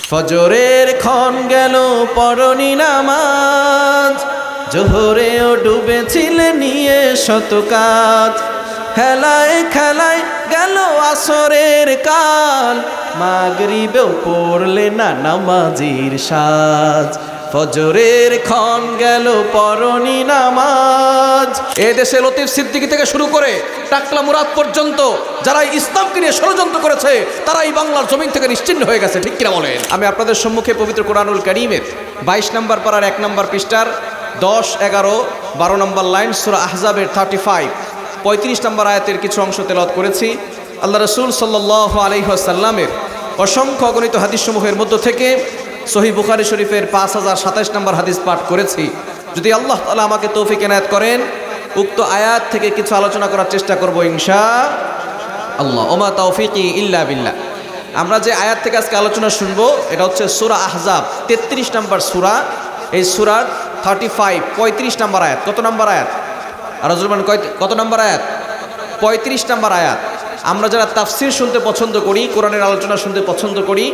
ফজরের ক্ষণ গেল পরনি নামাজ, জোহরেও ডুবেছিলে নিয়ে শত কাজ। খেলায় খেলায় গেল আসরের কাল, মাগরিবেও পড়লে না নামাজির সাজ। ফজরের ক্ষণ গেল পরনি নামাজ। এ দেশে লতিফ সিদ্দিকী থেকে শুরু করে টাকলা মুরাদ পর্যন্ত যারা ইসলামকে নিয়ে ষড়যন্ত্র করেছে তারা এই বাংলার জমিন থেকে নিশ্চিহ্ন হয়ে গেছে, ঠিক কিনা বলেন? আমি আপনাদের সম্মুখে পবিত্র কোরআনুল কারীমের 22 নম্বর পারার 1 নম্বর পৃষ্ঠার 10, 11, 12 নম্বর লাইন সূরা আহজাবের 35, 35 নম্বর আয়াতের কিছু অংশ তেলাওয়াত করেছি। আল্লাহ রাসূল সাল্লাল্লাহু আলাইহি ওয়াসাল্লামের অসংখ্য অগণিত হাদিসসমূহের মধ্য থেকে সহিহ বুখারী শরীফের 5027 নম্বর হাদিস পাঠ করেছি। যদি আল্লাহ তাআলা আমাকে তৌফিক এনায়েত করেন, উক্ত আয়াত থেকে কিছু আলোচনা করার চেষ্টা করব ইনশাআল্লাহ। ওমা তাওফিকি ইল্লা বিল্লাহ। আমরা যে আয়াত থেকে আজকে আলোচনা শুনবো এটা হচ্ছে সূরা আহজাব 33 নম্বর সূরা। এই সূরার 35 নম্বর আয়াত। কত নম্বর আয়াত? আর জুলমান কত নম্বর আয়াত? 35 নম্বর আয়াত। আমরা যারা তাফসীর শুনতে পছন্দ করি, কোরআনের আলোচনা শুনতে পছন্দ করি,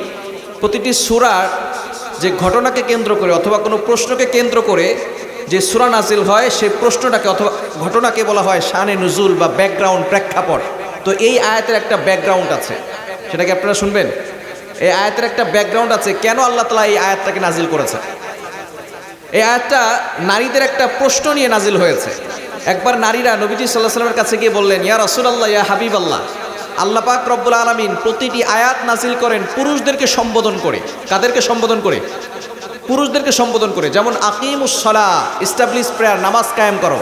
প্রতিটি সূরার যে ঘটনাকে কেন্দ্র করে অথবা কোনো প্রশ্নকে কেন্দ্র করে যে সূরা নাজিল হয়, সেই প্রশ্নটাকে অথবা ঘটনাকে বলা হয় শানে নুজুল বা ব্যাকগ্রাউন্ড, প্রেক্ষাপট। তো এই আয়াতের একটা ব্যাকগ্রাউন্ড আছে, সেটাকে আপনারা শুনবেন। এই আয়াতের একটা ব্যাকগ্রাউন্ড আছে, কেন আল্লাহ তাআলা এই আয়াতটাকে নাজিল করেছে। এই আয়াতটা নারীদের একটা প্রশ্ন নিয়ে নাজিল হয়েছে। একবার নারীরা নবীজি সাল্লাল্লাহু আলাইহি ওয়াসাল্লামের কাছে গিয়ে বললেন, ইয়া রাসূলুল্লাহ, ইয়া হাবিবাল্লাহ, আল্লাহ পাক রব্বুল আলামিন প্রতিটি আয়াত নাজিল করেন পুরুষদেরকে সম্বোধন করে। কাদেরকে সম্বোধন করে? পুরুষদেরকে সম্বোধন করে। যেমন আকিমুস সালাহ, ইস্টাবলিশ প্রেয়ার, নামাজ কায়েম করো।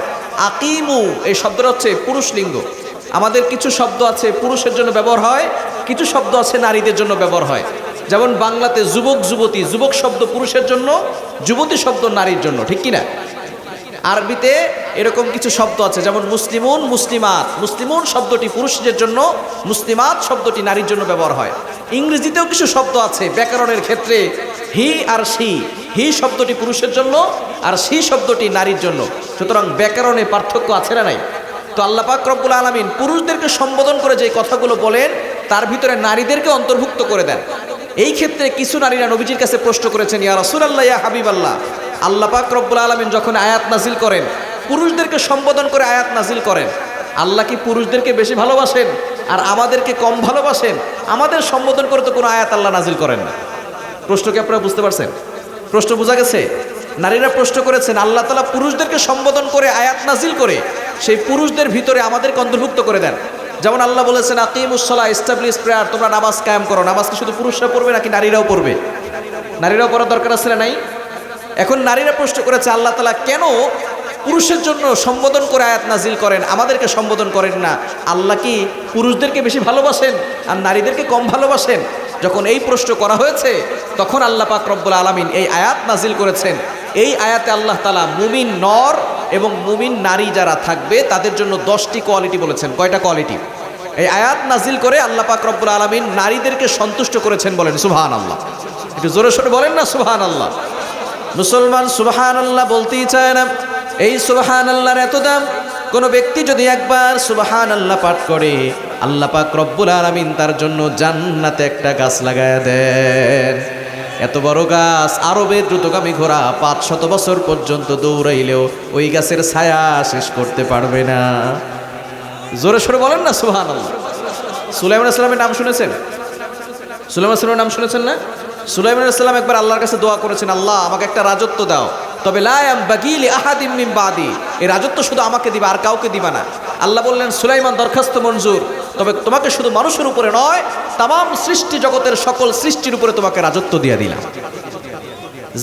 আকিমু এই শব্দটা হচ্ছে পুরুষ লিঙ্গ। আমাদের কিছু শব্দ আছে পুরুষের জন্য ব্যবহার হয়, কিছু শব্দ আছে নারীদের জন্য ব্যবহার হয়। যেমন বাংলাতে যুবক যুবতী, যুবক শব্দ পুরুষের জন্য, যুবতী শব্দ নারীর জন্য, ঠিক কিনা? আরবিতে এরকম কিছু শব্দ আছে, যেমন মুসলিমুন, মুসলিমাত। মুসলিমুন শব্দটি পুরুষদের জন্য, মুসলিমাত শব্দটি নারীর জন্য ব্যবহার হয়। ইংরেজিতেও কিছু শব্দ আছে ব্যাকরণের ক্ষেত্রে, হি আর শি। হি শব্দটি পুরুষের জন্য আর শি শব্দটি নারীর জন্য। সুতরাং ব্যাকরণে পার্থক্য আছে না নাই? তো আল্লাহ পাক রব্বুল আলামিন পুরুষদেরকে সম্বোধন করে যে কথাগুলো বলেন তার ভিতরে নারীদেরকে অন্তর্ভুক্ত করে দেন। এই ক্ষেত্রে কিছু নারীরা নবীজির কাছে প্রশ্ন করেছেন, ইয়া রাসূলুল্লাহ, ইয়া হাবিবাল্লাহ, আল্লাহ পাক রব্বুল আলামিন যখন আয়াত নাজিল করেন, পুরুষদেরকে সম্বোধন করে আয়াত নাজিল করেন, আল্লাহ কি পুরুষদেরকে বেশি ভালোবাসেন আর আমাদেরকে কম ভালোবাসেন? আমাদের সম্বোধন করে তো কোনো আয়াত আল্লাহ নাজিল করেন না। প্রশ্ন কি আপনারা বুঝতে পারছেন? প্রশ্ন বোঝা গেছে? নারীরা প্রশ্ন করেছেন, আল্লাহ তাআলা পুরুষদেরকে সম্বোধন করে আয়াত নাজিল করে সেই পুরুষদের ভিতরে আমাদেরকে অন্তর্ভুক্ত করে দেন। যেমন আল্লাহ বলেছেন, আকিমুস সালাহ, ইস্টাবলিশ প্রেয়ার, তোমরা নামাজ কায়েম করো। নামাজ কি শুধু পুরুষরা পড়বে নাকি নারীরাও পড়বে? নারীরাও পড়ার দরকার আছে না নাই? এখন নারীরা প্রশ্ন করেছে, আল্লাহ তাআলা কেন পুরুষের জন্য সম্বোধন করে আয়াত নাজিল করেন, আমাদেরকে সম্বোধন করেন না? আল্লাহ কি পুরুষদেরকে বেশি ভালোবাসেন আর নারীদেরকে কম ভালোবাসেন? যখন এই প্রশ্ন করা হয়েছে তখন আল্লাহ পাক রব্বুল আলামিন এই আয়াত নাজিল করেছেন। এই আয়াতে আল্লাহ তাআলা মুমিন নর এবং মুমিন নারী যারা থাকবে তাদের জন্য 10টি কোয়ালিটি বলেছেন। কয়টা কোয়ালিটি? এই আয়াত নাজিল করে আল্লাহ পাক রব্বুল আলামিন নারীদেরকে সন্তুষ্ট করেছেন। বলেন সুবহানাল্লাহ। একটু জোরে সোরে বলেন না সুবহানাল্লাহ। মুসলমান সুবহানাল্লাহ বলতেই চায় না। এই সুবহানাল্লাহর এত দাম, কোনো ব্যক্তি যদি একবার সুবহানাল্লাহ পাঠ করে আল্লাহ পাক রব্বুল আলামিন তার জন্য জান্নাতে একটা গাছ লাগায়া দেন। এত বড় গাছ, আরবের দ্রুতগামী ঘোড়া 500 বছর পর্যন্ত দৌড়াইলেও ওই গাছের ছায়া শেষ করতে পারবে না। জোরে সোরে বলেন না সুবহানাল্লাহ। সুলাইমান আলাইহিস সালামের নাম শুনেছেন? সুলাইমান আলাইহিস সালামের নাম শুনেছেন না? সুলাইমান আলাইহিস সালাম একবার আল্লাহর কাছে দোয়া করেছেন, আল্লাহ আমাকে একটা রাজত্ব দাও, তবে লা ইয়ামবাগি লিআহাদিন মিন বাদি, এই রাজত্ব শুধু আমাকে দিবা, আর কাউকে দিবা না। আল্লাহ বললেন, সুলাইমান দরখাস্ত মঞ্জুর, তবে তোমাকে শুধু মানুষের উপরে নয়, তামাম সৃষ্টি জগতের সকল সৃষ্টির উপরে তোমাকে রাজত্ব দিয়ে দিলাম।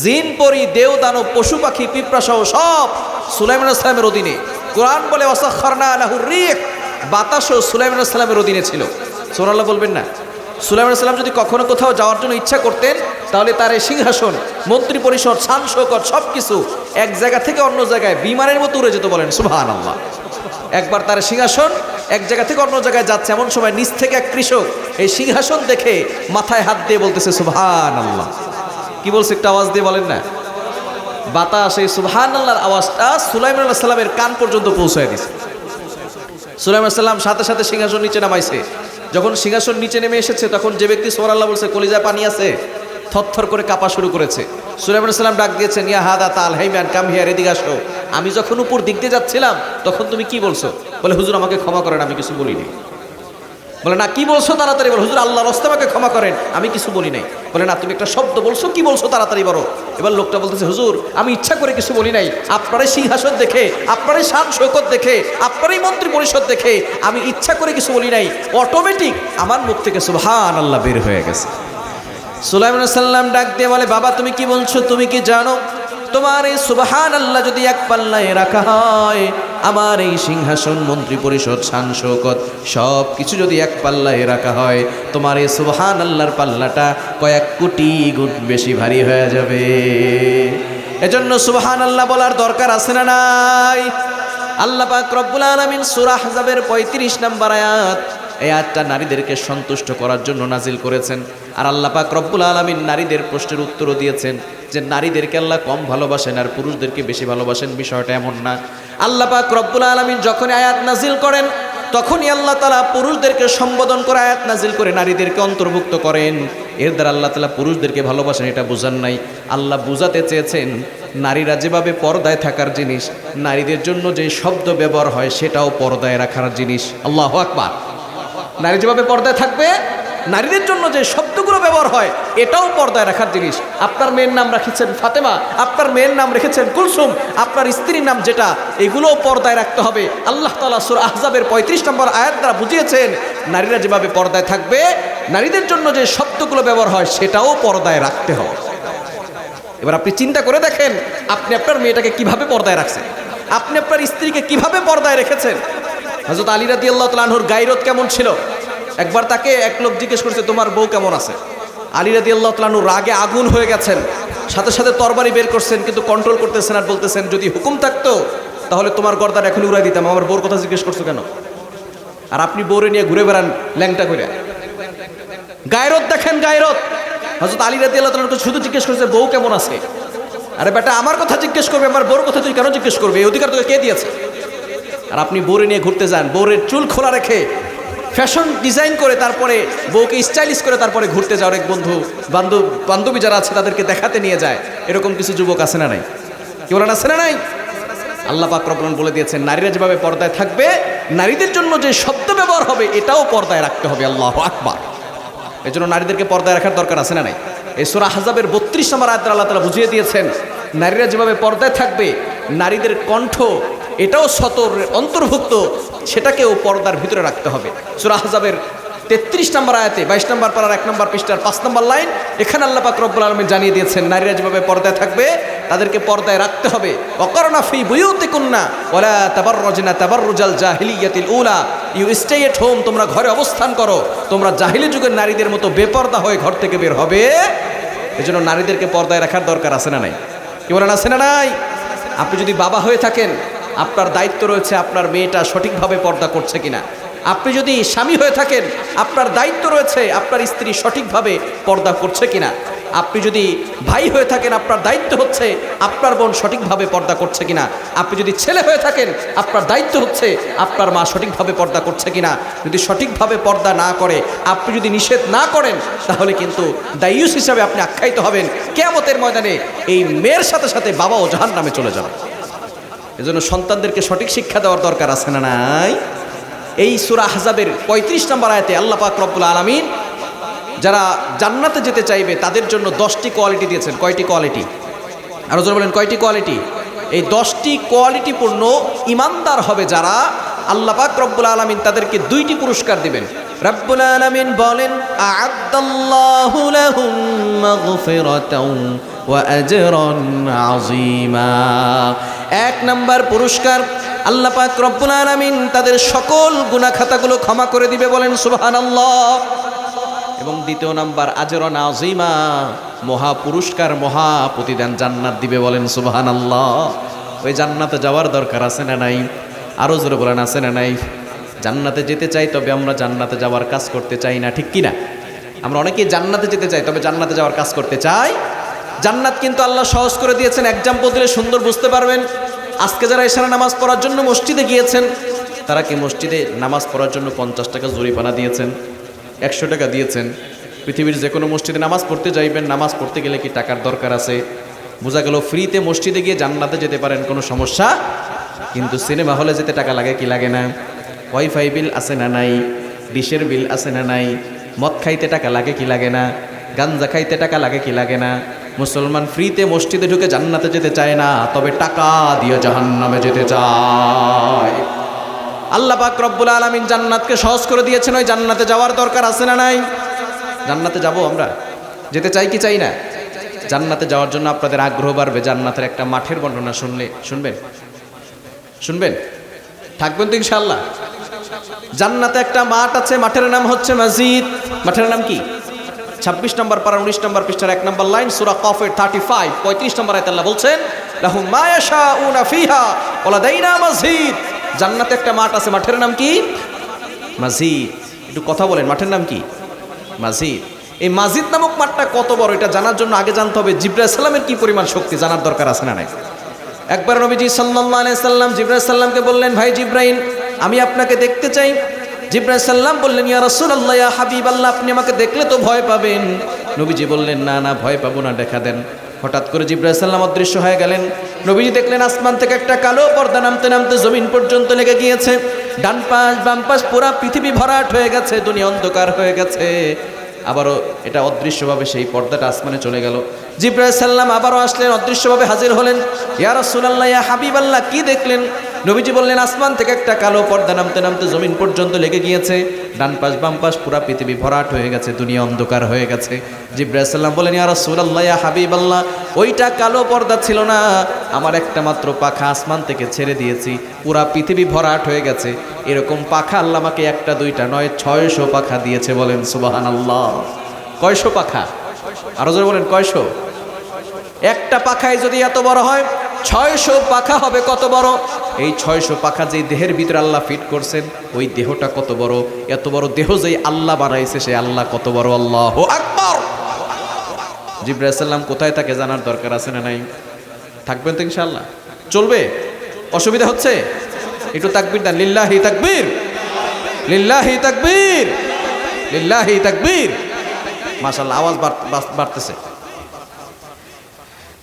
জিন পরি, দেও দানব, পশু পাখি, পিঁপড়া সহ সব সুলাইমান আলাইহিস সালামের অধীনে। কোরআন বলে ওয়াসাখখারনা লাহুর রিহ, বাতাসও সুলাইমান আলাইহিস সালামের অধীনে ছিল। সুবহানাল্লাহ বলবেন না? সুলাইমান আলাইহিস সালাম যদি কখনো কোথাও যাওয়ার জন্য ইচ্ছা করতেন তাহলে তার এই সিংহাসন, মন্ত্রী পরিষদ, শান শৌকত সব কিছু এক জায়গা থেকে অন্য জায়গায় বিমানের মতো উড়ে যেত। বলেন সুবহানাল্লাহ। একবার তার সিংহাসন এক জায়গা থেকে অন্য জায়গায় যাচ্ছে, এমন সময় নিচ থেকে এক কৃষক এই সিংহাসন দেখে মাথায় হাত দিয়ে বলতেছে সুবহানাল্লাহ। কি বলছে একটু আওয়াজ দিয়ে বলেন না? বাতাস এই সুবহানাল্লাহর আওয়াজটা সুলাইমান আলাইহিস সালামের কান পর্যন্ত পৌঁছায় দিয়েছে। সুলাইমান আলাইহিস সালাম সাথে সাথে সিংহাসন নিচে নামাইছে। যখন সিংহাসন নিচে নেমে এসেছে তখন যে ব্যক্তি সুবহানাল্লাহ বলছে কলিজায় পানি আছে? থরথর করে কাঁপা শুরু করেছে। সুলাইমান আলাইহিস সালাম ডাক দিয়েছেন, ইয়া হাদা তাল হাইমান কাম হিয়ার, এদিকে আসো। আমি যখন উপর দিক দিয়ে যাচ্ছিলাম তখন তুমি কি বলছো? বলে হুজুর আমাকে ক্ষমা করেন, আমি কিছু বলিনি। বলে না, কি বলছো তাড়াতাড়ি বলো। হুজুর আল্লাহর রাস্তায় আমাকে ক্ষমা করেন, আমি কিছু বলি নাই। বলে না, তুমি একটা শব্দ বলছো, কি বলছো তাড়াতাড়ি বলো। এবার লোকটা বলতেছে, হুজুর আমি ইচ্ছা করে কিছু বলি নাই, আপনারই সিংহাসন দেখে, আপনারই শান শৌকত দেখে, আপনারই মন্ত্রী পরিষদ দেখে আমি ইচ্ছা করে কিছু বলি নাই, অটোমেটিক আমার মুখ থেকে সুবহানাল্লাহ বের হয়ে গেছে। সুলাইমান আলাইহিস সালাম ডাক দিয়ে বলে, বাবা তুমি কি বলছো? তুমি কি জানো তোমার এই সুবহানাল্লাহ যদি এক পাল্লায় রাখা হয়, আমার এই সিংহাসন মন্ত্রী পরিষদ শান শৌকত সব কিছু যদি এক পাল্লায় রাখা হয়, তোমার এই সুবহানাল্লাহর পাল্লাটা কয়েক কোটি গুণ বেশি ভারী হয়ে যাবে। এজন্য সুবহানাল্লাহ বলার দরকার আছে না নাই? আল্লাহ পাক রব্বুল আলামিন সূরা আহজাবের 35 নম্বর আয়াত, এই আয়াতটা নারীদেরকে সন্তুষ্ট করার জন্য নাজিল করেছেন। আর আল্লাহ পাক রব্বুল আলামিন নারীদের প্রশ্নের উত্তরও দিয়েছেন যে নারীদেরকে আল্লাহ কম ভালোবাসেন আর পুরুষদেরকে বেশি ভালোবাসেন, বিষয়টা এমন না। আল্লাহ পাক রব্বুল আলামিন যখন আয়াত নাজিল করেন তখনই আল্লাহ তাআলা পুরুষদেরকে সম্বোধন করে আয়াত নাজিল করে নারীদেরকে অন্তর্ভুক্ত করেন। এর দ্বারা আল্লাহ তাআলা পুরুষদেরকে ভালোবাসেন এটা বোঝান নাই। আল্লাহ বুঝাতে চেয়েছেন নারীরা যেভাবে পর্দায় থাকার জিনিস, নারীদের জন্য যে শব্দ ব্যবহার হয় সেটাও পর্দায় রাখার জিনিস। আল্লাহু আকবার। নারী যেভাবে পর্দায় থাকবে, নারীদের জন্য যে শব্দগুলো ব্যবহার হয় এটাও পর্দায় রাখার জিনিস। আপনার মেয়ের নাম রেখেছেন ফাতেমা, আপনার মেয়ের নাম রেখেছেন কুলসুম, আপনার স্ত্রীর নাম যেটা, এগুলোও পর্দায় রাখতে হবে। আল্লাহ তাআলা সূরা আহজাবের 35 নম্বর আয়াত দ্বারা বুঝিয়েছেন নারীরা যেভাবে পর্দায় থাকবে, নারীদের জন্য যে শব্দগুলো ব্যবহার হয় সেটাও পর্দায় রাখতে হবে। এবার আপনি চিন্তা করে দেখেন, আপনি আপনার মেয়েটাকে কিভাবে পর্দায় রাখছেন, আপনি আপনার স্ত্রীকে কিভাবে পর্দায় রেখেছেন। হযরত আলী রাদিয়াল্লাহু তাআলা আনহুর গায়রত কেমন ছিল? একবার তাকে এক লোক জিজ্ঞেস করেছে, তোমার বউ কেমন আছে? আলী রাদিয়াল্লাহু তাআলা আনহু রাগে আগুন হয়ে গেছেন, সাথে সাথে তরবারি বের করছেন, কিন্তু কন্ট্রোল করতেছেন আর বলতেছেন, যদি হুকুম থাকতো তাহলে তোমার গর্দান এখনই উড়াই দিতাম, আমার বউর কথা জিজ্ঞেস করছো কেন? আর আপনি বউরে নিয়ে ঘুরে বেড়ান ল্যাংটা করে। গায়রত দেখেন, গায়রত। হযরত আলী রাদিয়াল্লাহু তাআলা আনহু শুধু জিজ্ঞেস করেছে বউ কেমন আছে। আরে বেটা, আমার কথা জিজ্ঞেস করবে, আমার বউর কথা তুই কেন জিজ্ঞেস করবে? এই অধিকার তোকে কে দিয়েছে? আর আপনি বউরে নিয়ে ঘুরতে যান, বউরের চুল খোলা রেখে ফ্যাশন ডিজাইন করে তারপরে বউকে স্টাইলিশ করে তারপরে ঘুরতে যাওয়ার এক বান্ধবী যারা আছে তাদেরকে দেখাতে নিয়ে যায়। এরকম কিছু যুবক আছে না নাই? কি বলেন, আছে না নাই? আল্লাহ পাক রব্বুল আলামিন বলে দিয়েছেন নারীরা যেভাবে পর্দায় থাকবে, নারীদের জন্য যে শব্দ ব্যবহার হবে এটাও পর্দায় রাখতে হবে। আল্লাহু আকবার। এই জন্য নারীদেরকে পর্দায় রাখার দরকার আছে না নাই? এই সূরা আহজাবের 32 নম্বর আয়াতে আল্লাহ তাআলা বুঝিয়ে দিয়েছেন নারীরা যেভাবে পর্দায় থাকবে, নারীদের কণ্ঠ এটাও সতর অন্তর্ভুক্ত, সেটাকেও পর্দার ভিতরে রাখতে হবে। সূরা আহজাবের 33 নম্বর আয়াতে 22 নম্বর পারার 1 নম্বর পৃষ্ঠার 5 নম্বর লাইন, এখানে আল্লাহ পাক রব্বুল আলামিন জানিয়ে দিয়েছেন নারীরা যেভাবে পর্দায় থাকবে তাদেরকে পর্দায় রাখতে হবে। ওয়াকারনা ফি বুয়ুতিকুন্না ওয়ালা তাবাররাজনা তাবাররুজাল জাহিলিয়াতিল উলা, ইউ স্টে এট হোম, তোমরা ঘরে অবস্থান করো, তোমরা জাহিলি যুগের নারীদের মতো বেপর্দা হয়ে ঘর থেকে বের হবে। এজন্য নারীদেরকে পর্দায় রাখার দরকার আছে না নাই? কি বলেন, আছে না নাই? আপনি যদি বাবা হয়ে থাকেন, আপনার দায়িত্ব রয়েছে আপনার মেয়েটা সঠিকভাবে পর্দা করছে কিনা। আপনি যদি স্বামী হয়ে থাকেন, আপনার দায়িত্ব রয়েছে আপনার স্ত্রী সঠিকভাবে পর্দা করছে কিনা। আপনি যদি ভাই হয়ে থাকেন, আপনার দায়িত্ব হচ্ছে আপনার বোন সঠিকভাবে পর্দা করছে কিনা। আপনি যদি ছেলে হয়ে থাকেন, আপনার দায়িত্ব হচ্ছে আপনার মা সঠিকভাবে পর্দা করছে কিনা। যদি সঠিকভাবে পর্দা না করে, আপনি যদি নিষেধ না করেন, তাহলে কিন্তু দায়ুস হিসাবে আপনি আখ্যায়িত হবেন। কিয়ামতের ময়দানে এই মেয়ের সাথে সাথে বাবাও জাহান্নামে চলে যাবে। এজন্য সন্তানদেরকে সঠিক শিক্ষা দেওয়ার দরকার আছে না নাই? এই সূরা আহজাবের 35 নম্বর আয়াতে আল্লাহ পাক রব্বুল আলামিন যারা জান্নাতে যেতে চাইবে তাদের জন্য 10টি কোয়ালিটি দিয়েছেন। কয়টি কোয়ালিটি? আরো জোরে বলেন, কয়টি কোয়ালিটি? এই 10টি কোয়ালিটিপূর্ণ ইমানদার হবে যারা, আল্লাহ পাক রব্বুল আলামিন তাদেরকে 2টি পুরস্কার দিবেন। রব্বুল আলামিন বলেন, আ'আদ্দাল্লাহু লাহুম মাগফিরাতাও ওয়া আজরান আযীমা। 1 নাম্বার পুরস্কার, আল্লাহ পাক রব্বুল আলামিন তাদের সকল গুনাহ খাতাগুলো ক্ষমা করে দিবে, বলেন সুবহানাল্লাহ। এবং 2 নাম্বার, আজরান আযীমা, মহা পুরস্কার, মহা প্রতিদান, জান্নাত দিবে, বলেন সুবহানাল্লাহ। ওই জান্নাতে যাওয়ার দরকার আছে না নাই? আরো জোরে বলেন, আছে না নাই? জান্নাতে যেতে চাই, তবে আমরা জান্নাতে যাওয়ার কাজ করতে চাই না, ঠিক কি না? আমরা অনেকেই জান্নাতে যেতে চাই, তবে জান্নাতে যাওয়ার কাজ করতে চাই। জান্নাত কিন্তু আল্লাহ সহজ করে দিয়েছেন। এক্সাম্পল দিলে সুন্দর বুঝতে পারবেন। আজকে যারা এশারে নামাজ পড়ার জন্য মসজিদে গিয়েছেন, তারা কি মসজিদে নামাজ পড়ার জন্য 50 টাকা জরিমানা দিয়েছেন, 100 টাকা দিয়েছেন? পৃথিবীর যে কোনো মসজিদে নামাজ পড়তে যাইবেন, নামাজ পড়তে গেলে কি টাকার দরকার আছে? বোঝা গেল ফ্রিতে মসজিদে গিয়ে জান্নাতে যেতে পারেন, কোনো সমস্যা। কিন্তু সিনেমা হলে যেতে টাকা লাগে কি লাগে না? ওয়াইফাই বিল আছে না নাই? ডিশের বিল আছে না নাই? মদ খাইতে টাকা লাগে কি লাগে না? গাঞ্জা খাইতে টাকা লাগে কি লাগে না? মুসলমান ফ্রিতে মসজিদে ঢুকে জান্নাতে যেতে চায় না, তবে টাকা দিয়ে জাহান্নামে যেতে চায়। আল্লাহ পাক রব্বুল আলামিন জান্নাতকে সহজ করে দিয়েছেন। ওই জান্নাতে যাওয়ার দরকার আছে না নাই? জান্নাতে যাব আমরা, যেতে চাই কি চাই না? জান্নাতে যাওয়ার জন্য আপনাদের আগ্রহ বাড়বে। জান্নাতের একটা মাঠের বর্ণনা শুনবেন? থাকবেন তো ইনশাআল্লাহ? জান্নাতে একটা মাঠ আছে, মাঠের নাম হচ্ছে মসজিদ। মাঠের নাম কি? 26 নম্বর পারা 19 নম্বর পৃষ্ঠার 1 নম্বর লাইন, সূরা কফের 35 নম্বর আয়াতে আল্লাহ বলছেন, লাহুম মা ইয়াশাউনা ফিহা ওয়া লাদাইনা মসজিদ। জান্নাতে একটা মাঠ আছে, মাঠের নাম কি? মসজিদ। একটু কথা বলেন, মাঠের নাম কি? মসজিদ। এই মসজিদ নামক মাঠটা কত বড় এটা জানার জন্য আগে জানতে হবে জিবরাইল সালামের কি পরিমাণ শক্তি, জানার দরকার আছে না নাই? একবার নবীজি সাল্লাল্লাহু আলাইহি সাল্লাম জিবরাইল সাল্লামকে বললেন, ভাই জিবরাইল, আমি আপনাকে দেখতে চাই। জিবরাইল সাল্লাম বললেন, ইয়া রাসূলুল্লাহ, ইয়া হাবিবাল্লাহ, আপনি আমাকে দেখলে তো ভয় পাবেন। নবীজি বললেন, না না, ভয় পাবো না, দেখা দেন। হঠাৎ করে জিবরাইল সাল্লাম অদৃশ্য হয়ে গেলেন। নবীজি দেখলেন আসমান থেকে একটা কালো পর্দা নামতে নামতে জমিন পর্যন্ত লেগে গিয়েছে। ডান পাশ বাম পাশ পুরা পৃথিবী ভরাট হয়ে গেছে, দুনিয়া অন্ধকার হয়ে গেছে। আবারও এটা অদৃশ্যভাবে সেই পর্দাটা আসমানে চলে গেল। জিবরাইল সাল্লাম আবারও আসলেন, অদৃশ্যভাবে হাজির হলেন। ইয়া রাসূলুল্লাহ, ইয়া হাবিবাল্লাহ, কি দেখলেন? নবীজি বললেন, আসমান থেকে একটা কালো পর্দা নামতে নামতে জমিন পর্যন্ত লেগে গিয়েছে। ডান পাশ বাম পাশ পুরা পৃথিবী ভরাট হয়ে গেছে, দুনিয়া অন্ধকার হয়ে গেছে। জিবরাইল সাল্লাম বলেন, ইয়া রাসূলুল্লাহ, ইয়া হাবিবাল্লাহ, ওইটা কালো পর্দা ছিল না, আমার একটা মাত্র পাখা আসমান থেকে ছেড়ে দিয়েছি, পুরা পৃথিবী ভরাট হয়ে গেছে। এরকম পাখা আল্লাহ আমাকে একটা দুইটা নয় 600 পাখা দিয়েছে। বলেন সুবহানাল্লাহ। কয়শো পাখা? আরো জোরে বলেন, কয়শো? একটা পাখায় যদি এত বড় হয়, 600 পাখা হবে কত বড়? এই 600 পাখা যেই দেহের ভিতরে আল্লাহ ফিট করছেন, ওই দেহটা কত বড়? এত বড় দেহ যেই আল্লাহ বানাইছে, সে আল্লাহ কত বড়? আল্লাহু আকবার। জিবরাইল সাল্লাম কোথায় থাকে জানার দরকার আছে না নাই? থাকবেন তো ইনশাআল্লাহ? চলবে? অসুবিধা হচ্ছে? একটু তাকবীর দেন। লিল্লাহি তাকবীর, লিল্লাহি তাকবীর, লিল্লাহি তাকবীর। মাশাআল্লাহ, আওয়াজ বাড়তেছে।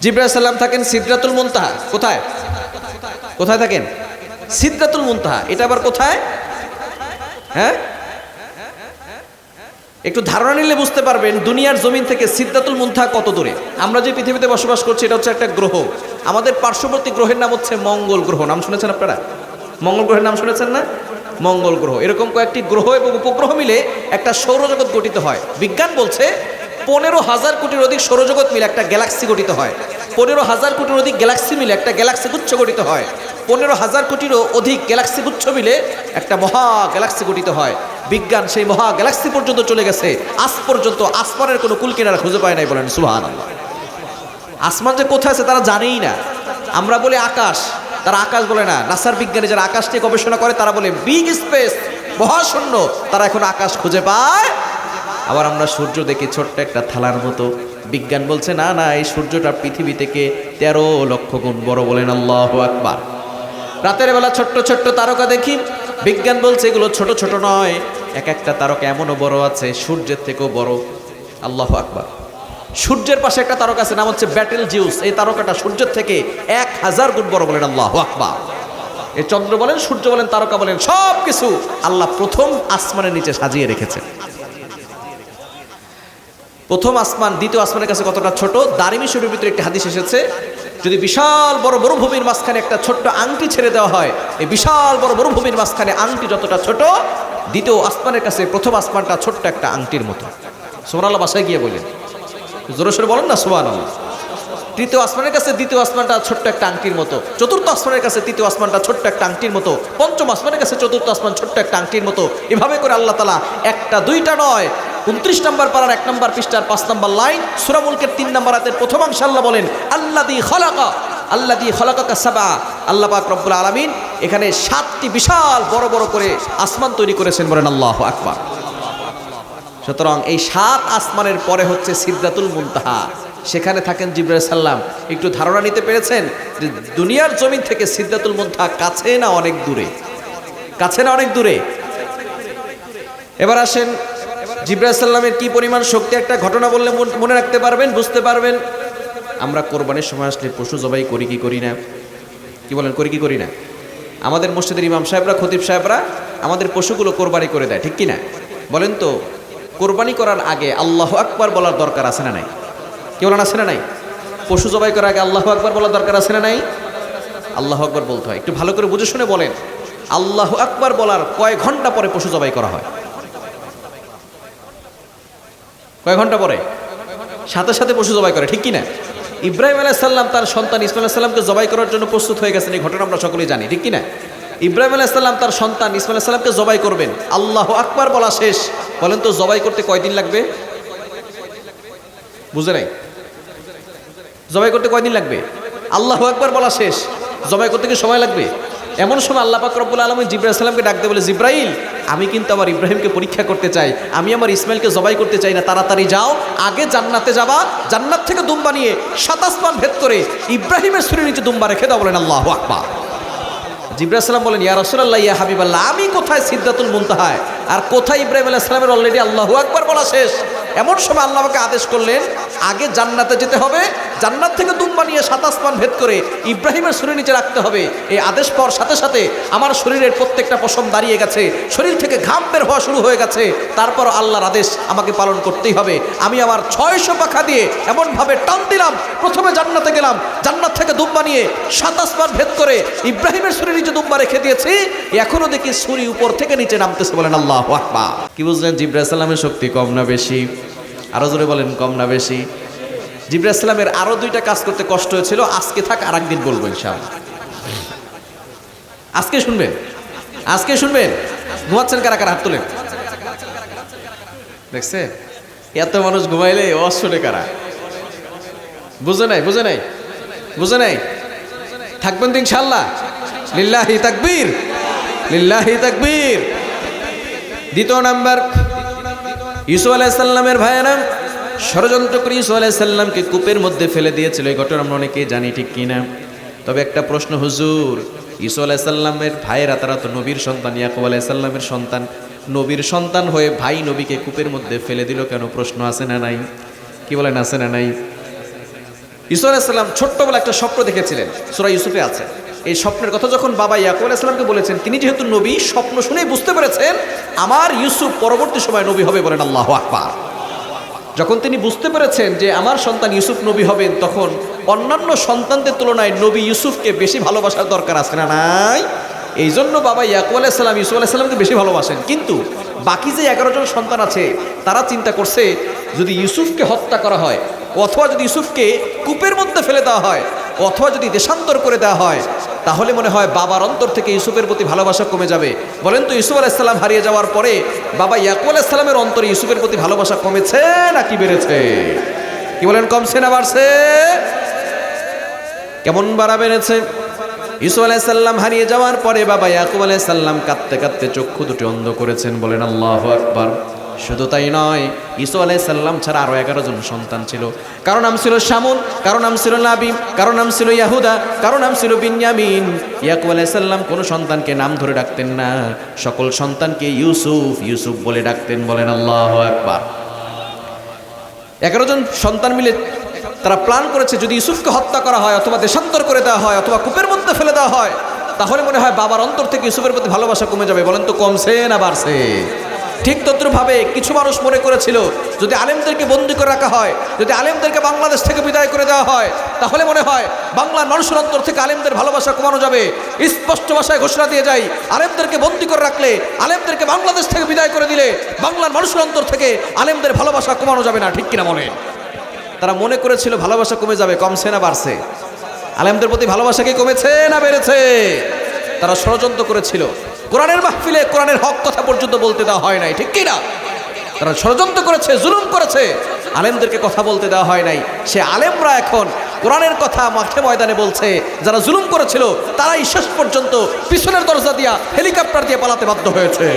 জিবরাইল সাল্লাম থাকেন সিদরাতুল মুনতাহা। কোথায়? কোথায় থাকেন? সিদরাতুল মুনতাহা। এটা আবার কোথায়? হ্যাঁ, একটু ধারণা নিলে বুঝতে পারবেন দুনিয়ার জমিন থেকে সিদরাতুল মুনতাহা কত দূরে। আমরা যে পৃথিবীতে বসবাস করছি, এটা হচ্ছে একটা গ্রহ। আমাদের পার্শ্ববর্তী গ্রহের নাম হচ্ছে মঙ্গল গ্রহ। নাম শুনেছেন আপনারা? মঙ্গল গ্রহের নাম শুনেছেন না? মঙ্গল গ্রহ। এরকম কয়েকটি গ্রহ এবং উপগ্রহ মিলে একটা সৌরজগৎ গঠিত হয়। বিজ্ঞান বলছে 15,000 কোটির অধিক সৌরজগৎ মিলে একটা গ্যালাক্সি গঠিত হয়। 15,000 কোটির অধিক গ্যালাক্সি মিলে একটা গ্যালাক্সি গুচ্ছ গঠিত হয়। 15,000 কোটিরও অধিক গ্যালাক্সি গুচ্ছ মিলে একটা মহা গ্যালাক্সি গঠিত হয়। বিজ্ঞান সেই মহা গ্যালাক্সি পর্যন্ত চলে গেছে, আজ পর্যন্ত আসমানের কোনো কুল কিনারা খুঁজে পায় নাই। বলেন সুবহানাল্লাহ। আসমান যে কোথায় আছে তারা জানেই না। আমরা বলি আকাশ, তারা আকাশ বলে না। নাসার বিজ্ঞানী যারা আকাশ নিয়ে গবেষণা করে তারা বলে বিগ স্পেস, মহাশূন্য। তারা এখন আকাশ খুঁজে পায়। আবার আমরা সূর্য দেখি ছোট্ট একটা থালার মতো। বিজ্ঞান বলছে না না, এই সূর্যটা পৃথিবী থেকে 13 লক্ষ গুণ বড়। বলেন আল্লাহু আকবার। রাতের বেলা ছোট্ট ছোট্ট তারকা দেখি। বিজ্ঞান বলছে এগুলো ছোট ছোট নয়, এক একটা তারকা এমনও বড় আছে সূর্যের থেকেও বড়। আল্লাহু আকবার। সূর্যের পাশে একটা তারকা আছে, নাম হচ্ছে ব্যাটেল জিউস। এই তারকাটা সূর্যের থেকে 1000 গুণ বড়। বলেন আল্লাহু আকবার। এই চন্দ্র বলেন, সূর্য বলেন, তারকা বলেন, সব কিছু আল্লাহ প্রথম আসমানের নিচে সাজিয়ে রেখেছেন। প্রথম আসমান দ্বিতীয় আসমানের কাছে কতটা ছোট? দারিমি শরীফের ভিতরে একটি হাদিস এসেছে, যদি বিশাল বড় মরুভূমির মাঝখানে একটা ছোট্ট আংটি ছেড়ে দেওয়া হয়, এই বিশাল বড় মরুভূমির মাঝখানে আংটি যতটা ছোট, দ্বিতীয় আসমানের কাছে প্রথম আসমানটা ছোট্ট একটা আংটির মতো। সুবহানাল্লাহ। বাসায় গিয়ে বলেন, জোরে সোরে বলেন না সুবহানাল্লাহ। তৃতীয় আসমানের কাছে দ্বিতীয় আসমানটা ছোট্ট একটা আংটির মতো, চতুর্থ আসমানের কাছে তৃতীয় আসমানটা ছোট্ট একটা আংটির মতো, পঞ্চম আসমানের কাছে চতুর্থ আসমান ছোট্ট একটা আংটির মতো। এভাবে করে আল্লাহ তাআলা একটা দুইটা নয়, 29 নম্বর পারার 1 নম্বর পৃষ্ঠার 5 নম্বর লাইন, সূরা মুলকের 3 নম্বর আয়াতের প্রথমাংশে আল্লাহ বলেন, আল্লাযী খলাকা সাবআ। আল্লাহ পাক রব্বুল আলামিন এখানে 7টি বিশাল বড় বড় করে আসমান তৈরি করেছেন। বলেন আল্লাহু আকবার। সুতরাং এই 7 আসমানের পরে হচ্ছে সিদরাতুল মুনতাহা, সেখানে থাকেন জিবরাইল সাল্লাম। একটু ধারণা নিতে পেরেছেন যে দুনিয়ার জমিন থেকে সিদরাতুল মুনতাহা কাছে না অনেক দূরে? কাছে না অনেক দূরে? এবার আসেন, জিবরাইল সাল্লামের কি পরিমাণ শক্তি, একটা ঘটনা বললে মনে রাখতে পারবেন, বুঝতে পারবেন। আমরা কোরবানির সময় আসলে পশু জবাই করি কি করি না? কি বলেন, করি কি করি না? আমাদের মসজিদের ইমাম সাহেবরা, খতিব সাহেবরা আমাদের পশুগুলো কোরবানি করে দেয়, ঠিক কি না? বলেন তো, কোরবানি করার আগে আল্লাহু আকবার বলার দরকার আছে না নাই? কি বলেন, আছে না নাই? পশু জবাই করার আগে আল্লাহু আকবার বলার দরকার আছে না নাই? আল্লাহু আকবার বলতে হয়। একটু ভালো করে বুঝে শুনে বলেন, আল্লাহু আকবার বলার কয় ঘন্টা পরে পশু জবাই করা হয়? কয় ঘন্টা পরে? সাথে সাথে পশু জবাই করে, ঠিক কি না? ইব্রাহিম আলাইহিস সালাম তার সন্তান ইসমাইল আলাইহিস সালামকে জবাই করার জন্য প্রস্তুত হয়ে গেছেন, এই ঘটনা আমরা সকলেই জানি, ঠিক কি না? ইব্রাহিম আলাইহিস সালাম তার সন্তান ইসমাইল আলাইহিস সালামকে জবাই করবেন, আল্লাহু আকবার বলা শেষ। বলেন তো, জবাই করতে কয়দিন লাগবে? বুঝে নাই? জবাই করতে কয়দিন লাগবে? আল্লাহু আকবার বলা শেষ, জবাই করতে কি সময় লাগবে? এমন সময় আল্লাহ পাক রব্বুল আলামিন জিবরাইল সালামকে ডাকতে বলে, জিবরাইল, আমি কিন্তু আমার ইব্রাহিমকে পরীক্ষা করতে চাই, আমি আমার ইসমাইলকে জবাই করতে চাই না, তাড়াতাড়ি যাও, আগে জান্নাতে যাবা, জান্নাত থেকে দুম্বা নিয়ে 7 আসমান ভেদ করে ইব্রাহিমের শরীরে নিচে দুম্বা রেখে দাও। বলেন আল্লাহু আকবার। জিবরাইল সালাম বলেন, ইয়া রাসূলুল্লাহ, ইয়া হাবিবাল্লাহ, আমি কোথায় সিদরাতুল মুনতাহায় আর কোথায় ইব্রাহিম আলাইহিস সালামের অলরেডি আল্লাহু আকবার বলা শেষ। এমন সময় আল্লাহ আমাকে আদেশ করলেন, আগে জান্নাতে যেতে হবে, জান্নাত থেকে দুম্বা নিয়ে 7 আসমান ভেদ করে ইব্রাহিমের শরীর নিচে রাখতে হবে। এই আদেশ পাওয়ার সাথে সাথে আমার শরীরের প্রত্যেকটা পশম দাঁড়িয়ে গেছে, শরীর থেকে ঘাম বের হওয়া শুরু হয়ে গেছে। তারপর আল্লাহর আদেশ আমাকে পালন করতেই হবে। আমি আমার 600 পাখা দিয়ে এমনভাবে টান দিলাম, প্রথমে জান্নাতে গেলাম, জান্নাত থেকে দুম্বা নিয়ে 7 আসমান ভেদ করে ইব্রাহিমের শরীর নিচে দুম্বা রেখে দিয়েছি। এখনো দেখি ছুরি উপর থেকে নিচে নামতেছে। বলেন আল্লাহু আকবার। কি বুঝলেন, জিবরাইল সালামের শক্তি কম না বেশি? আরো জোরে বলেন, কম না বেশি? জিবরাইল সালামের আরো 2টা কাজ করতে কষ্ট হয়েছিল, আজকে থাক, আর একদিন বলবো ইনশাআল্লাহ। আজকে শুনবেন, আজকে শুনবেন। ঘুমাচ্ছেন কারা কারা? হাত তোলেন। দেখছে, এত মানুষ ঘুমাইলে অশুনে কারা? বুঝে নাই, বুঝে নাই, বুঝে নাই? থাকবেন তো ইনশাআল্লাহ? লিল্লাহি তাকবীর, লিল্লাহি তাকবীর। 2 নাম্বার, ইউসুফ আলাইহিস সালামের ভাইয়েরা ষড়যন্ত্র করে ইউসুফ আলাইহিস সালামকে কূপের মধ্যে ফেলে দিয়েছিল। এই ঘটনা আমরা অনেকেই জানি, ঠিক কিনা? তবে একটা প্রশ্ন, হুজুর, ইউসুফ আলাইহিস সালামের ভাইয়েরা তারা তো নবীর সন্তান, ইয়াকুব আলাইহিস সালামের সন্তান, নবীর সন্তান হয়ে ভাই নবীকে কূপের মধ্যে ফেলে দিল কেন? প্রশ্ন আছে না নাই? কি বলেন, আছে না নাই? ইউসুফ আলাইহিস সালাম ছোট্টবেলা একটা স্বপ্ন দেখেছিলেন, সূরা ইউসুফে আছে। এই স্বপ্নের কথা যখন বাবা ইয়াকুব আলাইহিস সালামকে বলেছেন, তিনি যেহেতু নবী, স্বপ্ন শুনেই বুঝতে পেরেছেন আমার ইউসুফ পরবর্তী সময় নবী হবে। বলেন আল্লাহু আকবার। যখন তিনি বুঝতে পেরেছেন যে আমার সন্তান ইউসুফ নবী হবেন, তখন অন্যান্য সন্তানদের তুলনায় নবী ইউসুফকে বেশি ভালোবাসার দরকার আছে না নাই? এই জন্য বাবা ইয়াকুব আলাইহিস সালাম ইউসুফ আলাইহিস সালামকে বেশি ভালোবাসেন। কিন্তু বাকি যে 11 জন সন্তান আছে, তারা চিন্তা করছে যদি ইউসুফকে হত্যা করা হয়, অথবা যদি ইউসুফকে কূপের মধ্যে ফেলে দেওয়া হয়, অথবা যদি দেশান্তর করে দেওয়া হয়, তাহলে মনে হয় বাবার অন্তর থেকে ইউসুফের প্রতি ভালোবাসা কমে যাবে। বলেন তো, ইউসুফ আলাইহিস সালাম হারিয়ে যাওয়ার পরে বাবা ইয়াকুব আলাইহিস সালামের অন্তরে ইউসুফের প্রতি ভালোবাসা কমেছে নাকি বেড়েছে? কি বলেন, কমছে না বাড়ছে? কেমন বাড়া বেড়েছে? ইউসুফ আলাইহিস সালাম হারিয়ে যাওয়ার পরে বাবা ইয়াকুব আলাইহিস সালাম কাঁদতে কাঁদতে চক্ষু দুটি অন্ধ করেছেন। বলেন আল্লাহু আকবার। শুধু তাই নয়, ইউসুফ আলাইহিস সালাম ছাড়া আরো 11 জন সন্তান ছিল। কারো নাম ছিল শামুন, কারো নাম ছিল লাবিব, কারো নাম ছিল ইয়াহুদা, কারো নাম ছিল বিনয়ামিন। ইয়াকুব আলাইহিস সালাম কোনো সন্তানকে নাম ধরে ডাকতেন না, সকল সন্তানকে ইউসুফ ইউসুফ বলে ডাকতেন। বলেন আল্লাহু আকবার। 11 জন সন্তান মিলে তারা প্ল্যান করেছে, যদি ইউসুফকে হত্যা করা হয়, অথবা দেশান্তর করে দেওয়া হয়, অথবা কূপের মধ্যে ফেলে দেওয়া হয়, তাহলে মনে হয় বাবার অন্তর থেকে ইউসুফের প্রতি ভালোবাসা কমে যাবে। বলেন তো, কমছে না বাড়ছে? ঠিক তদ্রুপভাবে কিছু মানুষ মনে করেছিল, যদি আলেমদেরকে বন্দী করে রাখা হয়, যদি আলেমদেরকে বাংলাদেশ থেকে বিদায় করে দেওয়া হয়, তাহলে মনে হয় বাংলার মানুষের অন্তর থেকে আলেমদের ভালোবাসা কমানো যাবে। স্পষ্ট ভাষায় ঘোষণা দিয়ে যাই, আলেমদেরকে বন্দী করে রাখলে, আলেমদেরকে বাংলাদেশ থেকে বিদায় করে দিলে বাংলার মানুষের অন্তর থেকে আলেমদের ভালোবাসা কমানো যাবে না। ঠিক কিনা বলেন? তারা মনে করেছিল ভালোবাসা কমে যাবে। কমছে না বাড়ছে? আলেমদের প্রতি ভালোবাসা কি কমেছে না বেড়েছে? তারা ষড়যন্ত্র করেছিল, কোরআনের মাহফিলে কোরআনের হক কথা পর্যন্ত বলতে দেওয়া হয় নাই। ঠিক কিনা? তারা ষড়যন্ত্র করেছে, জুলুম করেছে, আলেমদেরকে কথা বলতে দেওয়া হয় নাই। সে আলেমরা এখন কোরআনের কথা মাঠে ময়দানে বলছে। যারা জুলুম করেছিল তারাই শেষ পর্যন্ত পিছনের দরজা দিয়া হেলিকপ্টার দিয়ে পালাতে বাধ্য হয়েছে।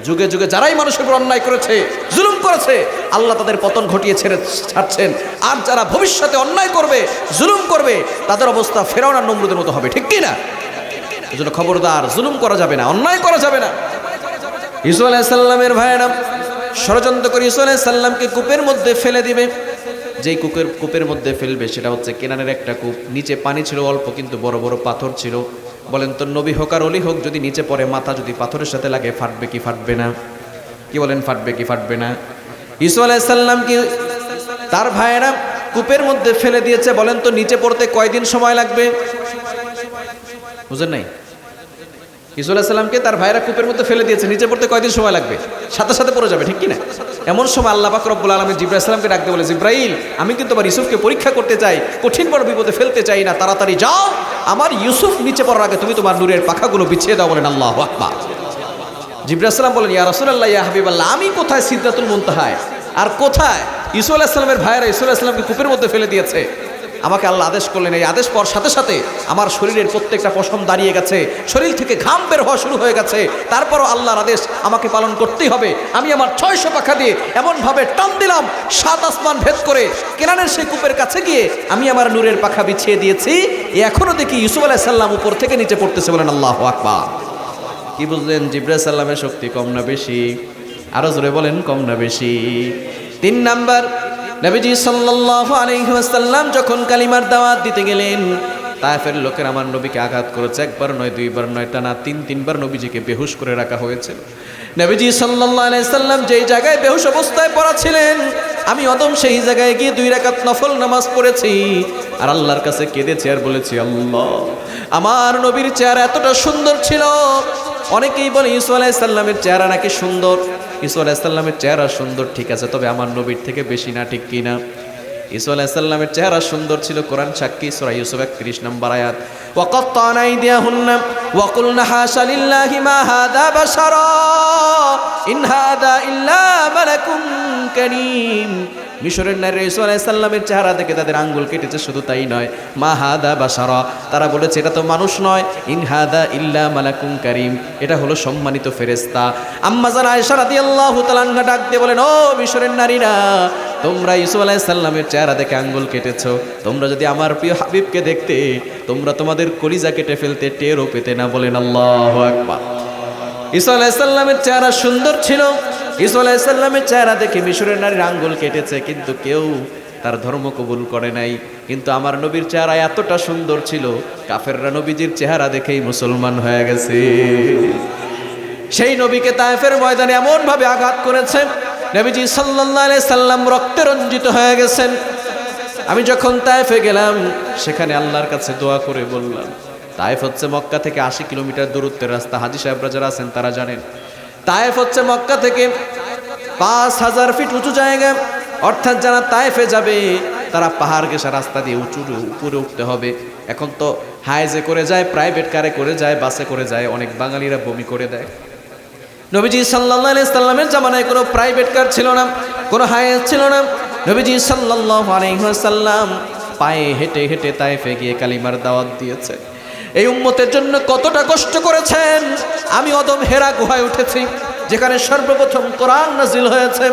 যুগে যুগে যারাই মানুষের উপর অন্যায় করেছে, জুলুম করেছে, আল্লাহ তাদের পতন ঘটিয়ে ছাড়ছেন। আর যারা ভবিষ্যতে অন্যায় করবে, জুলুম করবে, তাদের অবস্থা ফেরাউন আর নমরুদের মতো হবে। ঠিক কিনা? এজন্য খবরদার, জুলুম করা যাবে না, অন্যায় করা যাবে না। ইউসুফ আলাইহিস সালামের ভাইয়েরা ষড়যন্ত্র করে ঈসা আলাইহিস সালামকে কূপের মধ্যে ফেলে দিবে। যেই কূপের মধ্যে ফেলবে সেটা হচ্ছে কেনানের একটা কূপ, নিচে পানি ছিল অল্প কিন্তু বড় বড় পাথর ছিল। বলেন তো নবী হোক আর অলি হোক যদি নিচে পড়ে মাথা যদি পাথরের সাথে লাগে ফাটবে কি ফাটবে না? কি বলেন, ফাটবে কি ফাটবে না? ঈসা আলাইহিস সালাম কি তার ভাইয়েরা কূপের মধ্যে ফেলে দিয়েছে, বলেন তো নিচে পড়তে কয়দিন সময় লাগবে? বুঝেন নাই? ঈসা আলাইহিস সালামকে তার ভাইয়েরা কূপের মধ্যে ফেলে দিয়েছে, নিচে পড়তে কয়দিন সময় লাগবে? সাথে সাথে পড়ে যাবে, ঠিক কি না? এমন সময় আল্লাহ পাক রব্বুল আলামিন জিবরাইল সালামকে ডাকতে বলে, জিবরাইল আমি কিন্তু আমার ইউসুফকে পরীক্ষা করতে চাই, কঠিন বড় বিপদে ফেলতে চাই না, তাড়াতাড়ি যাও, আমার ইউসুফ নিচে পড়ার আগে তুমি তোমার নূরের পাখাগুলো বিছিয়ে দাও। বলেন আল্লাহু আকবার। জিবরাইল সালাম বলেন, ইয়া রাসূলুল্লাহ ইয়া হাবিবাল্লাহ, আমি কোথায় সিদরাতুল মুনতাহায় আর কোথায় ঈসা আলাইহিস সালামের ভাইয়েরা ঈসা আলাইহিস সালামকে কূপের মধ্যে ফেলে দিয়েছে। আমাকে আল্লাহ আদেশ করলেন, এই আদেশ পাওয়ার সাথে সাথে আমার শরীরের প্রত্যেকটা পশম দাঁড়িয়ে গেছে, শরীর থেকে ঘাম বের হওয়া শুরু হয়ে গেছে। তারপরও আল্লাহর আদেশ আমাকে পালন করতেই হবে। আমি আমার 600 পাখা দিয়ে এমনভাবে টান দিলাম, 7 আসমান ভেদ করে কেনানের সেই কূপের কাছে গিয়ে আমি আমার নূরের পাখা বিছিয়ে দিয়েছি। এখনো দেখি ইউসুফ আলাইহিস সালাম উপর থেকে নিচে পড়তেছে। বলেন আল্লাহু আকবার। কি বুঝলেন? জিবরাইল সালামের শক্তি কম না বেশি? আরো জোরে বলেন, কম না বেশি? 3 নাম্বার, নবীজি সাল্লাল্লাহু আলাইহি ওয়াসাল্লাম যখন কালিমার দাওয়াত দিতে গেলেন, তায়েফের লোকের আমার নবীকে আঘাত করেছে। একবার নয়, দুইবার নয়, টানা 3বার নবীজিকে বেহুশ করে রাখা হয়েছিল। নবীজি সাল্লাল্লাহু আলাইহি সাল্লাম যেই জায়গায় বেহুশ অবস্থায় পড়া ছিলেন, আমি অদম সেই জায়গায় গিয়ে 2 রাকাত নফল নামাজ পড়েছি আর আল্লাহর কাছে কেঁদেছি আর বলেছি, আল্লাহ আমার নবীর চেহারা এতটা সুন্দর ছিল। অনেকেই বলে ঈসা আলাইহিস সালামের চেহারা নাকি সুন্দর। ঈসা আলাইহিস সালামের চেহারা সুন্দর ঠিক আছে, তবে আমার নবীর থেকে বেশি না, ঠিক কি না? ঈসা আলাইহিস সালামের চেহারা সুন্দর ছিল। কোরআন সাক্ষী, সূরা ইউসুফ 31 নম্বর আয়াত, ওয়াকাত্তানা আইদিয়াহুন্না ওয়া কুলনা হাশা লিল্লাহি মা হাযা বাশারা ইন হাযা ইল্লা মালাকুন কারীম। মিশরের নারী ঈসা আলাইহিস সালামের চেহারা দেখে তাদের আঙ্গুল কেটেছে। শুধু তাই নয়, মা হাদা বাশারা, তারা বলেছে এটা তো মানুষ নয়। ইন হাদা ইল্লা মালাকুন কারীম, এটা হলো সম্মানিত ফেরেশতা। আম্মা জান আয়েশা রাদিয়াল্লাহু তাআলা আনহা ডাক দিয়ে বলেন, ও মিশরের নারীরা, তোমরা ঈসা আলাইহিস সালামের চেহারা দেখে আঙ্গুল কেটেছো। তোমরা যদি আমার প্রিয় হাবিবকে দেখতে, তোমরা তোমাদের কলিজা কেটে ফেলতে, টেরও পেতে না। বলেন আল্লাহু আকবার। ঈসা আলাইহিস সালামের চেহারা সুন্দর ছিল। ঈসা আলাইহিস সালামের চেহারা দেখে মিশরের নারীর আঙ্গুল কেটেছে, কিন্তু কেউ তার ধর্ম কবুল করে নাই। কিন্তু আমার নবীর চেহারা এতটা সুন্দর ছিল, কাফেররা নবীজির চেহারা দেখেই মুসলমান হয়ে গেছে। সেই নবীকে তায়েফের ময়দানে এমন ভাবে আঘাত করেছে, নবীজি সাল্লাল্লাহু আলাইহি সাল্লাম রক্তে রঞ্জিত হয়ে গেছেন। আমি যখন তায়েফে গেলাম, সেখানে আল্লাহর কাছে দোয়া করে বললাম, তায়েফ হচ্ছে মক্কা থেকে 80 কিলোমিটার দূরত্বের রাস্তা। হাজী সাহেবরা যারা আছেন তারা জানেন, তায়েফ হচ্ছে মক্কা থেকে 5000 ফিট উঁচু জায়গা। অর্থাৎ যারা তায়েফে যাবে তারা পাহাড় ঘেঁষা রাস্তা দিয়ে উপরে উঠতে হবে। এখন তো হাইজে করে যায়, প্রাইভেট কারে করে যায়, বাসে করে যায়, অনেক বাঙালিরা বমি করে দেয়। নবীজি সাল্লাল্লাহু আলাইহি সাল্লামের জামানায় কোনো প্রাইভেট কার ছিল না, কোনো হাইজ ছিল না। নবীজি সাল্লাল্লাহু আলাইহি ওয়াসাল্লাম পায়ে হেঁটে হেঁটে তায়েফে গিয়ে কালিমার দাওয়াত দিয়েছে। এই উম্মতের জন্য কতটা কষ্ট করেছেন। আমি অদম হেরা গুহায় উঠেছি, যেখানে সর্বপ্রথম কোরআন নাজিল হয়েছে।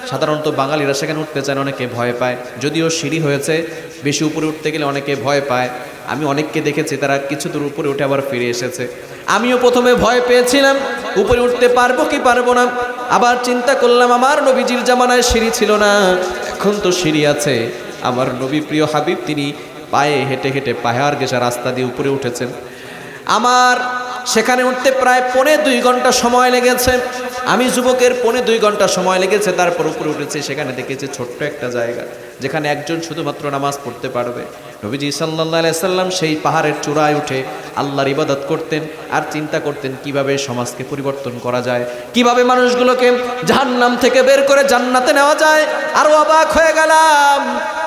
সাধারণত বাঙালিরা সেখানে উঠতে চায়, অনেকে ভয় পায়। যদিও সিঁড়ি হয়েছে, বেশি উপরে উঠতে গেলে অনেকে ভয় পায়। আমি অনেককে দেখেছি তারা কিছু দূর উপরে উঠে আবার ফিরে এসেছে। আমিও প্রথমে ভয় পেয়েছিলাম, উপরে উঠতে পারবো কি পারবো না। আবার চিন্তা করলাম, আমার নবীজির জামানায় সিঁড়ি ছিল না, এখন তো সিঁড়ি আছে। আমার নবী প্রিয় হাবিব তিনি পায়ে হেঁটে হেঁটে পাহাড় ঘেঁষা রাস্তা দিয়ে উপরে উঠেছেন। আমার সেখানে উঠতে প্রায় 2.25 ঘন্টা সময় লেগেছে। আমি যুবকের 2.25 ঘন্টা সময় লেগেছে, তারপর উপরে উঠেছি। সেখানে দেখেছি ছোট্ট একটা জায়গা, যেখানে একজন শুধুমাত্র নামাজ পড়তে পারবে। নবীজি সাল্লাল্লাহু আলাইহি সাল্লাম সেই পাহাড়ের চূড়ায় উঠে আল্লাহর ইবাদত করতেন আর চিন্তা করতেন কিভাবে সমাজকে পরিবর্তন করা যায়, কিভাবে মানুষগুলোকে জাহান্নাম থেকে বের করে জান্নাতে নেওয়া যায়। আরো অবাক হয়ে গেলাম,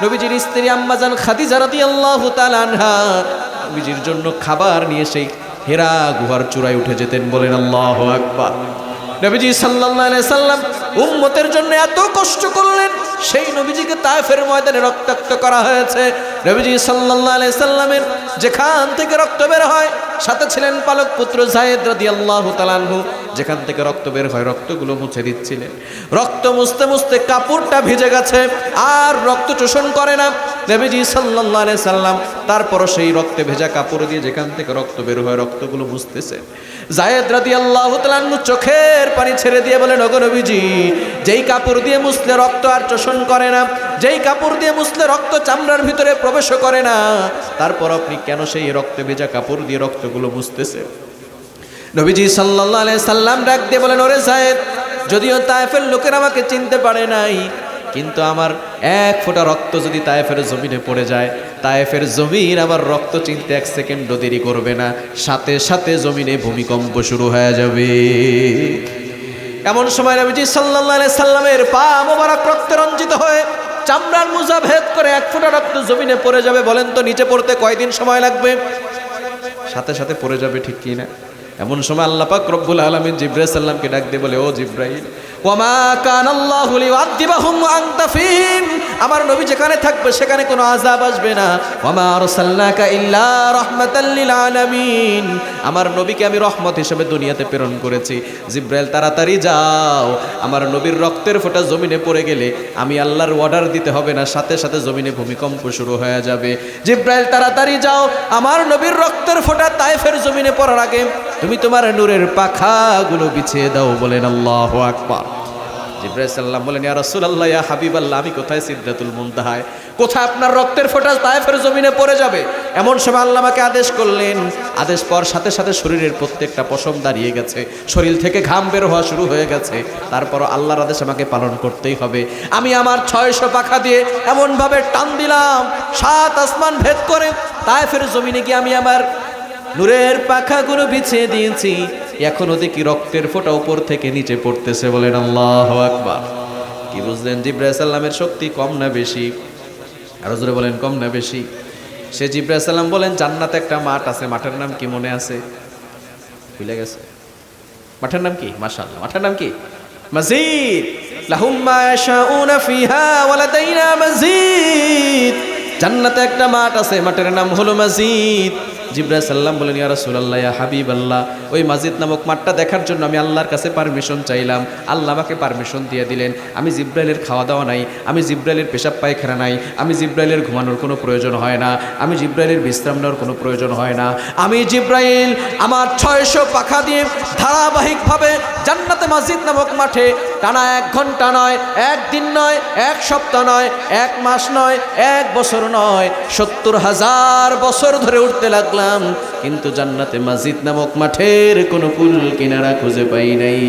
নবীজির স্ত্রী আম্মা জান খাদিজা রাদিয়াল্লাহু তাআলা আনহা নবীজির জন্য খাবার নিয়ে সেই হেরা গুহার চূড়ায় উঠে যেতেন। বলেন আল্লাহু আকবার। নবীজি সাল্লাল্লাহু আলাইহি সাল্লাম উম্মতের জন্য এত কষ্ট করলেন, সেই নবীজিকে তায়েফের ময়দানে রক্তাক্ত করা হয়েছে। নবীজি সাল্লাল্লাহু আলাইহি সাল্লামের যেখান থেকে রক্ত বের হয়, সাথে ছিলেন পালক পুত্র যায়েদ রাদিয়াল্লাহু তাআলা আনহু। যেখান থেকে রক্ত বের হয় রক্তগুলো মুছে দিচ্ছিলেন। রক্ত মুছতে মুছতে কাপড়টা ভিজে গেছে, আর রক্ত শোষণ করে না। নবীজি সাল্লাল্লাহু আলাইহি সাল্লাম তারপরও সেই রক্তে ভেজা কাপড় দিয়ে যেখান থেকে রক্ত বের হয় রক্তগুলো মুছতেছে। যায়েদ রাদিয়াল্লাহু তাআলা চোখের পানি ছেড়ে দিয়ে বলেন, ওগো নবীজি, যেই কাপড় দিয়ে মুছলে রক্ত আর শোষণ করে না, যেই কাপড় দিয়ে মুছলে রক্ত চামড়ার ভিতরে প্রবেশ করে না, তারপর আপনি কেন সেই রক্তে ভেজা কাপড় দিয়ে রক্তগুলো মুছতেছে? নবীজি সাল্লাল্লাহু আলাইহি সাল্লাম ডাক দিয়ে বলেন, ওরে যায়েদ, যদিও তায়েফের লোকেরা আমাকে চিনতে পারে নাই, কিন্তু আমার এক ফোঁটা রক্ত যদি তায়েফের জমিনে পড়ে যায়, তায়েফের জমিন আমার রক্ত চিনতে এক সেকেন্ডও দেরি করবে না, সাথে সাথে জমিনে ভূমিকম্প শুরু হয়ে যাবে। এমন সময় নবীজি সাল্লাল্লাহু আলাইহি সাল্লামের পা মোবারক রক্তে রঞ্জিত হয়ে চামড়ার মোজা ভেদ করে এক ফোঁটা রক্ত জমিনে পড়ে যাবে। বলেন তো নিচে পড়তে কয়দিন সময় লাগবে? সাথে সাথে পড়ে যাবে, ঠিক কি না? এমন সময় আল্লাহ পাক রব্বুল আলামিন জিবরাইল সাল্লামকে ডাক দিয়ে বলে, ও জিবরাইল, ওয়ামা কানাল্লাহু লিউআযিবাহুম ওয়া আনতা ফীহিম, আমার নবী যেখানে থাকবে সেখানে কোনো আযাব আসবে না। ওয়ামা আরসালনাকা ইল্লা রাহমাতাল লিল আলামিন, আমার নবীকে আমি রহমত হিসেবে দুনিয়াতে প্রেরণ করেছি। জিবরাইল তাড়াতাড়ি যাও, আমার নবীর রক্তের ফোঁটা জমিনে পড়ে গেলে আমি আল্লাহর অর্ডার দিতে হবে না, সাথে সাথে জমিনে ভূমিকম্প শুরু হয়ে যাবে। জিবরাইল তাড়াতাড়ি যাও, আমার নবীর রক্তের ফোঁটা তায়েফের জমিনে পড়ার আগে তুমি তোমার নূরের পাখাগুলো বিছিয়ে দাও। বলেন আল্লাহু আকবার। জিবরাইল সাল্লাম বলেন, ইয়া রাসূলুল্লাহ, ইয়া হাবিবাল্লাহ, আমি কোথায়? সিদরাতুল মুনতাহায়। কোথায় আপনার রক্তের ফোঁটা তায়েফের জমিনে পড়ে যাবে? এমন সময় আল্লাহ আমাকে আদেশ করলেন। আদেশ পর সাথে সাথে শরীরের প্রত্যেকটা পশম দাঁড়িয়ে গেছে, শরীর থেকে ঘাম বের হওয়া শুরু হয়ে গেছে। তারপরও আল্লাহর আদেশ আমাকে পালন করতেই হবে। আমি আমার 600 পাখা দিয়ে এমনভাবে টান দিলাম, 7 আসমান ভেদ করে তায়েফের জমিনে গিয়ে আমি আমার নূরের পাখাগুলো বিছিয়ে দিয়েছি। এখনো দেখি রক্তের ফোঁটা উপর থেকে নিচে পড়তেছে। বলেন আল্লাহু আকবার। কি বুঝলেন? জিবরাইল সাল্লামের শক্তি কম না বেশি? আরো জোরে বলেন, কম না বেশি? সে জিবরাইল সাল্লাম বলেন, জান্নাতে একটা মাঠ আছে, মাঠের নাম কি মনে আছে? ভুলে গেছে। মাঠের নাম কি? মাশাআল্লাহ, মাঠের নাম কি? মসজিদ। লাহুম মা ইয়াশাউনা ফিহা ওয়া লাদাইনা মসজিদ। জান্নাতে একটা মাঠ আছে, মাঠের নাম হলো মসজিদ। জিবরাইল সাল্লাম বলেন, ইয়া রাসূলুল্লাহ, ইয়া হাবিবাল্লাহ, ওই মসজিদ নামক মাঠটা দেখার জন্য আমি আল্লাহর কাছে পারমিশন চাইলাম। আল্লাহ আমাকে পারমিশন দিয়ে দিলেন। আমি জিবরাইলের খাওয়া দাওয়া নাই, আমি জিবরাইলের পেশাব পায়খানা নাই, আমি জিবরাইলের ঘুমানোর কোনো প্রয়োজন হয় না, আমি জিবরাইলের বিশ্রাম নেওয়ার কোনো প্রয়োজন হয় না। আমি জিবরাইল আমার 600 পাখা দিয়ে ধারাবাহিকভাবে জান্নাতে মসজিদ নামক মাঠে টানা 1 ঘন্টা নয়, 1 দিন নয়, 1 সপ্তাহ নয়, 1 মাস নয়, 1 বছর নয়, 70,000 বছর ধরে উঠতে লাগলাম, কিন্তু জান্নাতে মসজিদ নামক মাঠের কোনো কুল কিনারা খুঁজে পাই নাই।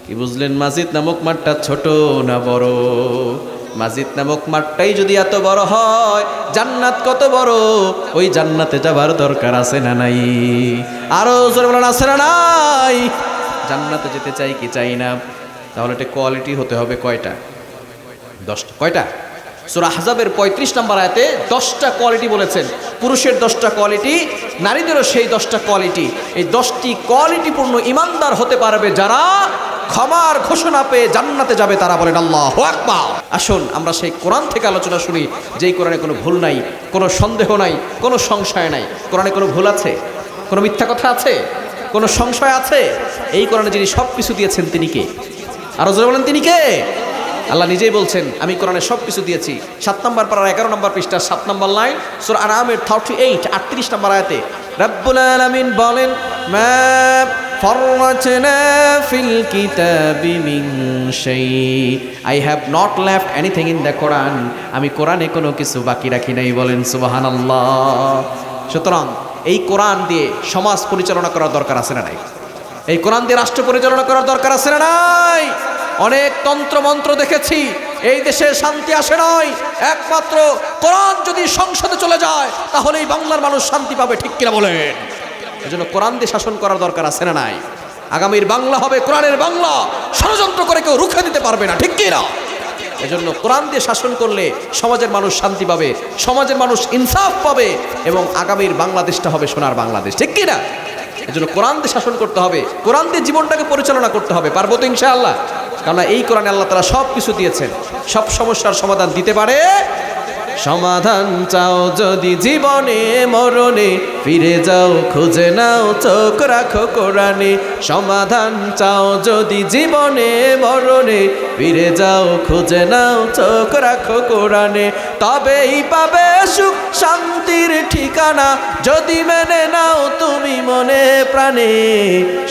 কি বুঝলেন? মসজিদ নামক মাঠটা ছোট না বড়? মসজিদ নামক মাঠটাই যদি এত বড় হয়, জান্নাত কত বড়? ওই জান্নাতে যাবার দরকার আছে না নাই? আরো জোরে বলেন, আছে না নাই? জান্নাতে যেতে চাই কি চাই না? তাহলে এটা কোয়ালিটি হতে হবে কয়টা? 10টা। কয়টা? সূরা আহজাবের 35 নম্বর আয়াতে 10টা কোয়ালিটি বলেছেন। পুরুষের 10টা কোয়ালিটি, নারীদেরও সেই 10টা কোয়ালিটি। এই 10টি কোয়ালিটিপূর্ণ ইমানদার হতে পারবে যারা ক্ষমার ঘোষণা পেয়ে জান্নাতে যাবে। তারা বলেন আল্লাহু আকবার। আসুন আমরা সেই কোরআন থেকে আলোচনা শুনি, যেই কোরআনে কোনো ভুল নাই, কোনো সন্দেহ নাই, কোনো সংশয় নাই। কোরআনে কোনো ভুল আছে? কোনো মিথ্যা কথা আছে? কোনো সংশয় আছে? এই কোরআনে যিনি সব কিছু দিয়েছেন তিনি কে? আরো জোরে বলেন, তিনি কে? আল্লাহ নিজেই বলছেন, আমি কোরআনে সব কিছু দিয়েছি। 7 নম্বর পারার 11 নম্বর পৃষ্ঠা 7 নম্বর লাইন, সূরা আনআমের 38 নম্বর আয়াতে রব্বুল আলামিন বলেন, মা ফাররাতনা ফিল কিতাবি মিন শাই, I have not left anything in the Quran, আমি কোরআনে কোনো কিছু বাকি রাখি নাই। বলেন সুবহানাল্লাহ। সুতরাং এই কোরআন দিয়ে সমাজ পরিচালনা করার দরকার আছে না নাই? এই কোরআন দিয়ে রাষ্ট্র পরিচালনা করার দরকার আছে না নাই? অনেক তন্ত্র মন্ত্র দেখেছি, এই দেশে শান্তি আসে নাই। একমাত্র কোরআন যদি সংসদে চলে যায় তাহলেই বাংলার মানুষ শান্তি পাবে, ঠিক কিনা বলেন? এজন্য কোরআন দিয়ে শাসন করার দরকার আছে না নাই? আগামীর বাংলা হবে কোরআনের বাংলা, ষড়যন্ত্র করে কেউ রুখে দিতে পারবে না, ঠিক কিনা? এজন্য কোরআন দিয়ে শাসন করলে সমাজের মানুষ শান্তি পাবে, সমাজের মানুষ ইনসাফ পাবে, এবং আগামীর বাংলাদেশটা হবে সোনার বাংলাদেশ, ঠিক কিনা? এজন্য কোরআন দিয়ে শাসন করতে হবে, কোরআন দিয়ে জীবনটাকে পরিচালনা করতে হবে। পারবো তো ইনশাআল্লাহ? কারণ এই কোরআনে আল্লাহ তাআলা সব কিছু দিয়েছেন, সব সমস্যার সমাধান দিতে পারে। সমাধান চাও যদি জীবনে মরণে, ফিরে যাও খুঁজে নাও চোখ রাখো কোরআনে সমাধান চাও যদি জীবনে মরণে ফিরে যাও খুঁজে নাও চোখ রাখো কোরআনে তবেই পাবে সুখ শান্তির ঠিকানা যদি মেনে নাও তুমি মনে প্রাণে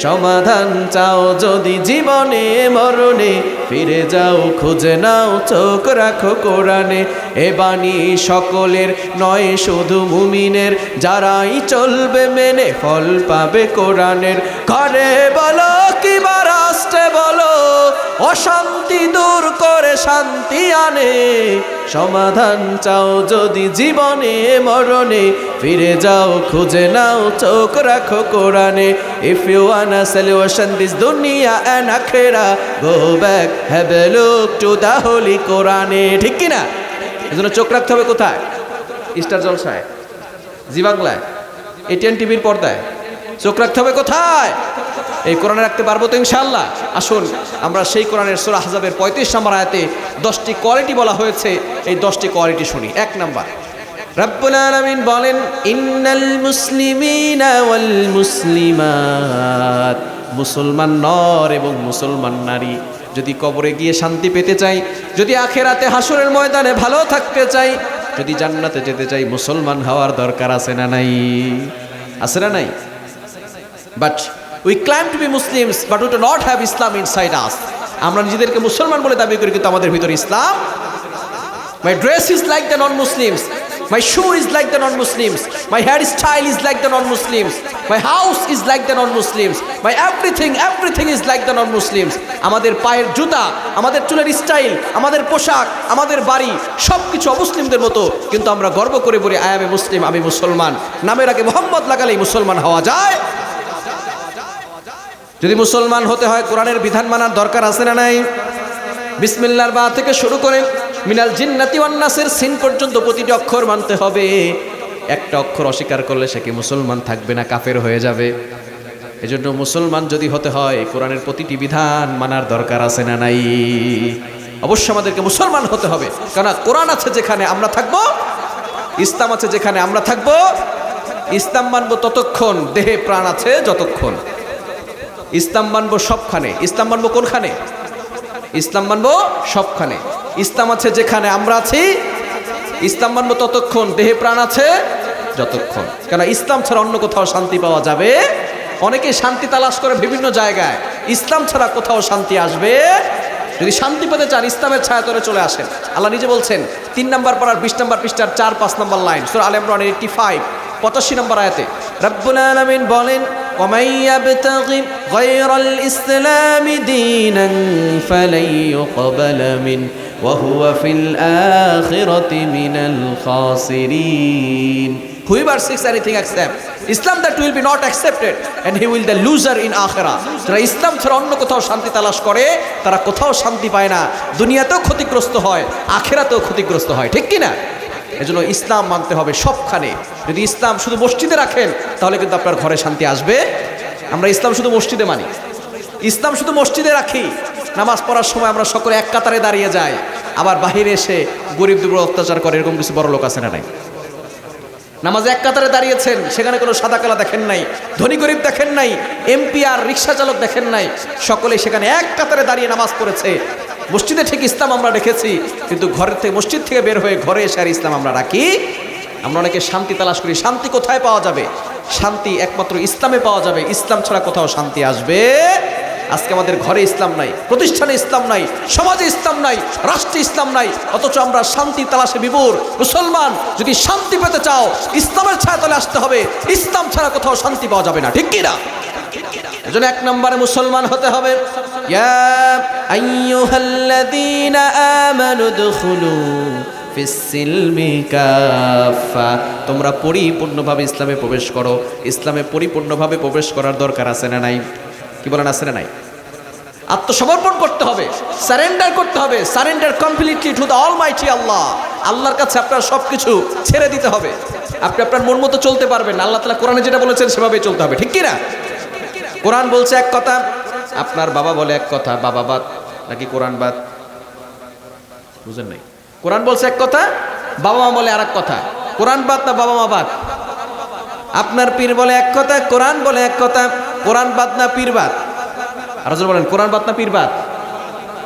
সমাধান চাও যদি জীবনে মরণে ফিরে যাও খুঁজে নাও চোখ রাখো কোরআনে এ বাণী সকলের নয় শুধু মুমিনের যারাই চলবে মেনে ফল পাবে কোরআনের ঘরে বলো কিংবা রাষ্ট্রে বলো অশান্তি দূর করে শান্তি আনে সমাধান চাও যদি জীবনে মরণে ফিরে যাও খুঁজে নাও চোখ রাখো কোরআনে if you wanna solution this দুনিয়া এন্ড আখিরা go back have a look to the holy কোরআনে ঠিক কি না এজন্য চোখ রাখতে হবে কোথায় স্টার জলসায় জি বাংলায় এটিএন টিভির পর্দায় চোখ রাখতে হবে কোথায় এই কোরআনে রাখতে পারবো তো ইনশাআল্লাহ আসুন আমরা সেই কোরআনের সূরা আহজাবের 35 নম্বর আয়াতে 10টি কোয়ালিটি বলা হয়েছে এই 10টি কোয়ালিটি শুনি এক নাম্বার রব্বুল আলামিন বলেন ইন্নাল মুসলিমিনা ওয়াল মুসলিমাত মুসলমান নর এবং মুসলমান নারী যদি কবরে গিয়ে শান্তি পেতে চাই যদি আখিরাতে হাসরের ময়দানে ভালো থাকতে চাই যদি জান্নাতে যেতে চাই মুসলমান হওয়ার দরকার আছে না নাই আছে না নাই but we claim to be Muslims but we do not have Islam inside us আমরা নিজেদেরকে মুসলমান বলে দাবি করি কিন্তু আমাদের ভিতরে ইসলাম my dress is like the non-Muslims my shoe is like the non-Muslims my hairstyle is like the non-Muslims my house is like the non-Muslims my everything is like the non-Muslims আমাদের পায়ের জুতা আমাদের চুলের স্টাইল আমাদের পোশাক আমাদের বাড়ি সবকিছু অমুসলিমদের মতো কিন্তু আমরা গর্ব করে বলি আই এম এ মুসলিম আমি মুসলমান নামের আগে মোহাম্মদ লাগালেই মুসলমান হওয়া যায় যদি মুসলমান হতে হয় কোরআনের বিধান মানার দরকার আছে না নাই বিসমিল্লাহর বা থেকে শুরু করে মিনাল জিন্নাতি ওয়ান নাসের সিন পর্যন্ত প্রতিটি অক্ষর মানতে হবে একটা অক্ষর অস্বীকার করলে সে কি মুসলমান থাকবে না কাফের হয়ে যাবে এজন্য মুসলমান যদি হতে হয় কোরআনের প্রতিটি বিধান মানার দরকার আছে না নাই অবশ্যই আমাদেরকে মুসলমান হতে হবে কারণ কোরআন আছে যেখানে আমরা থাকব ইসলাম আছে যেখানে আমরা থাকব ইসলাম মানব ততক্ষণ দেহে প্রাণ আছে যতক্ষণ ইসলাম মানব সবখানে ইসলাম মানব কোনখানে ইসলাম মানব সবখানে ইসলাম আছে যেখানে আমরা আছি ইসলাম মানব ততক্ষণ দেহে প্রাণ আছে যতক্ষণ কারণ ইসলাম ছাড়া অন্য কোথাও শান্তি পাওয়া যাবে অনেকে শান্তি তালাশ করে বিভিন্ন জায়গায় ইসলাম ছাড়া কোথাও শান্তি আসবে যদি শান্তি পেতে চান ইসলামের ছায়াতলে চলে আসেন আল্লাহ নিজে বলছেন 3 নম্বর পারার 20 নম্বর পৃষ্ঠার 4-5 নম্বর লাইন সূরা আলে ইমরান 85 85 নম্বর আয়াতে রব্বুল আলামিন বলেন ومن يبتغي غير الإسلام دينا فلن يقبل منه وهو في الآخرة من الخاسرين whoever seeks anything except Islam that will be not accepted and he will the loser in akhirah যারা ইসলাম ছাড়া অন্য কোথাও শান্তি তালাশ করে তারা কোথাও শান্তি পায় না দুনিয়াতেও ক্ষতিগ্রস্ত হয় আখিরাতেও ক্ষতিগ্রস্ত হয় ঠিক কি না এজন্য ইসলাম মানতে হবে সবখানে যদি ইসলাম শুধু মসজিদে রাখেন তাহলে কিন্তু আপনার ঘরে শান্তি আসবে আমরা ইসলাম শুধু মসজিদে মানি ইসলাম শুধু মসজিদে রাখি নামাজ পড়ার সময় আমরা সকলে এক কাতারে দাঁড়িয়ে যাই আবার বাহিরে এসে গরিব দুর্বল অত্যাচার করে এরকম কিছু বড় লোক আছে না নাই নামাজে এক কাতারে দাঁড়িয়েছেন সেখানে কোনো সাদা কালা দেখেন নাই ধনী গরিব দেখেন নাই এমপি আর রিক্সা চালক দেখেন নাই সকলে সেখানে এক কাতারে দাঁড়িয়ে নামাজ পড়েছে মসজিদে ঠিক ইসলাম আমরা রেখেছি কিন্তু ঘরের থেকে মসজিদ থেকে বের হয়ে ঘরে এসে আর ইসলাম আমরা রাখি আমরা অনেকে শান্তি তালাশ করি শান্তি কোথায় পাওয়া যাবে শান্তি একমাত্র ইসলামে পাওয়া যাবে ইসলাম ছাড়া কোথাও শান্তি আসবে আজকে আমাদের ঘরে ইসলাম নাই প্রতিষ্ঠানে ইসলাম নাই সমাজে ইসলাম নাই রাষ্ট্রে ইসলাম নাই অথচ আমরা শান্তি তালাশে বিভোর মুসলমান যদি শান্তি পেতে চাও ইসলামের ছায়াতলে আসতে হবে ইসলাম ছাড়া কোথাও শান্তি পাওয়া যাবে না ঠিক কি না এজন্য এক নম্বরে মুসলমান হতে হবে ইয়া আইয়ুহাল্লাযীনা আমানু দুখুলু ফিস-সিলমি কাফা তোমরা পরিপূর্ণভাবে ইসলামে প্রবেশ করো ইসলামে পরিপূর্ণভাবে প্রবেশ করার দরকার আছে না নাই কি বলেন আছে না নাই আত্মসমর্পণ করতে হবে সারেন্ডার করতে হবে surrender completely to the almighty Allah আল্লাহর কাছে আপনার সবকিছু ছেড়ে দিতে হবে আপনি আপনার মন মতো চলতে পারবেন আল্লাহ তাআলা কোরআনে যেটা বলেছেন সেভাবেই চলতে হবে ঠিক কি না কোরআন বলছে এক কথা আপনার বাবা বলে এক কথা বাবা বাদ নাকি কোরআন বাদ বুঝেন নাই কোরআন বলছে এক কথা বাবা মা বলে আরেক কথা কোরআন বাদ না বাবা মা বাদ আপনার পীর বলে এক কথা, কোরআন বলে এক কথা। কোরআন বাদ না পীর বাদ? আর বলেন কোরআন বাদ না পীর বাদ?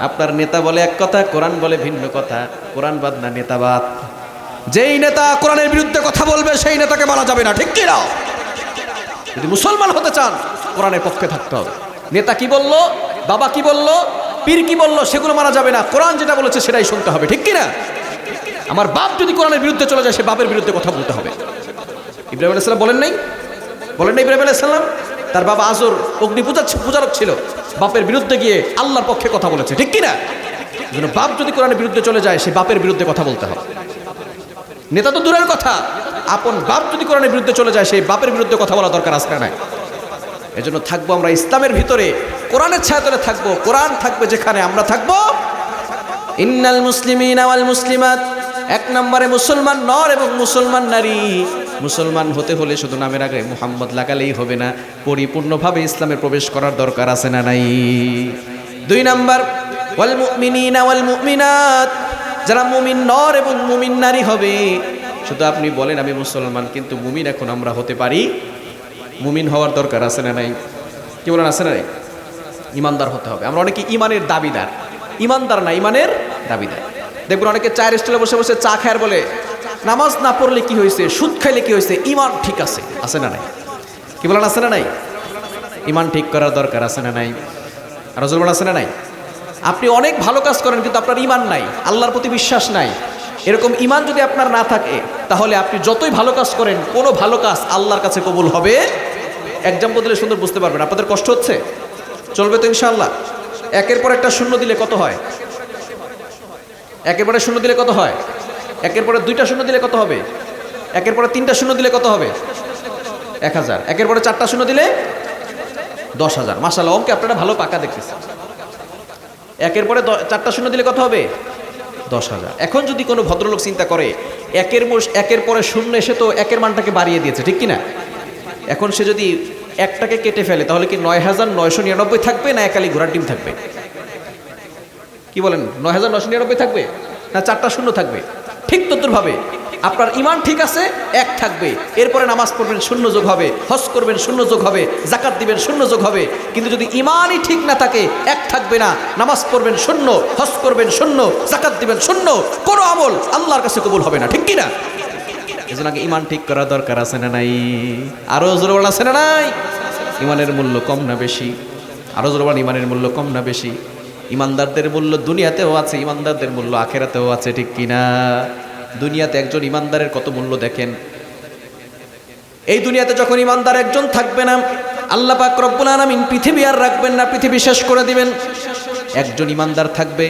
আপনার নেতা বলে এক কথা, কোরআন বলে ভিন্ন কথা। কোরআন বাদ না নেতা বাদ? যেই নেতা কোরআনের বিরুদ্ধে কথা বলবে সেই নেতাকে বলা যাবে না, ঠিক কি না? যদি মুসলমান হতে চান কোরআনের পক্ষে থাকতে হবে। নেতা কি বলল, বাবা কি বলল, পীর কি বলল, সেগুলো মানা যাবে না। কোরআন যেটা বলেছে সেটাই শুনতে হবে, ঠিক কি না? আমার বাপ যদি কোরআনের বিরুদ্ধে চলে যায়, সে বাপের বিরুদ্ধে কথা বলতে হবে। ইব্রাহিম আলাইহিস সালাম বলেন নাই? বলেন না ইব্রাহিম আলাইহিস সালাম? তার বাবা আজর অগ্নি পূজারক ছিল, বাপের বিরুদ্ধে গিয়ে আল্লাহর পক্ষে কথা বলেছে, ঠিক কি না? বাপ যদি কোরআনের বিরুদ্ধে চলে যায়, সে বাপের বিরুদ্ধে কথা বলতে হবে। নেতা তো দূরের কথা, আপন বাপ যদি কোরআনের বিরুদ্ধে চলে যায়, সেই বাপের বিরুদ্ধে কথা বলা দরকার আছে না? এজন্য থাকবো আমরা ইসলামের ভিতরে, কোরআনের ছায়াতলে থাকবো। কোরআন থাকবে যেখানে, আমরা থাকবো। ইন্নাল মুসলিমিনা ওয়াল মুসলিমাত, এক নম্বরে মুসলমান নর এবং মুসলমান নারী। মুসলমান হতে হলে শুধু নামের আগে মুহাম্মদ লাগালেই হবে না, পরিপূর্ণভাবে ইসলামে প্রবেশ করার দরকার আছে না নাই? 2 নাম্বার ওয়াল মুমিনিনা ওয়াল মুমিনাত, যারা মুমিন নর এবং মুমিন নারী হবে। শুধু আপনি বলেন আমি মুসলমান, কিন্তু মুমিন এখন আমরা হতে পারি? মুমিন হওয়ার দরকার আছে না নাই? কি বলেন, আছে না নাই? ইমানদার হতে হবে। আমরা অনেকে ইমানের দাবিদার, ইমানদার না, ইমানের দাবিদার। দেখবেন অনেকে চায়ের স্টলে বসে বসে চা খায়, বলে নামাজ না পড়লে কি হয়েছে, সুদ খাইলে কি হয়েছে, ইমান ঠিক আছে। আছে না নাই? কি বলেন, আছে না নাই? ইমান ঠিক করার দরকার আছে না নাই? আর রাসূল আছে না নাই? আপনি অনেক ভালো কাজ করেন, কিন্তু আপনার ইমান নাই, আল্লাহর প্রতি বিশ্বাস নাই। এরকম ইমান যদি আপনার না থাকে, তাহলে আপনি যতই ভালো কাজ করেন, কোনো ভালো কাজ আল্লাহর কাছে কবুল হবে। এক্সাম্পল দিলে সুন্দর বুঝতে পারবেন। আপনাদের কষ্ট হচ্ছে? চলবে তো ইনশাআল্লাহ? একের পর একটা শূন্য দিলে কত হয়? একের পরে শূন্য দিলে কত হয়? একের পরে 2টা শূন্য দিলে কত হবে? একের পরে 3টা শূন্য দিলে কত হবে? 1000। একের পরে 4টা শূন্য দিলে 10,000। মাশাআল্লাহ, অঙ্কে আপনারা ভালো পাকা দেখতেছেন। একের পরে 4টা শূন্য দিলে কত হবে? 10,000। এখন যদি কোনো ভদ্রলোক চিন্তা করে, একের পরে শূন্য এসে তো একের মানটাকে বাড়িয়ে দিয়েছে, ঠিক কিনা? এখন সে যদি একটাকে কেটে ফেলে, তাহলে কি 9,999 থাকবে, না একালি ঘোড়ার ডিম থাকবে? কি বলেন, 9,999 থাকবে, না 4টা শূন্য থাকবে? ঠিক তদ্রুপভাবে আপনার ইমান ঠিক আছে, 1 থাকবে। এরপরে নামাজ পড়বেন, শূন্য যোগ হবে। হজ করবেন, শূন্য যোগ হবে। যাকাত দিবেন, শূন্য যোগ হবে। কিন্তু যদি ইমানই ঠিক না থাকে, 1 থাকবে না। নামাজ পড়বেন শূন্য, হজ করবেন শূন্য, যাকাত দিবেন শূন্য, কোনো আমল আল্লাহর কাছে কবুল হবে না, ঠিক কিনা? এজন্য আগে ইমান ঠিক করা দরকার আছে না নাই? আরো জোরে বলা আছে না নাই? ইমানের মূল্য কম না বেশি? আরো জোরে বলা, ইমানের মূল্য কম না বেশি? ইমানদারদের মূল্য দুনিয়াতেও আছে, ইমানদারদের মূল্য আখিরাতেও আছে, ঠিক কিনা? দুনিয়াতে একজন ইমানদারের কত মূল্য দেখেন। এই দুনিয়াতে যখন ইমানদার একজন থাকবে না, আল্লাহ পাক রব্বুল আলামিন পৃথিবী আর রাখবেন না, পৃথিবী শেষ করে দিবেন। একজন ইমানদার থাকবে,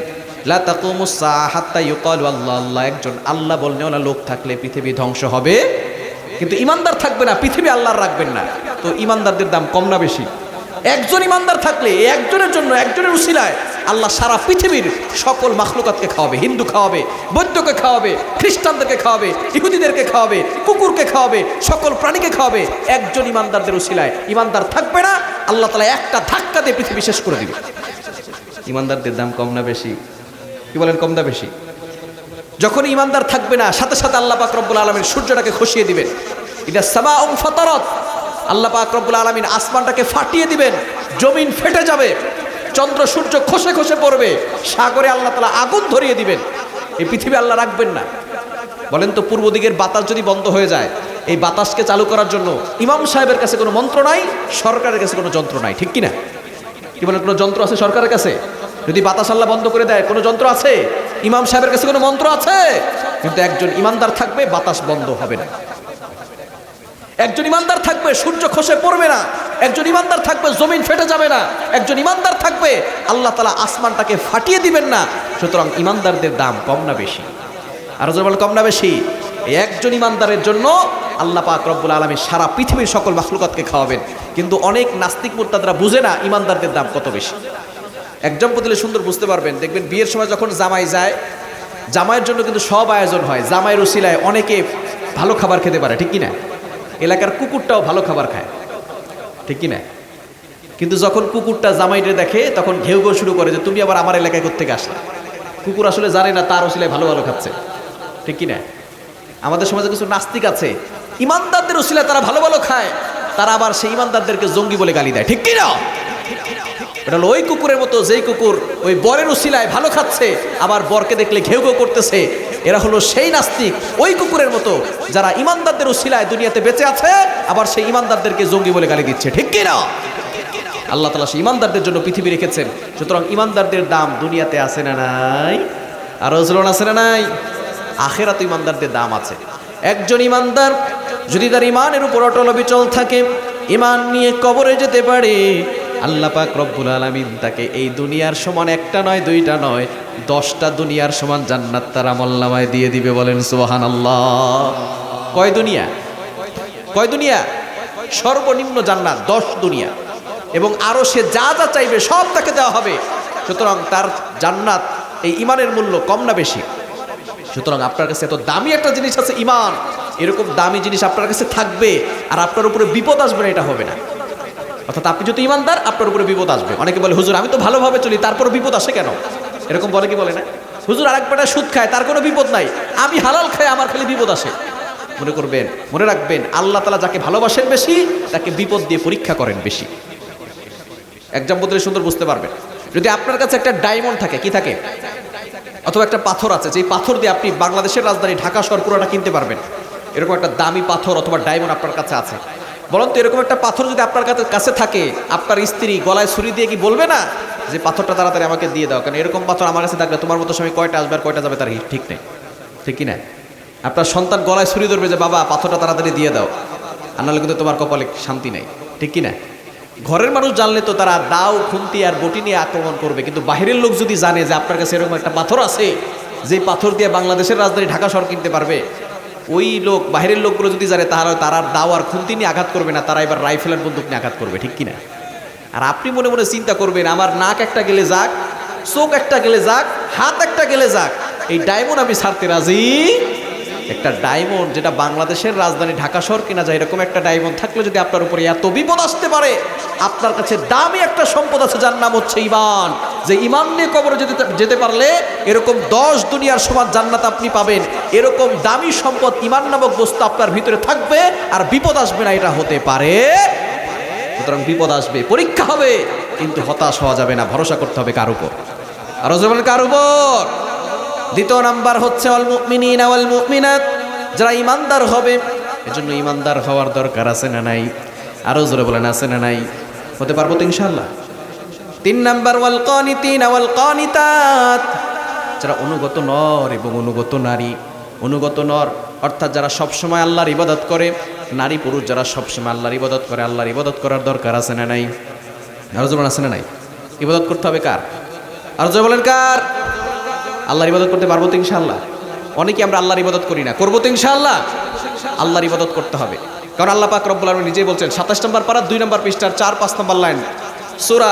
লা তাকুমুস সাআ হাত্তা ইউকালু আল্লাহ আল্লাহ। একজন আল্লাহ বলনেওয়ালা লোক থাকলে পৃথিবী ধ্বংস হবে, কিন্তু ইমানদার থাকবে না, পৃথিবী আল্লাহর রাখবেন না। তো ইমানদারদের দাম কম না বেশি? একজন ইমানদার থাকলে, একজনের জন্য, একজনের উসিলায় আল্লাহ সারা পৃথিবীর সকল মাখলুকাতকে খাওয়াবে। হিন্দু খাওয়াবে, বৌদ্ধকে খাওয়াবে, খ্রিস্টানদেরকে খাওয়াবে, ইহুদিদেরকে খাওয়াবে, কুকুরকে খাওয়াবে, সকল প্রাণীকে খাওয়াবে। একজন ইমানদারদের উসিলায়। ইমানদার থাকবে না, আল্লাহ তাআলা একটা ধাক্কা দিয়ে পৃথিবী শেষ করে দিবে। ইমানদারদের দাম কম না বেশি? কি বলেন, কম না বেশি? যখন ইমানদার থাকবে না, সাথে সাথে আল্লাহ পাক রব্বুল আলামিন সূর্যটাকে খসিয়ে দিবেন। ইদা সামাউ ফাতারাত, আল্লাহ পাক রব্বুল আলামিন আসমানটাকে ফাটিয়ে দিবেন, জমিন ফেটে যাবে, চন্দ্র সূর্য খসে খসে পড়বে, সাগরে আল্লাহ তাআলা আগুন ধরিয়ে দিবেন। এই পৃথিবী আল্লাহ রাখবেন না। বলেন তো, পূর্ব দিকের বাতাস যদি বন্ধ হয়ে যায়, এই বাতাসকে চালু করার জন্য ইমাম সাহেবের কাছে কোনো মন্ত্র নাই, সরকারের কাছে কোনো যন্ত্র নাই, ঠিক কিনা? কি বলেন, কোনো যন্ত্র আছে সরকারের কাছে? যদি বাতাস আল্লাহ বন্ধ করে দেয়, কোনো যন্ত্র আছে? ইমাম সাহেবের কাছে কোনো মন্ত্র আছে? কিন্তু একজন ইমানদার থাকবে, বাতাস বন্ধ হবে না। একজন ইমানদার থাকবে, সূর্য খসে পড়বে না। একজন ইমানদার থাকবে, জমিন ফেটে যাবে না। একজন ইমানদার থাকবে, আল্লাহ তাআলা আসমানটাকে ফাটিয়ে দিবেন না। সুতরাং ইমানদারদের দাম কম না বেশি? আর জোরে বল, কম না বেশি? এই একজন ইমানদারের জন্য আল্লাহ পাক রব্বুল আলামিন সারা পৃথিবীর সকল মাখলুকাতকে খাওয়াবেন। কিন্তু অনেক নাস্তিক মুরতাদরা বুঝে না ইমানদারদের দাম কত বেশি। এক্সাম্পল দিলে সুন্দর বুঝতে পারবেন। দেখবেন বিয়ের সময় যখন জামাই যায়, জামাইয়ের জন্য কিন্তু সব আয়োজন হয়। জামাইয়ের উসিলায় অনেকে ভালো খাবার খেতে পারে, ঠিক কিনা? এলাকার কুকুরটাও ভালো খাবার খায়, ঠিক কিনা? কিন্তু যখন কুকুরটা জামাইরে দেখে, তখন ঘেউ ঘেউ শুরু করে যে তুমি আবার আমার এলাকায় কোত্থেকে আসলে। কুকুর আসলে জানে না তার উসিলায় ভালো ভালো খাচ্ছে, ঠিক কিনা? আমাদের সমাজে কিছু নাস্তিক আছে, ইমানদারদের উসিলায় তারা ভালো ভালো খায়, তারা আবার সেই ইমানদারদেরকে জঙ্গি বলে গালি দেয়, ঠিক কি না? এটা হলো ওই কুকুরের মতো, যেই কুকুর ওই বরের উসিলায় ভালো খাচ্ছে, আবার বরকে দেখলে ঘেউ ঘেউ করতেছে। এরা হলো সেই নাস্তিক, ওই কুকুরের মতো যারা ইমানদারদের উসিলায় দুনিয়াতে বেঁচে আছে, আবার সেই ইমানদারদেরকে জঙ্গি বলে গালি দিচ্ছে, ঠিক কি না? আল্লাহ তাআলা সেই ইমানদারদের জন্য পৃথিবী রেখেছেন। সুতরাং ইমানদারদের দাম দুনিয়াতে আছে না নাই? আরো জোরন আছে না নাই? আখিরাতে ইমানদারদের দাম আছে। একজন ইমানদার যদি তার ইমানের উপর অটল অবিচল থাকে, ইমান নিয়ে কবরে যেতে পারে, আল্লাহ পাক রব্বুল আলামিন তাকে এই দুনিয়ার সমান একটা নয়, দুইটা নয়, 10টা দুনিয়ার সমান জান্নাত তার আমলনামায় দিয়ে দিবে। বলেন সুবহানাল্লাহ। কয় দুনিয়া? কয় দুনিয়া? সর্বনিম্ন জান্নাত 10 দুনিয়া, এবং আরো সে যা যা চাইবে সব তাকে দেওয়া হবে। সুতরাং তার জান্নাত, এই ইমানের মূল্য কম না বেশি? সুতরাং আপনার কাছে এত দামি একটা জিনিস আছে ইমান, এরকম দামি জিনিস আপনার কাছে থাকবে আর আপনার উপরে বিপদ আসবে না, এটা হবে না। অর্থাৎ আপনি যদি ইমানদার, আপনার উপরে বিপদ আসবে। অনেকে বলে, হুজুর আমি তো ভালোভাবে চলি, তারপর বিপদ আসে কেন? এরকম বলে কি বলে না? হুজুর আরেক বেটা সুদ খায়, তার কোনো বিপদ নাই, আমি হালাল খাই, আমার খালি বিপদ আসে। মনে করবেন, মনে রাখবেন, আল্লাহ তাআলা যাকে ভালোবাসেন বেশি, তাকে বিপদ দিয়ে পরীক্ষা করেন বেশি। এক্সাম্পল দিলে সুন্দর বুঝতে পারবেন। যদি আপনার কাছে একটা ডায়মন্ড থাকে, কি থাকে, অথবা একটা পাথর আছে, যেই পাথর দিয়ে আপনি বাংলাদেশের রাজধানী ঢাকা শহর পুরোটা কিনতে পারবেন, এরকম একটা দামি পাথর অথবা ডায়মন্ড আপনার কাছে আছে, বলুন তো এরকম একটা পাথর যদি আপনার কাছে থাকে, আপনার স্ত্রী গলায় ছুরি দিয়ে কি বলবে না যে পাথরটা তাড়াতাড়ি আমাকে দিয়ে দাও? কারণ এরকম পাথর আমার কাছে থাকলে তোমার মতো সময় কয়টা আসবে আর কয়টা যাবে তার ঠিক নেই, ঠিক কি না? আপনার সন্তান গলায় ছুরি ধরবে যে বাবা পাথরটা তাড়াতাড়ি দিয়ে দাও, আর নাহলে কিন্তু তোমার কপালে শান্তি নেই, ঠিক কি না? ঘরের মানুষ জানলে তো তারা দাও, খুন্তি আর বটি নিয়ে আক্রমণ করবে, কিন্তু বাহিরের লোক যদি জানে যে আপনার কাছে এরকম একটা পাথর আছে, যে পাথর দিয়ে বাংলাদেশের রাজধানী ঢাকা শহর কিনতে পারবে, ওই লোক, বাহিরের লোকগুলো যদি জানে, তাহলে তারা দাও আর খুন্তি নিয়ে আঘাত করবে না, তারা এবার রাইফেলের বন্দুক নিয়ে আঘাত করবে, ঠিক কিনা? আর আপনি মনে মনে চিন্তা করবেন, আমার নাক একটা গেলে যাক, চোখ একটা গেলে যাক, হাত একটা গেলে যাক, এই ডায়মন্ড আমি ছাড়তে রাজি। একটা ডায়মন্ড যেটা বাংলাদেশের রাজধানী ঢাকা শহর কিনা যায়, এরকম একটা ডায়মন্ড থাকলে যদি আপনার উপরে এত বিপদ আসতে পারে, আপনার কাছে দামি একটা সম্পদ আছে যার নাম হচ্ছে ইমান, যে ইমান নিয়ে কবরে যেতে পারলে এরকম 10 দুনিয়ার সমান জান্নাত আপনি পাবেন। এরকম দামি সম্পদ ইমান নামক বস্তু আপনার ভিতরে থাকবে, আর বিপদ আসবে না, এটা হতে পারে। সুতরাং বিপদ আসবে, পরীক্ষা হবে, কিন্তু হতাশ হওয়া যাবে না, ভরসা করতে হবে কার উপর? আরো জোরে বলেন, কার উপর? দ্বিতীয় নাম্বার হচ্ছে ওয়াল মুমিনিনা ওয়াল মুমিনাত, যারা ইমানদার হবে। এজন্য ইমানদার হওয়ার দরকার আছে না নাই? আরো জোরে বলেন, আছে না নাই? হতে পারবো তো ইনশাআল্লাহ। 3 নাম্বার ওয়াল কানিতিনা ওয়াল কানিতাত, যারা অনুগত নর এবং অনুগত নারী। অনুগত নর অর্থাৎ যারা সবসময় আল্লাহর ইবাদত করে, নারী পুরুষ যারা সবসময় আল্লাহর ইবাদত করে। আল্লাহর ইবাদত করার দরকার আছে না নাই? আরো জোরে আছে না নাই? ইবাদত করতে হবে কার? আরো জোরে বলেন, কার? আল্লাহর ইবাদত করতে পারবো তো ইনশাআল্লাহ? অনেকে আমরা আল্লাহর ইবাদত করি না, করবো তো ইনশাআল্লাহ? আল্লাহর ইবাদত করতে হবে, কারণ আল্লাহ পাক রব্বুল আলামিন নিজেই বলছেন 27 নম্বর পারা 2 নম্বর পৃষ্ঠার 4-5 নম্বর লাইন সূরা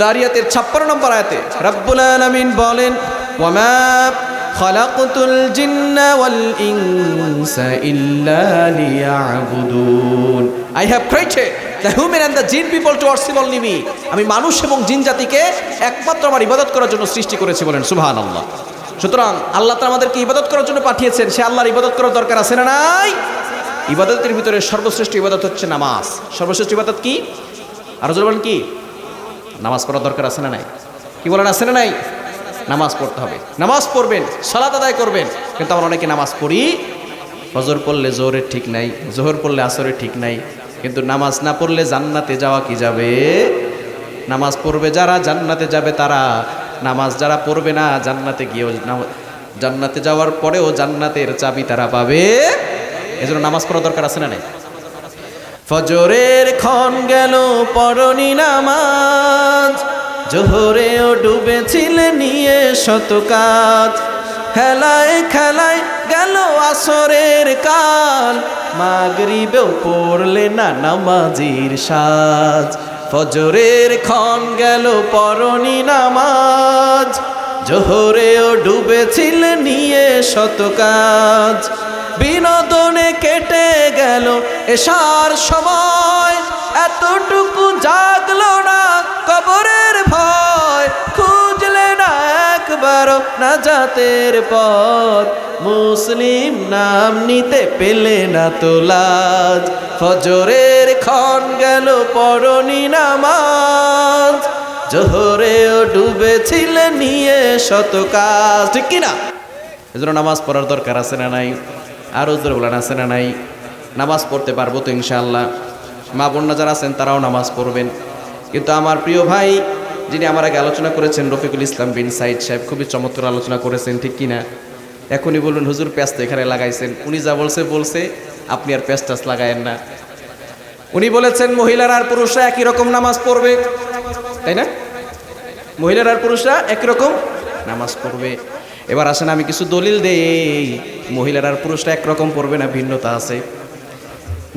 দারিয়াতের 56 নম্বর আয়াতে রব্বুল আলামিন বলেন, ওয়ামা খালাকতুল জিন্না ওয়াল ইনসা ইল্লা লিয়াবুদুন, I have created the human and the jinn people to worship only me, আমি মানুষ এবং জিন জাতিকে একমাত্র আমার ইবাদত করার জন্য সৃষ্টি করেছি। বলেন সুবহানাল্লাহ। সুতরাং আল্লাহ তাআলা আমাদেরকে ইবাদত করার জন্য পাঠিয়েছেন, সে আল্লাহর ইবাদত করার দরকার আছে না নাই? ইবাদতের ভিতরে সর্বশ্রেষ্ঠ ইবাদত হচ্ছে নামাজ। সর্বশ্রেষ্ঠ ইবাদত কি? আরো জোরে বলেন, কি? নামাজ পড়ার দরকার আছে না নাই? কি বলেন, আছে না নাই? নামাজ পড়তে হবে, নামাজ পড়বেন, সালাত আদায় করবেন। কিন্তু আমরা অনেকে নামাজ পড়ি, ফজর পড়লে জোহরের ঠিক নাই, জোহর পড়লে আসরের ঠিক নাই, কিন্তু নামাজ না পড়লে জান্নাতে যাওয়া কি যাবে? নামাজ পড়বে যারা জান্নাতে যাবে তারা, নামাজ যারা পড়বে না জান্নাতে গিয়েও, জান্নাতে যাওয়ার পরেও জান্নাতের চাবি তারা পাবে। এজন্য নামাজ পড়া দরকার আছে না নাই? ফজরের ক্ষণ গেল পড়নি নামাজ, জোহরেও ডুবেছিলে নিয়ে শত কাজ, খেলায় খেলায় গেল আসরের কাল, মাগরিবেও পড়লে না নামাজির সাজ। ফজরের ক্ষণ গেল পড়নি নামাজ, জোহরেও ডুবেছিলে নিয়ে শত কাজ, বিনোদনে কেটে গেল এশার সময়, এতটুকু জাগলো না কবরের ভয়, খুঁজলে না একবার আবারও নাজাতের পথ, মুসলিম নাম নিতে পেলে না তো লাজ। ফজরের ক্ষণ গেল পড়নি নামাজ, জোহরেও ডুবেছিলে নিয়ে শত কাজ, ঠিক কিনা? এজন্য নামাজ পড়ার দরকার আছে না নাই? আরো জোরে বলেন, আছে না নাই? নামাজ পড়তে পারবো তো ইনশাআল্লাহ। মা বোনরা যারা আছেন তারাও নামাজ পড়বেন। কিন্তু আমার প্রিয় ভাই যিনি আমার আগে আলোচনা করেছেন, রফিকুল ইসলাম বিন সাইদ সাহেব, খুবই চমৎকার আলোচনা করেছেন, ঠিক কিনা? এখনই বলবেন হুজুর প্যাঁচ তো এখানে লাগাইছেন। উনি যা বলছে আপনি আর প্যাঁচ টাচ লাগায়েন না। উনি বলেছেন মহিলারা আর পুরুষরা একই রকম নামাজ পড়বে, তাই না? মহিলারা আর পুরুষরা একই রকম নামাজ পড়বে। এবার আসেন আমি কিছু দলিল দেই, মহিলারা আর পুরুষরা একরকম পড়বে না, ভিন্নতা আছে।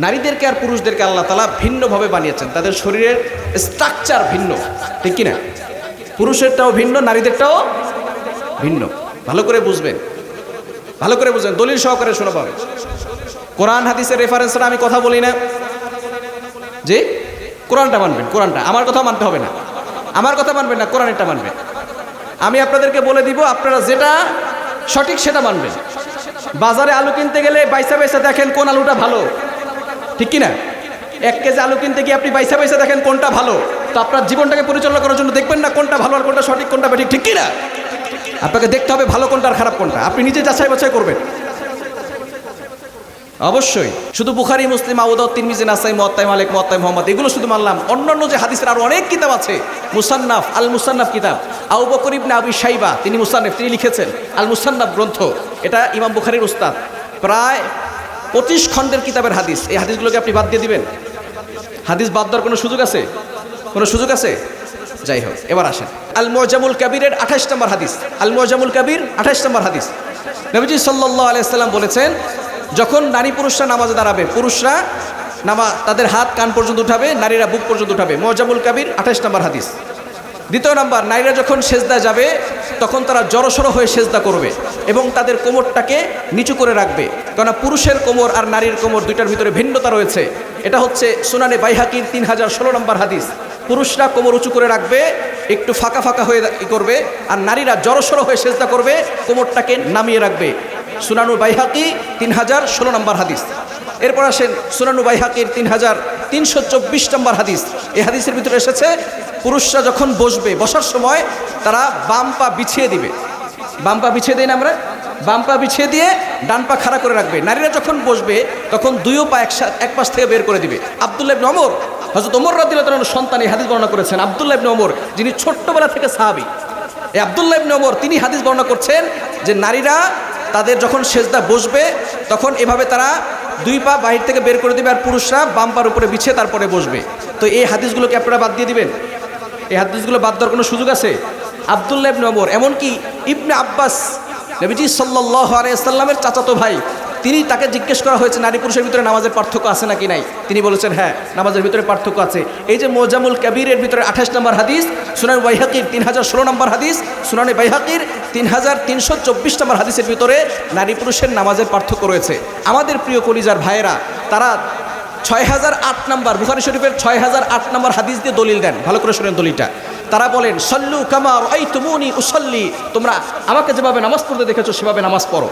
নারীদেরকে আর পুরুষদেরকে আল্লাহ তাআলা ভিন্নভাবে বানিয়েছেন, তাদের শরীরের স্ট্রাকচার ভিন্ন, ঠিক কিনা? পুরুষেরটাও ভিন্ন, নারীদেরটাও ভিন্ন। ভালো করে বুঝবেন, ভালো করে বুঝবেন, দলিল সহকারে শোনা পাবেন। কোরআন হাদিসের রেফারেন্সটা আমি কথা বলি না, যে কোরআনটা মানবেন, কোরআনটা, আমার কথা মানতে হবে না, আমার কথা মানবেন না, কোরআনেরটা মানবেন। আমি আপনাদেরকে বলে দিব, আপনারা যেটা সঠিক সেটা মানবেন। বাজারে আলু কিনতে গেলে বাইসা বাইসা দেখেন কোন আলুটা ভালো, ঠিক কিনা? 1 কেজি আলু কিনতে গিয়ে আপনি বাইসা বাইসা দেখেন কোনটা ভালো। তো আপনার জীবনটাকে পরিচালনা করার জন্য দেখবেন না কোনটা ভালো আর কোনটা সঠিক, কোনটা বেঠিক, ঠিক কিনা? আপনাকে দেখতে হবে ভালো কোনটা আর খারাপ কোনটা, আপনি নিজে যাচাই বাছাই করবেন অবশ্যই। শুধু বুখারী, মুসলিম, আবু দাউদ, তিরমিজি, নাসাই, মুওয়াত্তা মালিক, মুওয়াত্তা মুহাম্মদ এগুলো শুধু মানলাম। অন্যান্য যে হাদিসের আরো অনেক কিতাব আছে, মুসান্নাফ, আল মুসান্নাফ কিতাব, আবু বকর ইবনে আবি শাইবা তিনি মুসান্নাফ, তিনি লিখেছেন আল মুসান্নাফ গ্রন্থ, এটা ইমাম বুখারীর উস্তাদ, প্রায় 25 খণ্ডের কিতাবের হাদিস। এই হাদিসগুলোকে আপনি বাদ দিয়ে দিবেন? হাদিস বাদ দেওয়ার কোনো সুযোগ আছে? কোনো সুযোগ আছে? যাই হোক, এবার আসেন আল মুআজামুল কাবীরের 28 নম্বর হাদিস। আল মুআজামুল কাবীর 28 নম্বর হাদিস। নবীজি সাল্লাল্লাহু আলাইহি সাল্লাম বলেছেন, যখন নারী পুরুষরা নামাজে দাঁড়াবে, পুরুষরা তাদের হাত কান পর্যন্ত উঠাবে, নারীরা বুক পর্যন্ত উঠাবে। মুআজামুল কাবীর 28 নম্বর হাদিস। দ্বিতীয় নাম্বার, নারীরা যখন সেজদায় যাবে তখন তারা জড়সড় হয়ে সেজদা করবে এবং তাদের কোমরটাকে নিচু করে রাখবে, কেননা পুরুষের কোমর আর নারীর কোমর দুইটার ভিতরে ভিন্নতা রয়েছে। এটা হচ্ছে সুনানে বাইহাকির 3016 নম্বর হাদিস। পুরুষরা কোমর উঁচু করে রাখবে, একটু ফাঁকা ফাঁকা হয়ে করবে, আর নারীরা জড়সড় হয়ে সেজদা করবে, কোমরটাকে নামিয়ে রাখবে। সুনানু বাইহাকি 3016 নম্বর হাদিস। এরপর আসেন সুনানু বাইহাকির 3324 নম্বর হাদিস। এই হাদিসের ভিতরে এসেছে, পুরুষরা যখন বসবে, বসার সময় তারা বাম পা বিছিয়ে দিবে। বাম পা বিছিয়ে দিই না আমরা? বাম পা বিছিয়ে দিয়ে ডান পা খাড়া করে রাখবে। নারীরা যখন বসবে তখন দুইও পা এক পাশ থেকে বের করে দিবে। আব্দুল্লাহ ইবনে ওমর, হযরত ওমর রাদিয়াল্লাহু তাআলার সন্তান এই হাদিস বর্ণনা করেছেন। আব্দুল্লাহ ইবনে ওমর, যিনি ছোট্টবেলা থেকে সাহাবী, এই আব্দুল্লাহ ইবনে ওমর তিনি হাদিস বর্ণনা করছেন যে নারীরা তাদের যখন সেজদা বসবে তখন এভাবে তারা দুই পা বাহির থেকে বের করে দিবে, আর পুরুষরা বাম পার উপরে বিছিয়ে তারপরে বসবে। তো এই হাদিসগুলোকে আপনারা বাদ দিয়ে দিবেন? এই হাদিসগুলো বাদ দেওয়ার কোনো সুযোগ আছে? আব্দুল্লাহ ইবনে ওমর, এমনকি ইবনে আব্বাস, নবীজি সাল্লাল্লাহু আলাইহি সাল্লামের চাচাতো ভাই, তিনি, তাকে জিজ্ঞেস করা হয়েছে নারী পুরুষের ভিতরে নামাজের পার্থক্য আছে নাকি নাই। তিনি বলেছেন হ্যাঁ, নামাজের ভিতরে পার্থক্য আছে। এই যে মুআজামুল কাবীরের ভিতরে 28 নম্বর হাদিস, সুনান বাইহাকির 3016 নম্বর হাদিস, সুনানে বাইহাকির 3324 নম্বর হাদিসের ভিতরে নারী পুরুষের নামাজের পার্থক্য রয়েছে। আমাদের প্রিয় কলিজার ভাইয়েরা তারা 6008 নম্বর বুখারী শরীফের 6008 নম্বর হাদিস দিয়ে দলিল দেন। ভালো করে শুনেন দলিলটা। তারা বলেন, সল্লু কামা রাআইতুমুনি উসাল্লি, তোমরা আমাকে যেভাবে নামাজ পড়তে দেখেছো সেভাবে নামাজ পড়ো।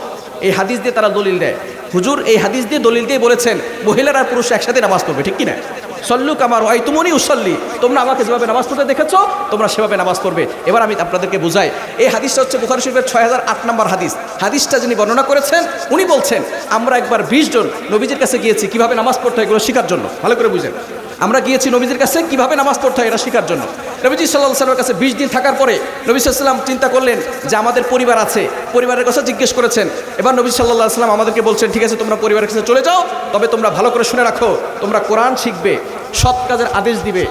এই হাদিস দিয়ে তারা দলিল দেয়। হুজুর এই হাদিস দিয়ে দলিল দিয়ে বলেছেন মহিলারা আর পুরুষ একসাথে নামাজ পড়বে, ঠিক কিনা? সল্লু কামা রাআইতুমুনি উসাল্লি, তোমরা আমাকে যেভাবে নামাজ পড়তে দেখেছো তোমরা সেভাবে নামাজ পড়বে। এবার আমি আপনাদেরকে বুঝাই। এই হাদিসটা হচ্ছে বুখারী শরীফের 6008 নম্বর হাদিস। হাদিসটা যিনি বর্ণনা করেছেন উনি বলছেন, আমরা একবার 20 জন নবীজির কাছে গিয়েছি কিভাবে নামাজ পড়তে হয় এগুলো শেখার জন্য। ভালো করে বুঝেন, আমরা গিয়েছি নবীজির কাছে কিভাবে নামাজ পড়তে হয় এটা শেখার জন্য। নবীজি সাল্লাল্লাহু আলাইহি ওয়াসাল্লামের কাছে 20 দিন থাকার পরে নবী সাল্লাল্লাহু আলাইহি ওয়াসাল্লাম চিন্তা করলেন যে আমাদের পরিবার আছে, পরিবারের কথা জিজ্ঞেস করেছেন। এবার নবী সাল্লাল্লাহু আলাইহি ওয়াসাল্লাম আমাদেরকে বলছেন, ঠিক আছে তোমরা পরিবারের কাছে চলে যাও, তবে তোমরা ভালো করে শুনে রাখো, তোমরা কোরআন শিখবে, সৎ কাজের আদেশ দিবে,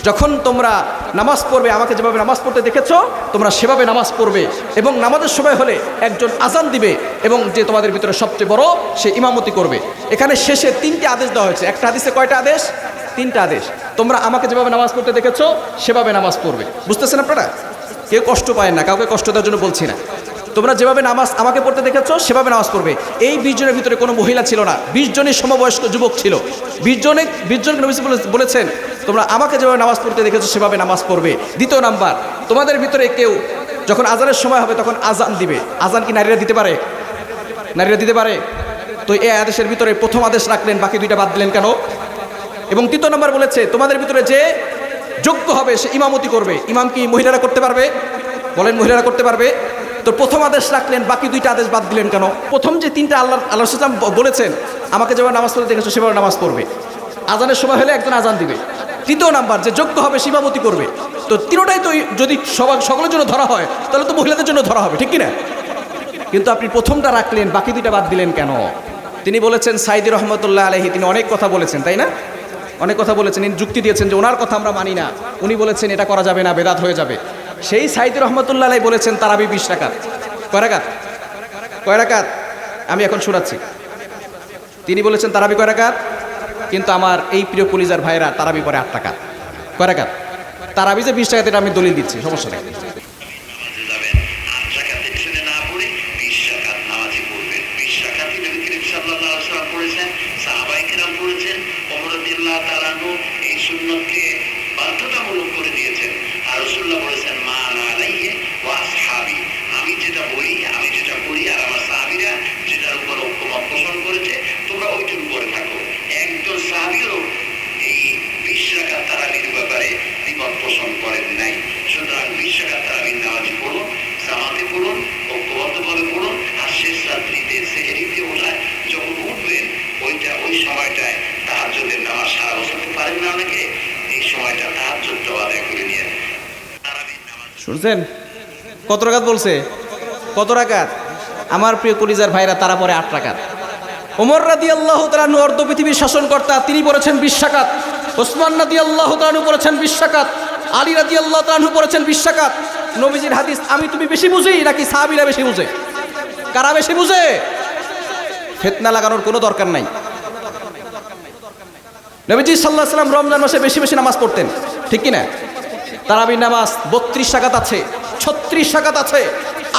যখন তোমরা নামাজ পড়বে আমাকে যেভাবে নামাজ পড়তে দেখেছো তোমরা সেভাবে নামাজ পড়বে, এবং নামাজের সময় হলে একজন আজান দিবে এবং যে তোমাদের ভিতরে সবচেয়ে বড় সে ইমামতি করবে। এখানে শেষে 3টে আদেশ দেওয়া হয়েছে। একটা হাদিসে কয়টা আদেশ? 3টা আদেশ। তোমরা আমাকে যেভাবে নামাজ পড়তে দেখেছো সেভাবে নামাজ পড়বে। বুঝতেছেন আপনারা? কেউ কষ্ট পায় না, কাউকে কষ্ট দেওয়ার জন্য বলছি না। তোমরা যেভাবে নামাজ আমাকে পড়তে দেখেছো সেভাবে নামাজ পড়বে। এই 20 জনের ভিতরে কোনো মহিলা ছিল না, 20 জনই সমবয়স্ক যুবক ছিল। 20 জনকে নবী বলেছেন তোমরা আমাকে যেভাবে নামাজ পড়তে দেখেছো সেভাবে নামাজ পড়বে। দ্বিতীয় নাম্বার, তোমাদের ভিতরে কেউ যখন আজানের সময় হবে তখন আজান দিবে। আজান কি নারীরা দিতে পারে? নারীরা দিতে পারে? তো এই আদেশের ভিতরে প্রথম আদেশ রাখলেন, বাকি দুইটা বাদ দিলেন কেন? এবং তৃতীয় নম্বর বলেছে তোমাদের ভিতরে যে যোগ্য হবে সে ইমামতি করবে। ইমাম কি মহিলারা করতে পারবে? বলেন, মহিলারা করতে পারবে? তো প্রথম আদেশ রাখলেন, বাকি দুইটা আদেশ বাদ দিলেন কেন? প্রথম যে তিনটা আল্লাহ সাল্লাম বলেছেন আমাকে যেভাবে নামাজ পড়তে দেখেছো সেভাবে নামাজ পড়বে, আজানের সময় হলে একজন আজান দিবে। তৃতীয় নাম্বার যে যোগ্য হবে সে ইমামতি করবে। তো তিনটাই তো যদি সকলের জন্য ধরা হয় তাহলে তো মহিলাদের জন্য ধরা হবে, ঠিক কিনা? কিন্তু আপনি প্রথমটা রাখলেন, বাকি দুইটা বাদ দিলেন কেন? তিনি বলেছেন সাইদি রহমতুল্লাহ আলাইহি, তিনি অনেক কথা বলেছেন, তাই না? অনেক কথা বলেছেন, যুক্তি দিয়েছেন যে ওনার কথা আমরা মানি না, উনি বলেছেন এটা করা যাবে না, বেদাত হয়ে যাবে। সেই সাইদি রহমতুল্লাহ আলাইহি বলেছেন তারাবি 20 রাকাত। কয় রাকাত? কয় রাকাত? আমি এখন শোনাচ্ছি। তিনি বলেছেন তারাবি কয় রাকাত, কিন্তু আমার এই প্রিয় কলিজার ভাইরা তারাবি পরে 8 রাকাত। কয় রাকাত? তারাবি যে 20 রাকাত এটা আমি দলিল দিচ্ছি, সমস্যা নেই। এই সুন্নতকে বাধ্যতামূলক করে দিয়েছেন। আর রাসূলুল্লাহ বলেছেন মা আনা আলাইহি ওয়া আসহাবি, আমি যেটা বলি, আমি যেটা করি আর আমার সাহাবীরা যেটার উপর ঐক্যমত পোষণ করেছে তোমরা ওইটার উপরে থাকো। একজন সাহাবীও এই 20 রাকাত তারাবির ব্যাপারে দ্বিমত পোষণ করেন নাই। সুতরাং 20 রাকাত তারাবির নামাজি পড়ুন, জামাতে পড়ুন, ঐক্যবদ্ধভাবে পড়ুন। আর শেষ রাত্রিতে সেহরিতে ওঠায় যখন উঠবেন ওই সময়টায় তাহাজ্জুদের নামাজ সারা বছর পারেন না অনেকে, এই সময়টা তাহাজ্জুদটা আদায় করে নিয়ে তারাবির নামাজ। শুনছেন কত রাকাত বলছে? কত রাকাত? আমার প্রিয় কলিজার ভাইরা তারা পরে 8 রাকাত। ওমর রাদিয়াল্লাহু তাআলা আনহু অর্ধ পৃথিবীর শাসনকর্তা, তিনি পড়েছেন 20 রাকাত। ওসমান রাদিয়াল্লাহু তাআলা আনহু পড়েছেন 20 রাকাত। আলী রাদিয়াল্লাহু তাআলা আনহু পড়েছেন 20 রাকাত। নবীজির হাদিস আমি তুমি বেশি বুঝি নাকি সাহাবীরা বেশি বুঝে? কারা বেশি বুঝে? ফিতনা লাগানোর কোনো দরকার নাই। নবীজি সাল্লাল্লাহু আলাইহি ওয়াসাল্লাম রমজান মাসে বেশি বেশি নামাজ পড়তেন, ঠিক কি না? তারাবির নামাজ 32 রাকাত আছে, 36 রাকাত আছে,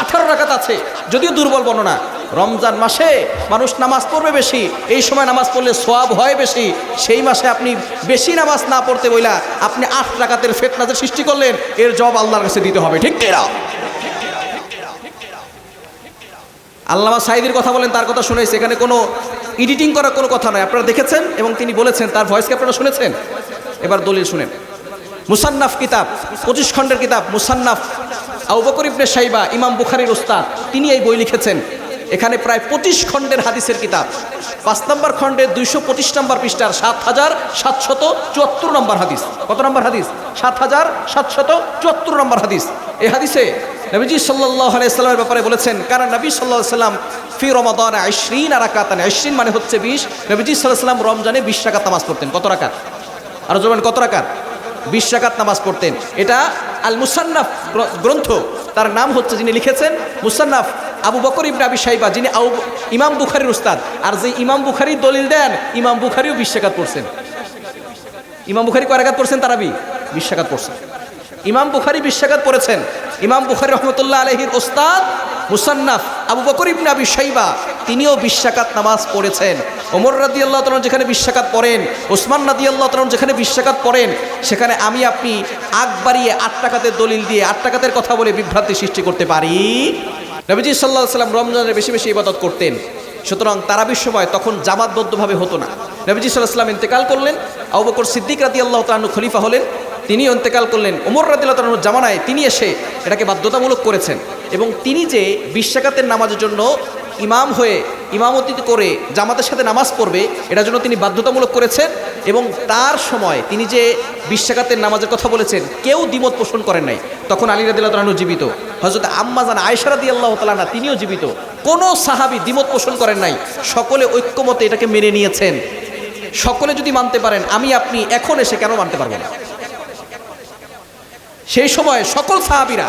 18 রাকাত আছে, যদিও দুর্বল বর্ণনা। রমজান মাসে মানুষ নামাজ পড়বে বেশি, এই সময় নামাজ পড়লে সওয়াব হয় বেশি। সেই মাসে আপনি বেশি নামাজ না পড়তে বইলা আপনি 8 রাকাতের ফিতনা যে সৃষ্টি করলেন, এর জবাব আল্লাহর কাছে দিতে হবে, ঠিক কি না? আল্লামা সাঈদীর কথা বলেন, তার কথা শুনেছি, এখানে কোনো এডিটিং করার কোনো কথা নয়, আপনারা দেখেছেন এবং তিনি বলেছেন, তার ভয়েসকে আপনারা শুনেছেন। এবার দলিল শুনেন। মুসান্নাফ কিতাব, 25 খণ্ডের কিতাব মুসান্নাফ আবু বকর ইবনে শাইবা, ইমাম বুখারীর উস্তাদ, তিনি এই বই লিখেছেন। এখানে প্রায় 25 খণ্ডের হাদিসের কিতাব। 5 নম্বর খণ্ডে 225 নম্বর পৃষ্ঠার 7774 নম্বর হাদিস। কত নম্বর হাদিস? 7774 নম্বর হাদিস। এই হাদিসে নবীজি সাল্লাল্লাহু আলাইহি সাল্লামের ব্যাপারে বলেছেন, কারণ নবী সাল্লাল্লাহু আলাইহি সাল্লাম ফি রমাদান 20 রাকাতান, 20 মানে হচ্ছে 20। নবীজি সাল্লাল্লাহু আলাইহি সাল্লাম রমজানে 20 রাকাত নামাজ পড়তেন। কত রাকাত? আর জোরেন কত রাকাত? 20 রাকাত নামাজ পড়তেন। এটা আল মুসান্নাফ গ্রন্থ, তার নাম হচ্ছে, যিনি লিখেছেন মুসান্নাফ আবু বকর ইবনে আবি শাইবা, যিনি ইমাম বুখারীর উস্তাদ। আর যে ইমাম বুখারী দলিল দেন, ইমাম বুখারীও 20 রাকাত পড়ছেন। ইমাম বুখারী কয় রাকাত পড়ছেন? তারাবি 20 রাকাত পড়ছেন। ইমাম বুখারী 20 রাকাত পড়েছেন। ইমাম বুখারী রহমতুল্লাহ আলাইহির উস্তাদ মুসান্নাফ আবু বকর ইবনে আবি শাইবা, তিনিও 20 রাকাত নামাজ পড়েছেন। ওমর রাদিয়াল্লাহু তাআলা যেখানে 20 রাকাত পড়েন, ওসমান রাদিয়াল্লাহু তাআলা যেখানে 20 রাকাত পড়েন, সেখানে আমি আপনি আগ বাড়িয়ে 8 রাকাতের দলিল দিয়ে 8 রাকাতের কথা বলে বিভ্রান্তি সৃষ্টি করতে পারি? নবীজি সাল্লাল্লাহু আলাইহি সাল্লাম রমজানে বেশি বেশি ইবাদত করতেন। সুতরাং তারাবির সময় তখন জামাতবদ্ধভাবে হতো না। নবীজি সাল্লাল্লাহু আলাইহি সাল্লাম ইন্তেকাল করলেন, আবু বকর সিদ্দিক রাদিয়াল্লাহু তাআলা খলিফা হলেন, তিনি ইন্তেকাল করলেন। ওমর রাদিয়াল্লাহু তাআলার জামানায় তিনি এসে এটাকে বাধ্যতামূলক করেছেন এবং তিনি যে 20 রাকাতের নামাজের জন্য ইমাম হয়ে ইমামতি করে জামাতের সাথে নামাজ পড়বে, এটার জন্য তিনি বাধ্যতামূলক করেছেন। এবং তার সময় তিনি যে 20 রাকাতের নামাজের কথা বলেছেন, কেউ দ্বিমত পোষণ করেন নাই। তখন আলী রাদিয়াল্লাহু তাআলা জীবিত, হযরত আম্মা জান আয়েশা রাদিয়াল্লাহু তাআলা তিনিও জীবিত। কোনো সাহাবী দ্বিমত পোষণ করেন নাই, সকলে ঐক্যমতে এটাকে মেনে নিয়েছেন। সকলে যদি মানতে পারেন, আমি আপনি এখন এসে কেন মানতে পারবো না? সেই সময় সকল সাহাবীরা,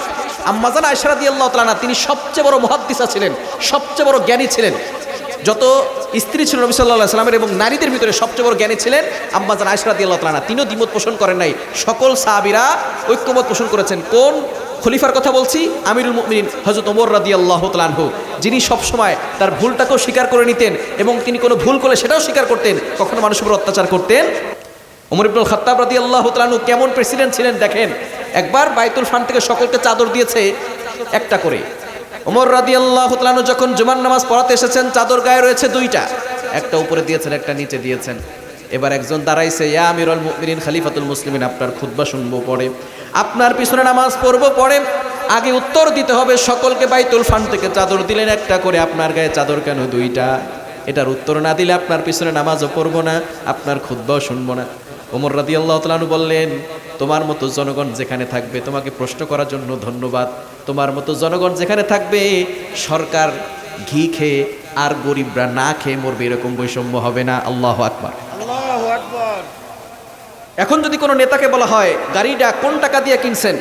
আম্মা জান আয়েশা রাদিয়াল্লাহু তাআলা তিনি সবচেয়ে বড় মুহাদ্দিসা ছিলেন, সবচেয়ে বড় জ্ঞানী ছিলেন। যত স্ত্রী ছিল নবী সাল্লাল্লাহু আলাইহি সাল্লামের এবং নারীদের ভিতরে সবচেয়ে বড় জ্ঞানী ছিলেন আম্মা জান আয়েশা রাদিয়াল্লাহু তাআলা। তিনিও দ্বিমত পোষণ করেন নাই, সকল সাহাবীরা ঐক্যমত পোষণ করেছেন। কোন খলিফার কথা বলছি? আমিরুল মুমিনিন হযরত ওমর রাদিয়াল্লাহু তাআলা আনহু, যিনি সবসময় তার ভুলটাকেও স্বীকার করে নিতেন এবং তিনি কোনো ভুল করলে সেটাও স্বীকার করতেন, কখনো মানুষের উপর অত্যাচার করতেন। ওমর ইবনুল খাত্তাব রাদিয়াল্লাহু তাআলা আনহু কেমন প্রেসিডেন্ট ছিলেন দেখেন। একবার বাইতুল ফান্ড থেকে সকলকে চাদর দিয়েছে, একটা করে। ওমর রাদিয়াল্লাহু তাআলা আনহু যখন জুমার নামাজ পড়াতে এসেছেন, চাদর গায়ে রয়েছে দুইটা, একটা উপরে দিয়েছেন, একটা নিচে দিয়েছেন। এবার একজন দাঁড়াইছে, ইয়া আমিরুল মুমিনিন খলিফাতুল মুসলিমিন, আপনার খুতবা শুনবো পড়ে, আপনার পিছনে নামাজ পড়বো পড়ে, আগে উত্তর দিতে হবে সকলকে বাইতুল ফান্ড থেকে চাদর দিলেন একটা করে, আপনার গায়ে চাদর কেন দুইটা? এটার উত্তর না দিলে আপনার পিছনে নামাজও পড়বো না, আপনার খুতবাও শুনবো না। ওমর রাদিয়াল্লাহু তাআলা আনহু বললেন, তোমার মতো জনগণ যেখানে থাকবে তোমাকে প্রশ্ন করার জন্য ধন্যবাদ, তোমার মতো জনগণ যেখানে থাকবে সরকার ঘি খেয়ে আর গরিবরা না খেয়ে মরবে, এরকম বৈষম্য হবে না। আল্লাহু আকবার। এখন যদি কোনো নেতাকে বলা হয় গাড়িটা কোন টাকা দিয়ে কিনছেন,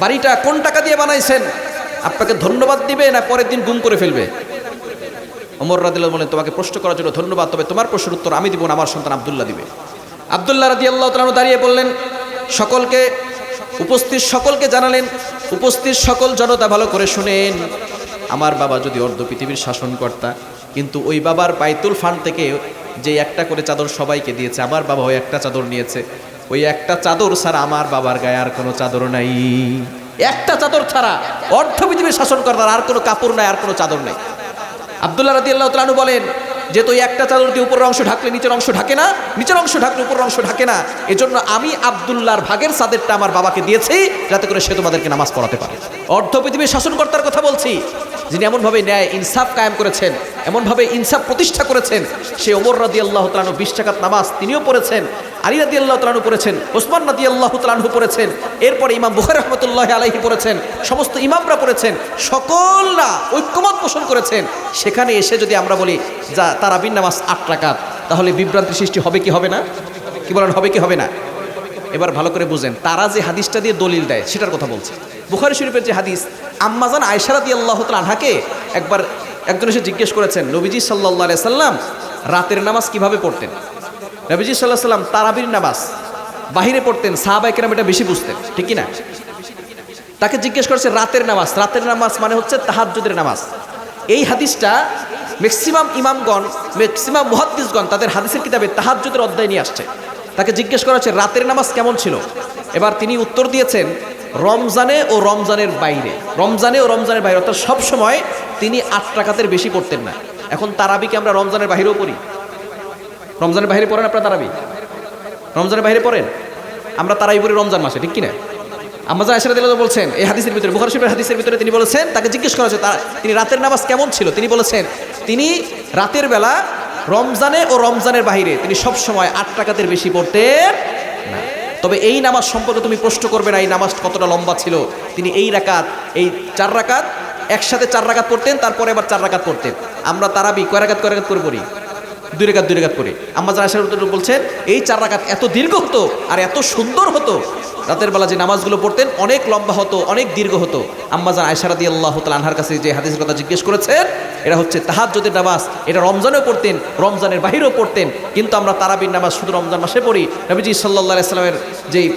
বাড়িটা কোন টাকা দিয়ে বানাইছেন, আপনাকে ধন্যবাদ দিবে না পরের দিন গুম করে ফেলবে? ওমর রাদিয়াল্লাহু বলেন, তোমাকে প্রশ্ন করার জন্য ধন্যবাদ, তবে তোমার প্রশ্নের উত্তর আমি দিব না, আমার সন্তান আব্দুল্লাহ দিবে। আব্দুল্লাহ রাদিয়াল্লাহু তাআলা দাঁড়িয়ে বললেন, সকলকে, উপস্থিত সকলকে জানালেন, উপস্থিত সকল জনতা ভালো করে শুনেন, আমার বাবা যদি অর্ধ পৃথিবীর শাসনকর্তা, কিন্তু ওই বাবার বাইতুল ফান্ড থেকে যে একটা করে চাদর সবাইকে দিয়েছে, আমার বাবা ওই একটা চাদর নিয়েছে, ওই একটা চাদর ছাড়া আমার বাবার গায়ে আর কোনো চাদর নাই। একটা চাদর ছাড়া অর্ধ পৃথিবীর শাসনকর্তার আর কোনো কাপড় নাই, আর কোনো চাদর নাই। আব্দুল্লাহ রাদিয়াল্লাহু তাআলা আনহু বলেন, যেহেতু ওই একটা চাদর দিয়ে উপরের অংশ ঢাকলে নিচের অংশ ঢাকে না, নিচের অংশ ঢাকলে উপরের অংশ ঢাকে না, এজন্য আমি আব্দুল্লাহর ভাগের চাদরটা আমার বাবাকে দিয়েছি, যাতে করে সে তোমাদেরকে নামাজ পড়াতে পারে। অর্ধ পৃথিবীর শাসনকর্তার কথা বলছি, যিনি এমনভাবে ন্যায় ইনসাফ কায়েম করেছেন, এমনভাবে ইনসাফ প্রতিষ্ঠা করেছেন, সে ওমর রাদিয়াল্লাহু তাআলা আনহু 20 রাকাত নামাজ তিনিও পড়েছেন, আলী রাদিয়াল্লাহু তাআলা আনহু পড়েছেন, ওসমান রাদিয়াল্লাহু তাআলা আনহু পড়েছেন, এরপরে ইমাম বুখারী রাহমাতুল্লাহি আলাইহি পড়েছেন, সমস্ত ইমামরা পড়েছেন, সকলরা ঐক্যমত পোষণ করেছেন। সেখানে এসে যদি আমরা বলি যা তারাবির নামাজ 8 রাকাত, তাহলে বিভ্রান্তি সৃষ্টি হবে কি হবে না? কি বলেন, হবে কি হবে না? এবার ভালো করে বুঝেন, তারা যে হাদিসটা দিয়ে দলিল দেয় সেটার কথা বলছে। বুখারী শরীফের যে হাদিস, আম্মাজান আয়েশা রাদিয়াল্লাহু তাআলা আনহাকে একবার একজন এসে জিজ্ঞেস করেছেন, নবীজি সাল্লাল্লাহু আলাইহি সাল্লাম রাতের নামাজ কিভাবে পড়তেন? নবীজি সাল্লাল্লাহু আলাইহি সাল্লাম তারাবির নামাজ বাহিরে পড়তেন, সাহাবায়ে কেরাম এটা বেশি বুঝতেন, ঠিক কি না? তাকে জিজ্ঞেস করেছে রাতের নামাজ, রাতের নামাজ মানে হচ্ছে তাহাজ্জুদের নামাজ। এই হাদিসটা ম্যাক্সিমাম ইমামগণ, ম্যাক্সিমাম মুহাদ্দিসগণ তাদের হাদিসের কিতাবে তাহাজ্জুদের অধ্যায় নিয়ে আসছে। তাকে জিজ্ঞেস করা হচ্ছে রাতের নামাজ কেমন ছিল? এবার তিনি উত্তর দিয়েছেন, রমজানে ও রমজানের বাইরে, রমজানে ও রমজানের বাইরে, অর্থাৎ সবসময় তিনি 8 রাকাতের বেশি পড়তেন না। এখন তারাবিকে আমরা রমজানের বাইরেও পড়ি, রমজানের বাইরে পড়েন আপনারা তারাবি? রমজানের বাইরে পড়েন? আমরা তারাবি পড়ি রমজান মাসে, ঠিক কিনা? আম্মাজান আয়েশা রাদিয়াল্লাহু তাআলা বলছেন, এই হাদিসের ভিতরে, বুখারী শরীফের হাদিসের ভিতরে তিনি বলেছেন, তাকে জিজ্ঞেস করা হয়েছে তিনি রাতের নামাজ কেমন ছিল, তিনি বলেছেন তিনি রাতের বেলা রমজানে ও রমজানের বাইরে তিনি সব সময় 8 রাকাতের বেশি পড়তেন না। তবে এই নামাজ সম্পর্কে তুমি প্রশ্ন করবে না এই নামাজ কতটা লম্বা ছিল। তিনি এই 4 রাকাত একসাথে 4 রাকাত পড়তেন, তারপরে আবার 4 রাকাত পড়তেন। আমরা তারাবি কয় রাকাত করে পড়ি? 2 রাকাত করে। আম্মাজান আয়েশা রাদিয়াল্লাহু তাআলা বলছেন, এই 4 রাকাত এত দীর্ঘ হতো আর এত সুন্দর হতো, রাতের বেলা যে নামাজগুলো পড়তেন অনেক লম্বা হতো, অনেক দীর্ঘ হতো। আম্মাজান আয়েশা রাদিয়াল্লাহু তাআলা আনহার কাছে যে হাদিসের কথা জিজ্ঞেস করেছেন, এটা হচ্ছে তাহাজ্জুদের নামাজ, এটা রমজানেও পড়তেন, রমজানের বাহিরেও পড়তেন, কিন্তু আমরা তারাবির নামাজ শুধু রমজান মাসে পড়ি। নবীজি সাল্লাল্লাহু আলাইহি সাল্লামের যেই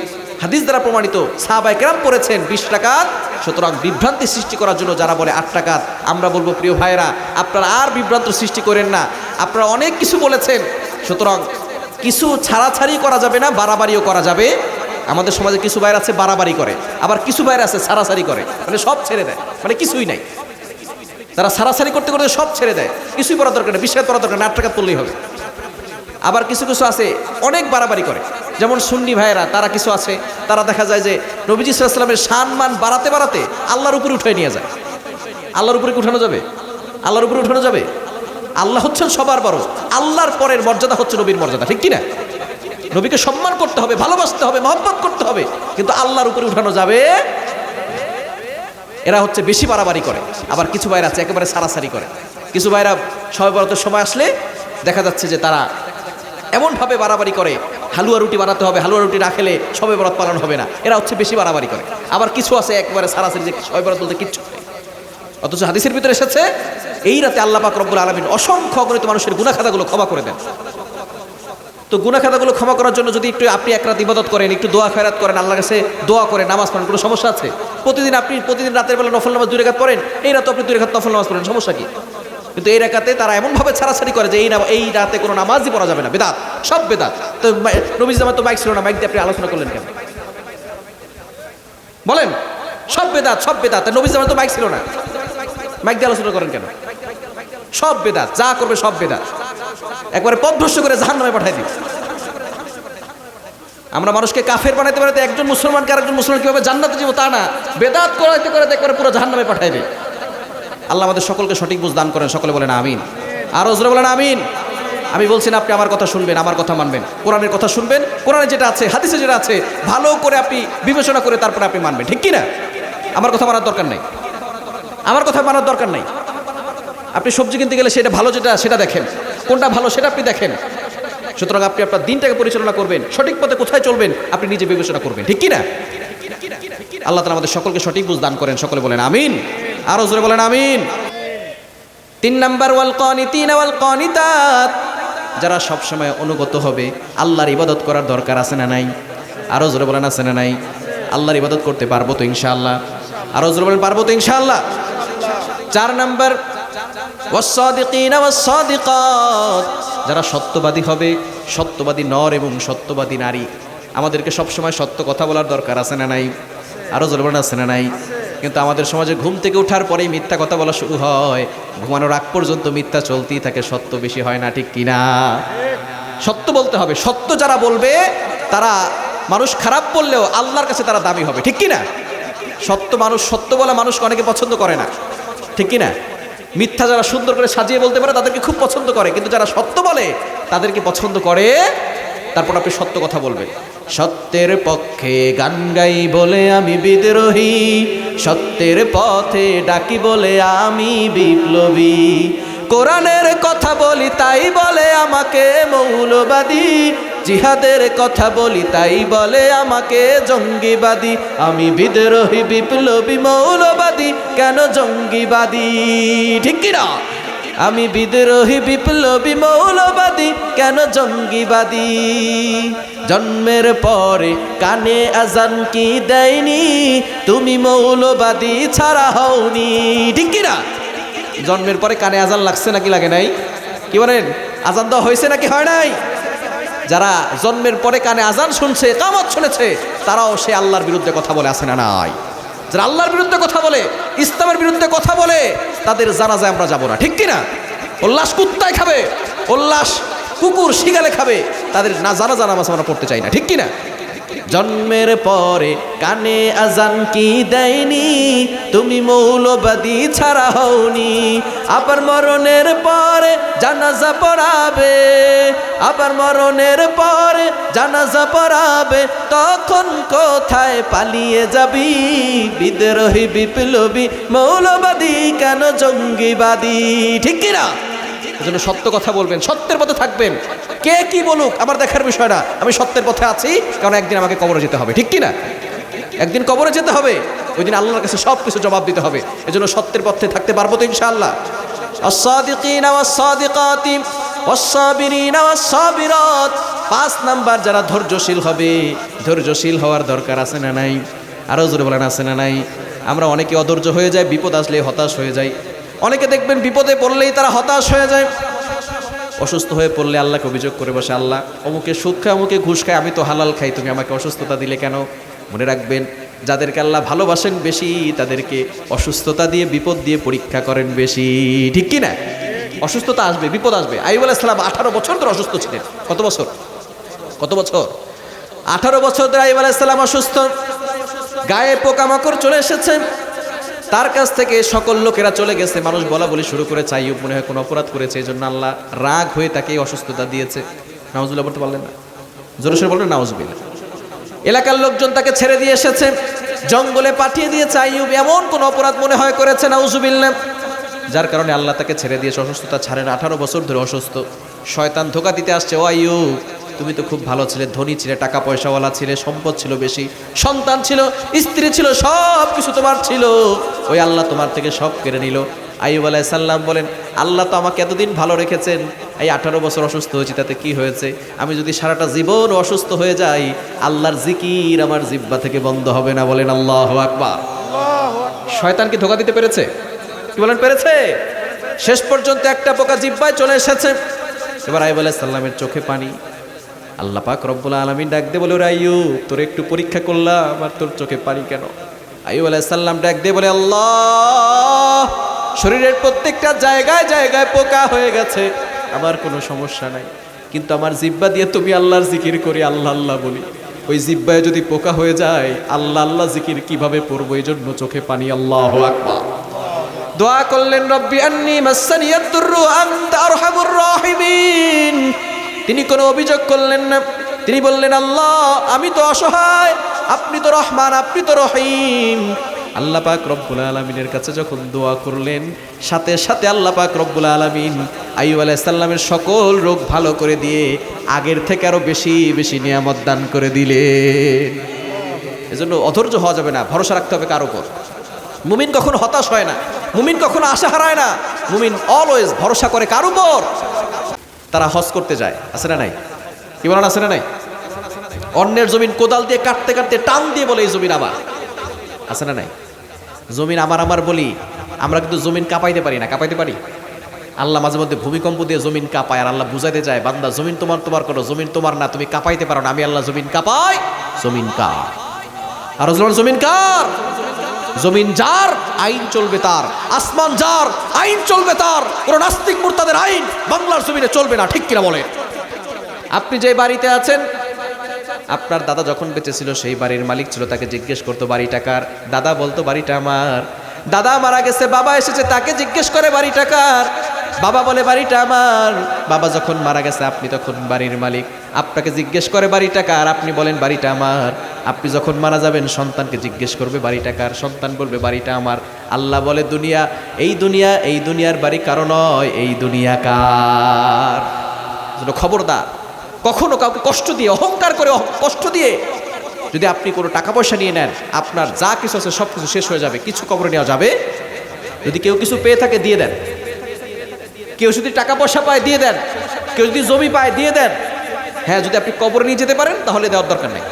হাদিস দ্বারা প্রমাণিত সাহাবায়ে কেরাম পড়েছেন 20 রাকাত। সুতরাং বিভ্রান্তি সৃষ্টি করার জন্য যারা বলে 8 রাকাত, আমরা বলবো প্রিয় ভাইরা, আপনারা আর বিভ্রান্ত সৃষ্টি করেন না। আপনারা অনেক কিছু বলেছেন, সুতরাং কিছু ছাড়াছাড়ি করা যাবে না, বাড়াবাড়িও করা যাবে। আমাদের সমাজে কিছু ভাইরা আছে বাড়াবাড়ি করে, আবার কিছু ভাইরা আছে ছাড়াছাড়ি করে, মানে সব ছেড়ে দেয়, মানে কিছুই নাই। তারা ছাড়াছাড়ি করতে করতে সব ছেড়ে দেয়, কিছুই পড়ার দরকার নেই, বিষয় পড়ার দরকার নেই, 8 রাকাত পড়লেই হবে। আবার কিছু আছে অনেক বাড়াবাড়ি করে, যেমন সুন্নি ভাইয়েরা, তারা কিছু আছে, তারা দেখা যায় যে নবীজি সাল্লাল্লাহু আলাইহি ওয়াসাল্লামের সম্মান বাড়াতে বাড়াতে আল্লাহর উপরে উঠিয়ে নিয়ে যায়। আল্লাহর উপরে উঠানো যাবে? আল্লাহর উপরে উঠানো যাবে? আল্লাহ হচ্ছেন সবার বড়, আল্লাহর পরের মর্যাদা হচ্ছে নবীর মর্যাদা, ঠিক কি না? নবীকে সম্মান করতে হবে, ভালোবাসতে হবে, মহব্বত করতে হবে, কিন্তু আল্লাহর উপরে উঠানো যাবে? এরা হচ্ছে বেশি বাড়াবাড়ি করে। আবার কিছু ভাইরা আছে একেবারে সারাসারি করে। কিছু ভাইরা শবে বরাতের সময় আসলে দেখা যাচ্ছে যে তারা এমনভাবে বাড়াবাড়ি করে, হালুয়া রুটি বানাতে হবে, হালুয়া রুটি না খেলে শবে বরাত পালন হবে না। এরা হচ্ছে বেশি বাড়াবাড়ি করে। আবার কিছু আছে একেবারে সারাসারি, যে শবে বরাত বলতে কিচ্ছু নেই। অথচ হাদিসের ভিতরে এসেছে এই রাতে আল্লাহ পাক রব্বুল আলামিন অসংখ্য অগণিত মানুষের গুনাহ খাতাগুলো ক্ষমা করে দেন। তো গুনাহ খাতাগুলো ক্ষমা করার জন্য যদি একটু আপনি এক রাত ইবাদত করেন, একটু দোয়া খয়রাত করেন, আল্লাহর কাছে দোয়া করেন, নামাজ পড়েন, কোনো সমস্যা আছে? প্রতিদিন রাতের বেলা নফল নামাজ 2 রাকাত পড়েন, এই রাতে আপনি 2 রাকাত নফল নামাজ পড়েন, সমস্যা কি? কিন্তু এই রাকাতে তারা এমনভাবে ছাড়াছাড়ি করে যে এই রাতে কোনো নামাজই পড়া যাবে না, বেদাত, সব বেদাত। তো নবীর জামাতে তো মাইক ছিল না, মাইক দিয়ে আপনি আলোচনা করলেন কেন বলেন? সব বেদাত, সব বেদাত। নবী জামানে তো মাইক ছিল না, মাইক দিয়ে আলোচনা করেন কেন? সব বেদাত, যা করবে সব বেদাত, একবারে পথভ্রষ্ট করে জাহান্নামে পাঠাই দিই। আমরা মানুষকে কাফের বানাইতে পারাতে একজন মুসলমানকে আরেকজন মুসলমান কিভাবে জান্নাতে যাবো তা না, বেদাত করাইতে করাইতে একবারে পুরো জাহান্নামে পাঠাই দিই। আল্লাহ আমাদের সকলকে সঠিক বুঝ দান করেন, সকলে বলেন আমিন। আর জোরে বলেন আমিন। আমি বলছি না আপনি আমার কথা শুনবেন, আমার কথা মানবেন, কোরআনের কথা শুনবেন, কোরআনে যেটা আছে হাদিসে যেটা আছে ভালো করে আপনি বিবেচনা করে তারপরে আপনি মানবেন, ঠিক কি না? আমার কথা মানার দরকার নাই, আমার কথা মানার দরকার নাই। আপনি সবজি কিনতে গেলে সেটা ভালো যেটা সেটা দেখেন, কোনটা ভালো সেটা আপনি দেখেন। সুতরাং আপনি আপনার দিনটাকে পরিচালনা করবেন, সঠিক পথে কোথায় চলবেন আপনি নিজে বিবেচনা করবেন, ঠিক কি না? আল্লাহ তাআলা আমাদের সকলকে সঠিক বুঝ দান করেন, সকলে বলেন আমিন। আরো জোরে বলেন আমিন। 3 নাম্বার ওয়াল কানিতিনা ওয়াল কানিতাত, যারা সব সময় অনুগত হবে। আল্লাহর ইবাদত করার দরকার আছে না নাই? আরো জোরে বলেন আছে না নাই? আল্লাহর ইবাদত করতে পারবো তো ইনশাআল্লাহ? আরো জোরে বলেন পারবো তো ইনশাআল্লাহ? 4 নাম্বার ওয়াস সাদিকিনা ওয়াস সাদিকাত, যারা সত্যবাদী হবে, সত্যবাদী নর এবং সত্যবাদী নারী। আমাদেরকে সব সময় সত্য কথা বলার দরকার আছে না নাই? আরো জোরে বলেন আছে না নাই? কিন্তু আমাদের সমাজে ঘুম থেকে ওঠার পরেই মিথ্যা কথা বলা শুরু হয়, ঘুমানোর আগ পর্যন্ত মিথ্যা চলতেই থাকে, সত্য বেশি হয় না, ঠিক কিনা? সত্য বলতে হবে। সত্য যারা বলবে তারা মানুষ খারাপ বললেও আল্লাহর কাছে তারা দামি হবে, ঠিক কিনা? সত্য মানুষ, সত্য বলা মানুষকে অনেকে পছন্দ করে না, ঠিক কিনা? মিথ্যা যারা সুন্দর করে সাজিয়ে বলতে পারে তাদেরকে খুব পছন্দ করে, কিন্তু যারা সত্য বলে তাদেরকে পছন্দ করে। তারপর আপনি সত্য কথা বলবেন। সত্যের পক্ষে গান গাই বলে আমি বিদ্রোহী, সত্যের পথে ডাকি বলে আমি বিপ্লবী, কোরআনের কথা বলি তাই বলে আমাকে মৌলবাদী, জিহাদের কথা বলি তাই বলে আমাকে জঙ্গিবাদী, আমি বিদ্রোহী বিপ্লবী মৌলবাদী কেন জঙ্গিবাদী, ঠিক কিনা? আমি বিদ্রোহী বিপ্লবী মৌলবাদী কেন জঙ্গিবাদী, জন্মের পরে কানে আজান কি দেয়নি, তুমি মৌলবাদী ছাড়া হওনি, ঠিক কিনা? জন্মের পরে কানে আজান লাগছে নাকি লাগে নাই? কি বলেন? আজান দেওয়া হয়েছে নাকি হয় নাই? যারা জন্মের পরে কানে আজান শুনছে, কামত শুনেছে, তারাও সে আল্লাহর বিরুদ্ধে কথা বলে আছে না নাই? যারা আল্লাহর বিরুদ্ধে কথা বলে, ইসলামের বিরুদ্ধে কথা বলে, তাদের জানাজায় আমরা যাব না, ঠিক কিনা? উল্লাস কুত্তায় খাবে, উল্লাস কুকুর শিগালে খাবে, তাদের না জানাজা নামাজ আমরা পড়তে চাই না, ঠিক কিনা? জন্মের পরে কানে আজান কি দেয়নি, তুমি মৌলবাদী ছাড়া হওনি, আবার মরণের পরে জানাজা পড়াবে, আবার মরণের পরে জানাজা পড়াবে, তখন কোথায় পালিয়ে যাবি, বিদ্রোহী বিপ্লবী মৌলবাদী কেন জঙ্গিবাদী, ঠিক কিনা? এজন্য সত্য কথা বলবেন, সত্যের পথে থাকবেন। কে কি বলুক আমার দেখার বিষয় না, আমি সত্যের পথে আছি, কারণ একদিন আমাকে কবরে যেতে হবে, ঠিক কিনা? একদিন কবরে যেতে হবে, ওই দিন আল্লাহর কাছে সব কিছু জবাব দিতে হবে। এজন্য সত্যের পথে থাকতে পারবো তো ইনশাআল্লাহ? আস-সাদিকিনা ওয়াস-সাদিকাতি ওয়াস-সাবিরিনা ওয়াস-সাবিরাত, 5 নাম্বার যারা ধৈর্যশীল হবে। ধৈর্যশীল হওয়ার দরকার আছে না নাই? আরো জোরে বলেন আছে না নাই? আমরা অনেকে অধৈর্য হয়ে যায়, বিপদ আসলে হতাশ হয়ে যায়। অনেকে দেখবেন বিপদে পড়লেই তারা হতাশ হয়ে যায়, অসুস্থ হয়ে পড়লে আল্লাহকে অভিযোগ করে বসে, আল্লাহ অমুকে সুদ খায়, অমুকে ঘুষ খায়, আমি তো হালাল খাই, তুমি আমাকে অসুস্থতা দিলে কেন? মনে রাখবেন, যাদেরকে আল্লাহ ভালোবাসেন বেশি তাদেরকে অসুস্থতা দিয়ে, বিপদ দিয়ে পরীক্ষা করেন বেশি, ঠিক কি না? অসুস্থতা আসবে, বিপদ আসবে। আইয়ুব আলাইহিস সালাম 18 বছর ধরে অসুস্থ ছিলেন। কত বছর? কত বছর? 18 বছর ধরে আইয়ুব আলাইহিস সালাম অসুস্থ। গায়ে পোকামাকড় চলে এসেছে, তার কাছ থেকে সকল লোকেরা চলে গেছে, মানুষ বলা বলি শুরু করেছে আইয়ুব মনে হয় কোনো অপরাধ করেছে, এই জন্য আল্লাহ রাগ হয়ে তাকে অসুস্থতা দিয়েছে। নাউজুবিল্লাহ বলতে পারলেন না? জোরে সোরে বললেন নাউজুবিল্লাহ। এলাকার লোকজন তাকে ছেড়ে দিয়ে এসেছে, জঙ্গলে পাঠিয়ে দিয়েছে। আইয়ুব এমন কোন অপরাধ মনে হয় করেছে, নাউজুবিল্লাহ, যার কারণে আল্লাহ তাকে ছেড়ে দিয়েছে, অসুস্থতা ছাড়ে না। 18 বছর ধরে অসুস্থ। শয়তান ধোঁকা দিতে আসছে, ও আইয়ুব তুমি তো খুব ভালো ছিলে, ধনী ছিলে, টাকা পয়সাওয়ালা ছিলে, সম্পদ ছিল বেশি, সন্তান ছিল, স্ত্রী ছিল, সব কিছু তোমার ছিল, ওই আল্লাহ তোমার থেকে সব কেড়ে নিল। আইয়ুব আলাইহিস সালাম বলেন, আল্লাহ তো আমাকে এতদিন ভালো রেখেছেন, এই 18 বছর অসুস্থ হয়েছি তাতে কি হয়েছে? আমি যদি সারাটা জীবন অসুস্থ হয়ে যাই, আল্লাহর জিকির আমার জিহ্বা থেকে বন্ধ হবে না। বলেন আল্লাহু আকবার। শয়তান কি ধোঁকা দিতে পেরেছে? কি বলেন পেরেছে? শেষ পর্যন্ত একটা পোকা জিহ্বায় চলে এসেছে। এবার আইয়ুব আলাইহিস সালামের চোখে পানি। আল্লাহ পাক রব্বুল আলামিন ডাক দিয়ে বলে, ওরে আইয়ুব তোর একটু পরীক্ষা করলাম আর তোর চোখে পানি কেন? আইয়ুব আলাইহিস সালাম ডাক দিয়ে বলে, আল্লাহ, শরীরের প্রত্যেকটা জায়গায় জায়গায় পোকা হয়ে গেছে, আমার কোনো সমস্যা নাই, কিন্তু আমার জিহ্বা দিয়ে তুমি আল্লাহর জিকির করি, আল্লাহ আল্লাহ বলি, ওই জিহ্বায় যদি পোকা হয়ে যায় আল্লাহ আল্লাহ জিকির কিভাবে পড়বো? এই জন্য চোখে পানি। আল্লাহু আকবার। দোয়া করলেন, রব্বি আন্নী মাসসানিয়াদ দুররু আনতা আরহামুর রাহিমিন। তিনি কোনো অভিযোগ করলেন না, তিনি বললেন, আল্লাহ, আমি তো অসহায়, আপনি তো রহমান, আপনি তো রহিম। আল্লাহ পাক রব্বুল আলামিনের কাছে যখন দোয়া করলেন, সাথে সাথে আল্লাহ পাক রব্বুল আলামিন আইয়ুব আলাইহিস সালামের সকল রোগ ভালো করে দিয়ে আগের থেকে আরো বেশি বেশি নিয়ামত দান করে দিলেন। এজন্য অধৈর্য হওয়া যাবে না, ভরসা রাখতে হবে কার উপর। মুমিন কখনো হতাশ হয় না, মুমিন কখনো আশা হারায় না, মুমিন অলওয়েজ ভরসা করে কার উপর? তারা হজ করতে যায়, আছে না নাই? কি বলেন, আছে না নাই? অন্যের জমিন কোদাল দিয়ে কাটতে কাটতে টান দিয়ে বলে এই জমিন আমার, আছে না নাই? জমিন আমার আমার বলি, আমরা কিন্তু জমিন কাঁপাইতে পারি না। কাঁপাইতে পারি? আল্লাহ মাঝে মধ্যে ভূমিকম্প দিয়ে জমিন কাঁপায়, আর আল্লাহ বুঝাইতে যায়, বান্দা জমিন তোমার, তোমার করো, জমিন তোমার না, তুমি কাঁপাইতে পারো না, আমি আল্লাহ জমিন কাঁপাই। জমিন কার? আর জমিন কার? জমিন যার, আইন চলবে তার। আসমান যার, আইন চলবে তার। কোন নাস্তিক মুরতাদের আইন বাংলার জমিনে চলবে না, ঠিক কিনা বলে? আপনি যে বাড়িতে আছেন, আপনার দাদা যখন বেঁচে ছিল সেই বাড়ির মালিক ছিল, তাকে জিজ্ঞেস করতো বাড়িটা কার? দাদা বলতো বাড়িটা আমার। দাদা মারা গেছে, বাবা এসেছে, তাকে জিজ্ঞেস করে বাড়িটা কার? বাবা বলে বাড়িটা আমার। বাবা যখন মারা গেছে, আপনি তখন বাড়ির মালিক, আপনাকে জিজ্ঞেস করে বাড়িটা কার? আপনি বলেন বাড়িটা আমার। আপনি যখন মারা যাবেন, সন্তানকে জিজ্ঞেস করবে বাড়িটা কার? সন্তান বলবে বাড়িটা আমার। আল্লাহ বলে দুনিয়া, এই দুনিয়ার বাড়ি কারো নয়, এই দুনিয়া কার? খবরদার, কখনো কাউকে কষ্ট দিয়ে, অহংকার করে কষ্ট দিয়ে যদি আপনি কোনো টাকা পয়সা নিয়ে নেন, আপনার যা কিছু আছে সব কিছু শেষ হয়ে যাবে, কিছু কবরে নেওয়া যাবে। যদি কেউ কিছু পেয়ে থাকে দিয়ে দেন, কেউ যদি টাকা পয়সা পায় দিয়ে দেন, কেউ যদি জমি পায় দিয়ে দেন। হ্যাঁ, যদি আপনি কবরে নিয়ে যেতে পারেন তাহলে দেওয়ার দরকার নেই,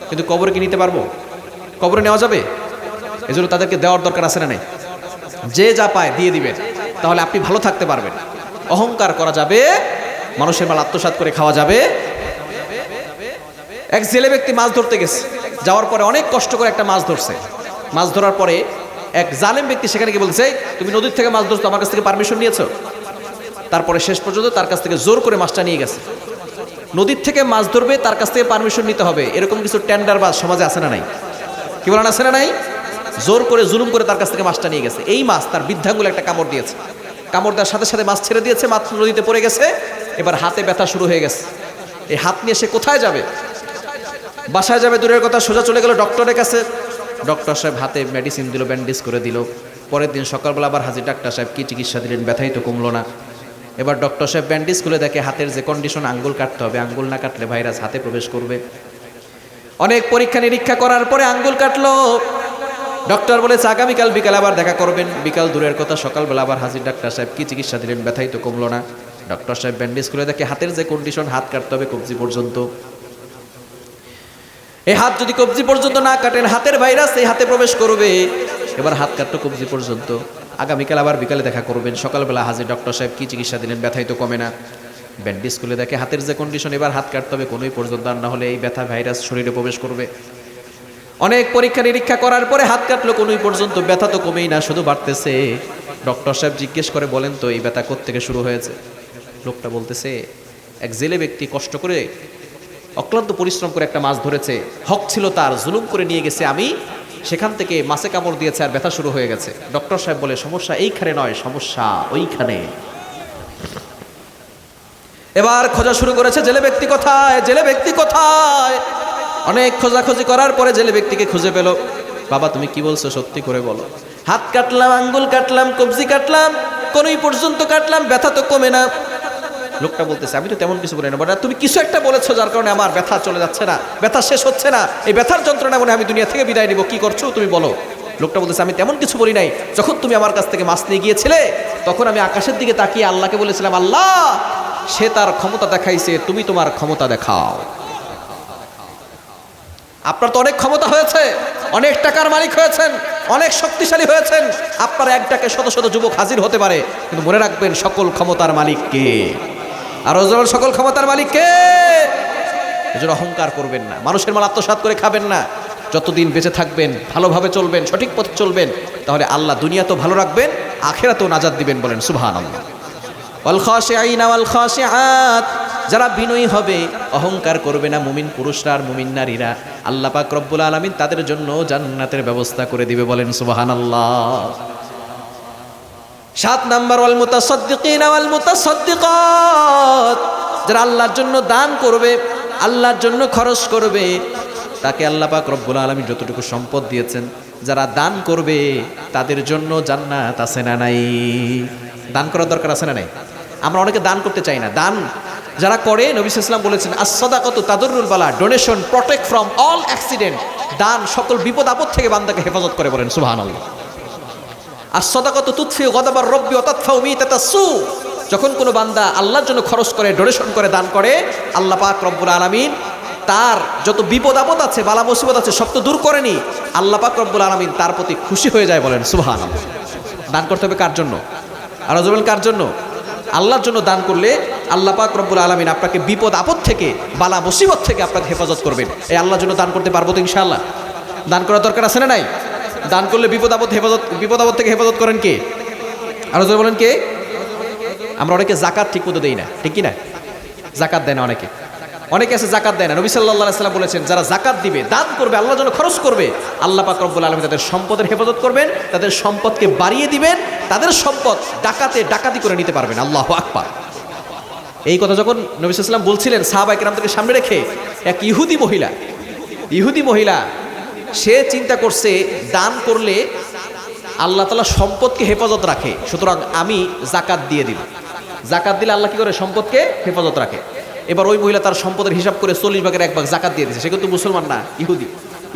কিন্তু কবরে কি নিতে পারবো? কবরে নেওয়া যাবে? এজন্য তাদেরকে দেওয়ার দরকার আছে না নাই? যে যা পায় দিয়ে দিবেন, তাহলে আপনি ভালো থাকতে পারবেন। অহংকার করা যাবে, মানুষের মাল আত্মসাৎ করে খাওয়া যাবে। এক জেলে ব্যক্তি মাছ ধরতে গেছে, যাওয়ার পরে অনেক কষ্ট করে একটা মাছ ধরছে। মাছ ধরার পরে এক জালেম ব্যক্তি সেখানে গিয়ে বলছে, তুমি নদীর থেকে মাছ ধরছো, আমার কাছ থেকে পারমিশন নিয়েছো? তারপরে শেষ পর্যন্ত তার কাছ থেকে জোর করে মাছটা নিয়ে গেছে। নদীর থেকে মাছ ধরবে, তার কাছ থেকে পারমিশন নিতে হবে, এরকম কিছু টেন্ডার বাজ সমাজে আছে না নাই? কি বলেন, আছে না নাই? জোর করে জুলুম করে তার কাছ থেকে মাছটা নিয়ে গেছে। এই মাছ তার বৃদ্ধাঙ্গুলে একটা কামড় দিয়েছে, কামড় দেওয়ার সাথে সাথে মাছ ছেড়ে দিয়েছে, মাছ নদীতে পড়ে গেছে। এবার হাতে ব্যথা শুরু হয়ে গেছে। এই হাত নিয়ে সে কোথায় যাবে? বাসায় যাবে দূরের কথা, সোজা চলে গেল ডক্টরের কাছে। ডক্টর সাহেব হাতে মেডিসিন দিল, ব্যান্ডেজ করে দিল। পরের দিন সকালবেলা আবার হাজির ডাক্তার সাহেব, কি চিকিৎসা দিলেন? ব্যথাই তো কমলো না। এবার ডক্টর সাহেব ব্যান্ডেজ খুলে দেখে হাতের যে কন্ডিশন, আঙ্গুল কাটতে হবে, আঙ্গুল না কাটলে ভাইরাস হাতে প্রবেশ করবে। অনেক পরীক্ষা নিরীক্ষা করার পরে আঙ্গুল কাটলো। ডক্টর বলেছে আগামীকাল বিকাল আবার দেখা করবেন। বিকাল দূরের কথা, সকালবেলা আবার হাজির ডাক্তার সাহেব, কি চিকিৎসা দিলেন? ব্যথাই তো কমলো না। ডক্টর সাহেব ব্যান্ডেজ খুলে দেখে হাতের যে কন্ডিশন, হাত কাটতে হবে কবজি পর্যন্ত। এই হাত যদি কবজি পর্যন্ত না কাটেন, হাতের ভাইরাস এই হাতে প্রবেশ করবে। এবার হাত কাটতো কবজি পর্যন্ত। আগামীকাল আবার বিকালে দেখা করবেন। সকালবেলা হাজির ডক্টর সাহেব, কি চিকিৎসা দিলেন? ব্যথাই তো কমে না। ব্যান্ডেজ খুলে দেখে হাতের যে কন্ডিশন, এবার হাত কাটতে হবে কোনোই পর্যন্ত, আর না হলে এই ব্যথা ভাইরাস শরীরে প্রবেশ করবে। অনেক পরীক্ষা নিরীক্ষা করার পরে হাত কাটলো, কোনোই পর্যন্ত, ব্যথা তো কমেই না, শুধু বাড়তেছে। ডক্টর সাহেব জিজ্ঞেস করে, বলেন তো এই ব্যথা কোত্থেকে শুরু হয়েছে? লোকটা বলতেছে, এক জেলে ব্যক্তি কষ্ট করে অক্লান্ত পরিশ্রম করে একটা মাছ ধরেছে, হক ছিল তার, জুলুম করে নিয়ে গেছে আমি, সেখান থেকে মাছে কামড় দিয়েছে আর ব্যথা শুরু হয়ে গেছে। ডক্টর সাহেব বলে, সমস্যা এইখানে নয়, সমস্যা ওইখানে। এবার খোঁজা শুরু করেছে, জেলে ব্যক্তি কোথায়, জেলে ব্যক্তি কোথায়? অনেক খোঁজাখুঁজি করার পরে জেলে ব্যক্তিকে খুঁজে পেল। বাবা তুমি কি বলছো, সত্যি করে বলো। হাত কাটলাম, আঙ্গুল কাটলাম, কবজি কাটলাম, কোনোই পর্যন্ত কাটলাম, ব্যথা তো কমে না। লোকটা বলতেছে, আমি তো তেমন কিছু বলি না, তুমি কিছু একটা বলেছো যার কারণে আমার ব্যথা চলে যাচ্ছে না, ব্যথা শেষ হচ্ছে না, এই ব্যথার যন্ত্রণা মনে আমি দুনিয়া থেকে বিদায় নিব, কি করছো তুমি বলো। লোকটা বলতেছে, আমি তেমন কিছু বলি নাই, যখন তুমি আমার কাছ থেকে মাছ নিয়ে গিয়েছিলে তখন আমি আকাশের দিকে তাকিয়ে আল্লাহকে বলেছিলাম, আল্লাহ সে তার ক্ষমতা দেখাইছে, তুমি তোমার ক্ষমতা দেখাও। আপনার তো অনেক ক্ষমতা হয়েছে, অনেক টাকার মালিক হয়েছেন, অনেক শক্তিশালী হয়েছেন, আপনার এক ডাকে শত শত যুবক হাজির হতে পারে, কিন্তু মনে রাখবেন সকল ক্ষমতার মালিক কে? আর সকল ক্ষমতার মালিক কে? এজন্য অহংকার করবেন না, মানুষের মাল আত্মসাৎ করে খাবেন না। যতদিন বেঁচে থাকবেন ভালোভাবে চলবেন, সঠিক পথে চলবেন, তাহলে আল্লাহ দুনিয়া তো ভালো রাখবেন, আখিরাতেও নাজাত দিবেন। বলেন সুবহানাল্লাহ। ওয়াল খাশিঈনা ওয়াল খাশিআত, যারা বিনয়ী হবে, অহংকার করবে না, মুমিন পুরুষরা আর মুমিন নারীরা, আল্লাহ পাক রব্বুল আলামিন তাদের জন্য জান্নাতের ব্যবস্থা করে দিবে। বলেন সুবহানাল্লাহ। 7 নাম্বার, ওয়াল মুতাসাদ্দিকিনা ওয়াল মুতাসাদ্দিকাত, যারা আল্লাহর জন্য দান করবে, আল্লাহর জন্য খরচ করবে, তাকে আল্লাহ পাক রব্বুল আলামিন যতটুকু সম্পদ দিয়েছেন, যারা দান করবে তাদের জন্য জান্নাত আছে না নাই? দান করার দরকার আছে না নাই? আমরা অনেকে দান করতে চাই না। দান যারা করে, নবী সাল্লাল্লাহু আলাইহি ওয়াসাল্লাম বলেছেন, আস-সাদাকাতু তাদুররুল বালা, donation protect from all accident, দান সকল বিপদ আপদ থেকে বান্দাকে হেফাজত করে। বলেন সুবহানাল্লাহ। আস-সাদাকাতু তুতফিউ গাদাবার রাব্বি ওয়া তাদফাউ মিতাতাস সু, যখন কোনো বান্দা আল্লাহর জন্য খরচ করে, ডোনেশন করে, দান করে, আল্লাহ পাক রব্বুল আলামিন তার যত বিপদ আপদ আছে, বালা মুসিবত আছে, সব তো দূর করেনি, আল্লাহ পাক রব্বুল আলামিন তার প্রতি খুশি হয়ে যায়। বলেন সুবহানাল্লাহ। দান করতে হবে কার জন্য? আর জোরেন কার জন্য? আল্লাহর জন্য দান করলে আল্লাহ পাক রব্বুল আলামিন আপনাকে বিপদ আপদ থেকে, বালা মুসিবত থেকে আপনাকে হেফাজত করবেন। এই আল্লাহর জন্য দান করতে পারবো তো ইনশাআল্লাহ? দান করার দরকার আছে না নাই? দান করলে বিপদ আপদ থেকে হেফাজত করেন কে? আর জোরে বলেন কে? আমরা অনেকে জাকাত ঠিক মতো দেই না, ঠিক কি না? জাকাত দেয় না অনেকে আছে জাকাত দেয় না। নবী সাল্লাল্লাহু আলাইহি ওয়াসাল্লাম বলেছেন, যারা জাকাত দিবে, দান করবে, আল্লাহর জন্য খরচ করবে, আল্লাহ পাক রব্বুল আলামিন তাদের সম্পদের হেফাজত করবেন, তাদের সম্পদকে বাড়িয়ে দিবেন, তাদের সম্পদ ডাকাতি করে নিতে পারবেন। আল্লাহু আকবার। এই কথা যখন নবী সাল্লাল্লাহু আলাইহি ওয়াসাল্লাম বলছিলেন, সাহাবায়ে কেরামকে সামনে রেখে, এক ইহুদি মহিলা সে চিন্তা করছে, দান করলে আল্লাহ তাআলা সম্পদকে হেফাজত রাখে, সুতরাং আমি জাকাত দিয়ে দিব। জাকাত দিলে আল্লাহ কি করে? সম্পদকে হেফাজত রাখে। এবার ওই মহিলা তার সম্পদের হিসাব করে 40 ভাগের 1 ভাগ জাকাত দিয়ে দিয়েছে। সে কিন্তু মুসলমান না,